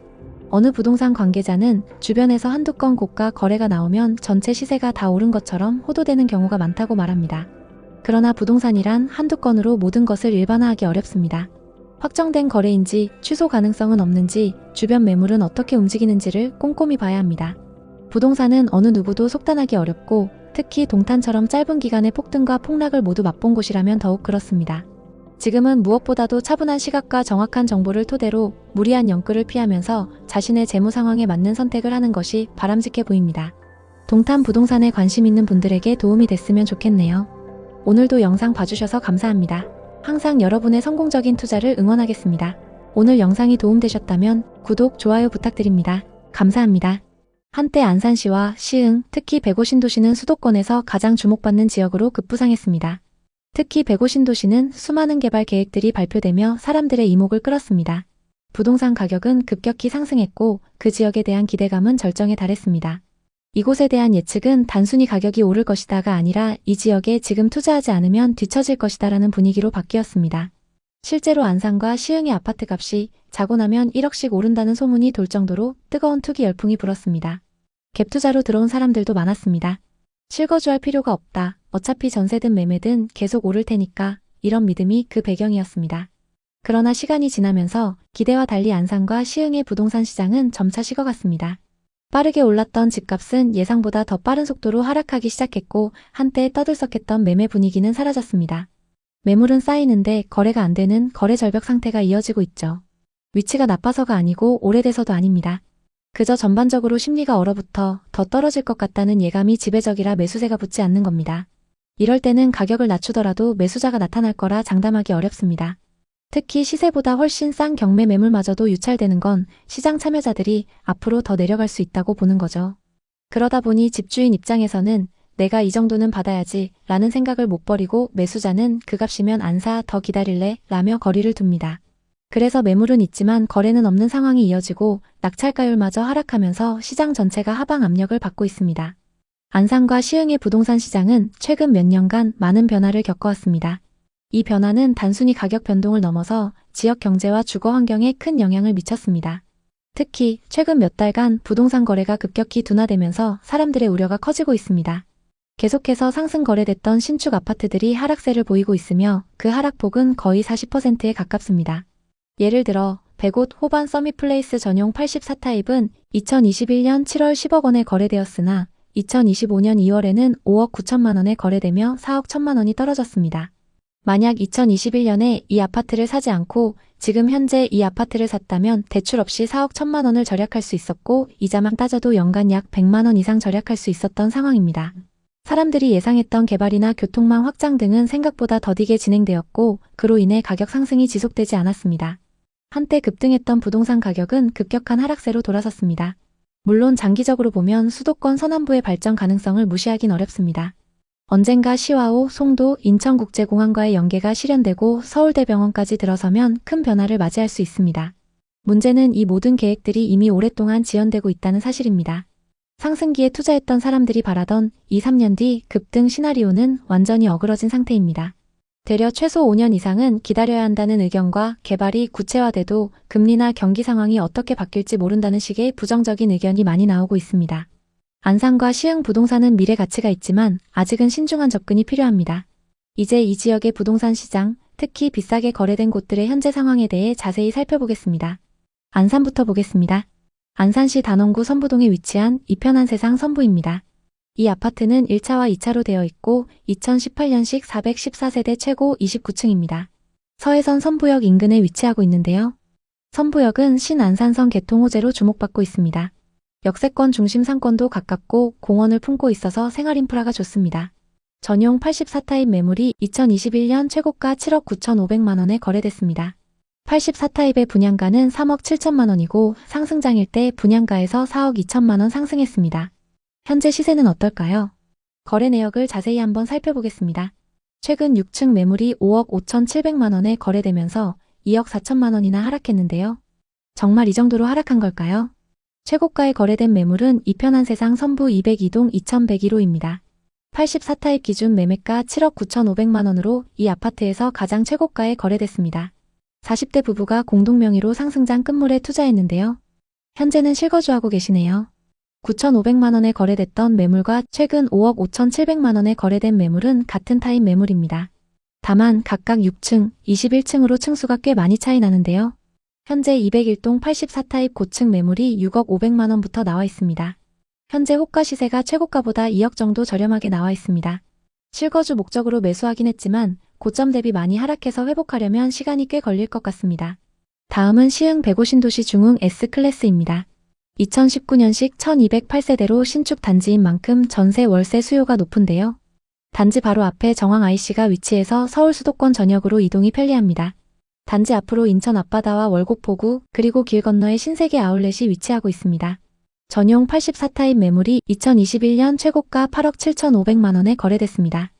어느 부동산 관계자는 주변에서 한두 건 고가 거래가 나오면 전체 시세가 다 오른 것처럼 호도되는 경우가 많다고 말합니다. 그러나 부동산이란 한두 건으로 모든 것을 일반화하기 어렵습니다. 확정된 거래인지 취소 가능성은 없는지 주변 매물은 어떻게 움직이는지를 꼼꼼히 봐야 합니다. 부동산은 어느 누구도 속단하기 어렵고 특히 동탄처럼 짧은 기간의 폭등과 폭락을 모두 맛본 곳이라면 더욱 그렇습니다. 지금은 무엇보다도 차분한 시각과 정확한 정보를 토대로 무리한 영끌을 피하면서 자신의 재무 상황에 맞는 선택을 하는 것이 바람직해 보입니다. 동탄 부동산에 관심 있는 분들에게 도움이 됐으면 좋겠네요. 오늘도 영상 봐주셔서 감사합니다. 항상 여러분의 성공적인 투자를 응원하겠습니다. 오늘 영상이 도움되셨다면 구독, 좋아요 부탁드립니다. 감사합니다. 한때 안산시와 시흥, 특히 백오 신도시는 수도권에서 가장 주목받는 지역으로 급부상했습니다. 특히 백오 신도시는 수많은 개발 계획들이 발표되며 사람들의 이목을 끌었습니다. 부동산 가격은 급격히 상승했고 그 지역에 대한 기대감은 절정에 달했습니다. 이곳에 대한 예측은 단순히 가격이 오를 것이다가 아니라 이 지역에 지금 투자하지 않으면 뒤처질 것이다라는 분위기로 바뀌었습니다. 실제로 안산과 시흥의 아파트 값이 자고 나면 1억씩 오른다는 소문이 돌 정도로 뜨거운 투기 열풍이 불었습니다. 갭 투자로 들어온 사람들도 많았습니다. 실거주할 필요가 없다. 어차피 전세든 매매든 계속 오를 테니까 이런 믿음이 그 배경이었습니다. 그러나 시간이 지나면서 기대와 달리 안산과 시흥의 부동산 시장은 점차 식어갔습니다. 빠르게 올랐던 집값은 예상보다 더 빠른 속도로 하락하기 시작했고 한때 떠들썩했던 매매 분위기는 사라졌습니다. 매물은 쌓이는데 거래가 안 되는 거래 절벽 상태가 이어지고 있죠. 위치가 나빠서가 아니고 오래돼서도 아닙니다. 그저 전반적으로 심리가 얼어붙어 더 떨어질 것 같다는 예감이 지배적이라 매수세가 붙지 않는 겁니다. 이럴 때는 가격을 낮추더라도 매수자가 나타날 거라 장담하기 어렵습니다. 특히 시세보다 훨씬 싼 경매 매물마저도 유찰되는 건 시장 참여자들이 앞으로 더 내려갈 수 있다고 보는 거죠. 그러다 보니 집주인 입장에서는 내가 이 정도는 받아야지 라는 생각을 못 버리고 매수자는 그 값이면 안 사, 더 기다릴래? 라며 거리를 둡니다. 그래서 매물은 있지만 거래는 없는 상황이 이어지고 낙찰가율마저 하락하면서 시장 전체가 하방 압력을 받고 있습니다. 안산과 시흥의 부동산 시장은 최근 몇 년간 많은 변화를 겪어왔습니다. 이 변화는 단순히 가격 변동을 넘어서 지역 경제와 주거 환경에 큰 영향을 미쳤습니다. 특히 최근 몇 달간 부동산 거래가 급격히 둔화되면서 사람들의 우려가 커지고 있습니다. 계속해서 상승 거래됐던 신축 아파트들이 하락세를 보이고 있으며 그 하락폭은 거의 40%에 가깝습니다. 예를 들어 백옷 호반 서밋플레이스 전용 84타입은 2021년 7월 10억 원에 거래되었으나 2025년 2월에는 5억 9천만 원에 거래되며 4억 1천만 원이 떨어졌습니다. 만약 2021년에 이 아파트를 사지 않고 지금 현재 이 아파트를 샀다면 대출 없이 4억 1천만 원을 절약할 수 있었고 이자만 따져도 연간 약 100만 원 이상 절약할 수 있었던 상황입니다. 사람들이 예상했던 개발이나 교통망 확장 등은 생각보다 더디게 진행되었고 그로 인해 가격 상승이 지속되지 않았습니다. 한때 급등했던 부동산 가격은 급격한 하락세로 돌아섰습니다. 물론 장기적으로 보면 수도권 서남부의 발전 가능성을 무시하긴 어렵습니다. 언젠가 시와오, 송도, 인천국제공항과의 연계가 실현되고 서울대병원까지 들어서면 큰 변화를 맞이할 수 있습니다. 문제는 이 모든 계획들이 이미 오랫동안 지연되고 있다는 사실입니다. 상승기에 투자했던 사람들이 바라던 2, 3년 뒤 급등 시나리오는 완전히 어그러진 상태입니다. 되려 최소 5년 이상은 기다려야 한다는 의견과 개발이 구체화돼도 금리나 경기 상황이 어떻게 바뀔지 모른다는 식의 부정적인 의견이 많이 나오고 있습니다. 안산과 시흥 부동산은 미래 가치가 있지만 아직은 신중한 접근이 필요합니다. 이제 이 지역의 부동산 시장, 특히 비싸게 거래된 곳들의 현재 상황에 대해 자세히 살펴보겠습니다. 안산부터 보겠습니다. 안산시 단원구 선부동에 위치한 이편한 세상 선부입니다. 이 아파트는 1차와 2차로 되어 있고 2018년식 414세대 최고 29층입니다. 서해선 선부역 인근에 위치하고 있는데요. 선부역은 신안산선 개통 호재로 주목받고 있습니다. 역세권 중심 상권도 가깝고 공원을 품고 있어서 생활 인프라가 좋습니다. 전용 84타입 매물이 2021년 최고가 7억 9,500만 원에 거래됐습니다. 84타입의 분양가는 3억 7천만 원이고 상승장일 때 분양가에서 4억 2천만 원 상승했습니다. 현재 시세는 어떨까요? 거래 내역을 자세히 한번 살펴보겠습니다. 최근 6층 매물이 5억 5,700만 원에 거래되면서 2억 4천만 원이나 하락했는데요. 정말 이 정도로 하락한 걸까요? 최고가에 거래된 매물은 이편한 세상 선부 202동 2101호입니다. 84타입 기준 매매가 7억 9,500만원으로 이 아파트에서 가장 최고가에 거래됐습니다. 40대 부부가 공동명의로 상승장 끝물에 투자했는데요. 현재는 실거주하고 계시네요. 9,500만원에 거래됐던 매물과 최근 5억 5,700만원에 거래된 매물은 같은 타입 매물입니다. 다만 각각 6층, 21층으로 층수가 꽤 많이 차이 나는데요. 현재 201동 84타입 고층 매물이 6억 500만원부터 나와 있습니다. 현재 호가 시세가 최고가보다 2억 정도 저렴하게 나와 있습니다. 실거주 목적으로 매수하긴 했지만 고점 대비 많이 하락해서 회복하려면 시간이 꽤 걸릴 것 같습니다. 다음은 시흥 105 신도시 중흥 S클래스입니다. 2019년식 1208세대로 신축 단지인 만큼 전세 월세 수요가 높은데요. 단지 바로 앞에 정황 IC가 위치해서 서울 수도권 전역으로 이동이 편리합니다. 단지 앞으로 인천 앞바다와 월곡포구 그리고 길 건너에 신세계 아울렛이 위치하고 있습니다. 전용 84타입 매물이 2021년 최고가 8억 7,500만원에 거래됐습니다.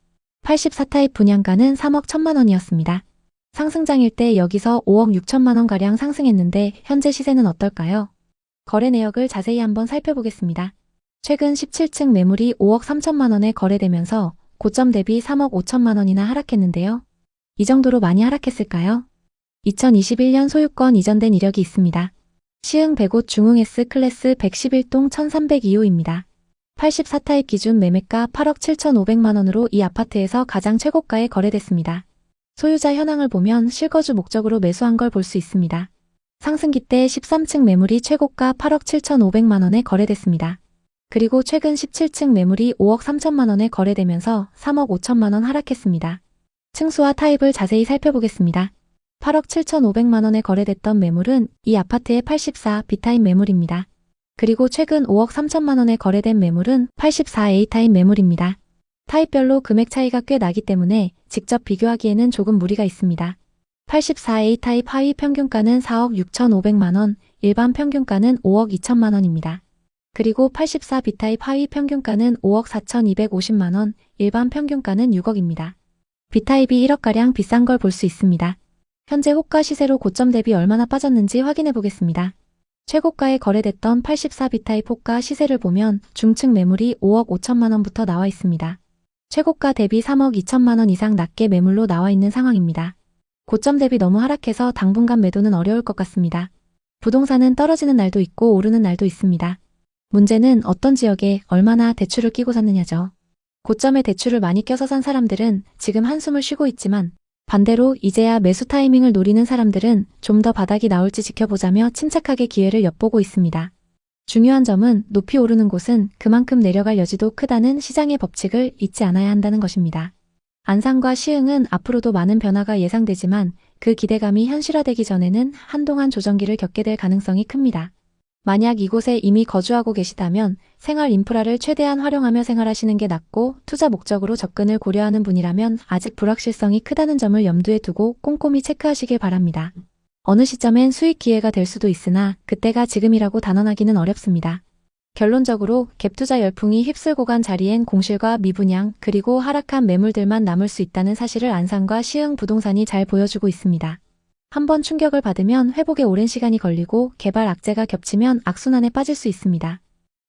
84타입 분양가는 3억 1천만원이었습니다. 상승장일 때 여기서 5억 6천만원가량 상승했는데 현재 시세는 어떨까요? 거래 내역을 자세히 한번 살펴보겠습니다. 최근 17층 매물이 5억 3천만원에 거래되면서 고점 대비 3억 5천만원이나 하락했는데요. 이 정도로 많이 하락했을까요? 2021년 소유권 이전된 이력이 있습니다. 시흥 105 중흥 S클래스 111동 1302호입니다. 84타입 기준 매매가 8억 7,500만원으로 이 아파트에서 가장 최고가에 거래됐습니다. 소유자 현황을 보면 실거주 목적으로 매수한 걸 볼 수 있습니다. 상승기 때 13층 매물이 최고가 8억 7,500만원에 거래됐습니다. 그리고 최근 17층 매물이 5억 3천만원에 거래되면서 3억 5천만원 하락했습니다. 층수와 타입을 자세히 살펴보겠습니다. 8억 7,500만원에 거래됐던 매물은 이 아파트의 84 B타입 매물입니다. 그리고 최근 5억 3천만원에 거래된 매물은 84 A타입 매물입니다. 타입별로 금액 차이가 꽤 나기 때문에 직접 비교하기에는 조금 무리가 있습니다. 84 A타입 하위 평균가는 4억 6,500만원, 일반 평균가는 5억 2천만원입니다. 그리고 84 B타입 하위 평균가는 5억 4,250만원, 일반 평균가는 6억입니다. B타입이 1억가량 비싼 걸 볼 수 있습니다. 현재 호가 시세로 고점 대비 얼마나 빠졌는지 확인해 보겠습니다. 최고가에 거래됐던 84 B타입 호가 시세를 보면 중층 매물이 5억 5천만원부터 나와 있습니다. 최고가 대비 3억 2천만원 이상 낮게 매물로 나와 있는 상황입니다. 고점 대비 너무 하락해서 당분간 매도는 어려울 것 같습니다. 부동산은 떨어지는 날도 있고 오르는 날도 있습니다. 문제는 어떤 지역에 얼마나 대출을 끼고 샀느냐죠. 고점에 대출을 많이 껴서 산 사람들은 지금 한숨을 쉬고 있지만 반대로 이제야 매수 타이밍을 노리는 사람들은 좀 더 바닥이 나올지 지켜보자며 침착하게 기회를 엿보고 있습니다. 중요한 점은 높이 오르는 곳은 그만큼 내려갈 여지도 크다는 시장의 법칙을 잊지 않아야 한다는 것입니다. 안산과 시흥은 앞으로도 많은 변화가 예상되지만 그 기대감이 현실화되기 전에는 한동안 조정기를 겪게 될 가능성이 큽니다. 만약 이곳에 이미 거주하고 계시다면 생활 인프라를 최대한 활용하며 생활하시는 게 낫고 투자 목적으로 접근을 고려하는 분이라면 아직 불확실성이 크다는 점을 염두에 두고 꼼꼼히 체크하시길 바랍니다. 어느 시점엔 수익 기회가 될 수도 있으나 그때가 지금이라고 단언하기는 어렵습니다. 결론적으로 갭투자 열풍이 휩쓸고 간 자리엔 공실과 미분양 그리고 하락한 매물들만 남을 수 있다는 사실을 안산과 시흥 부동산이 잘 보여주고 있습니다. 한번 충격을 받으면 회복에 오랜 시간이 걸리고 개발 악재가 겹치면 악순환에 빠질 수 있습니다.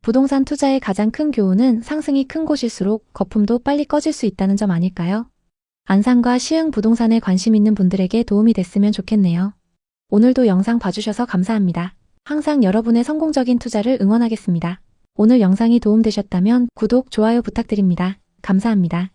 부동산 투자의 가장 큰 교훈은 상승이 큰 곳일수록 거품도 빨리 꺼질 수 있다는 점 아닐까요? 안산과 시흥 부동산에 관심 있는 분들에게 도움이 됐으면 좋겠네요. 오늘도 영상 봐주셔서 감사합니다. 항상 여러분의 성공적인 투자를 응원하겠습니다. 오늘 영상이 도움되셨다면 구독, 좋아요 부탁드립니다. 감사합니다.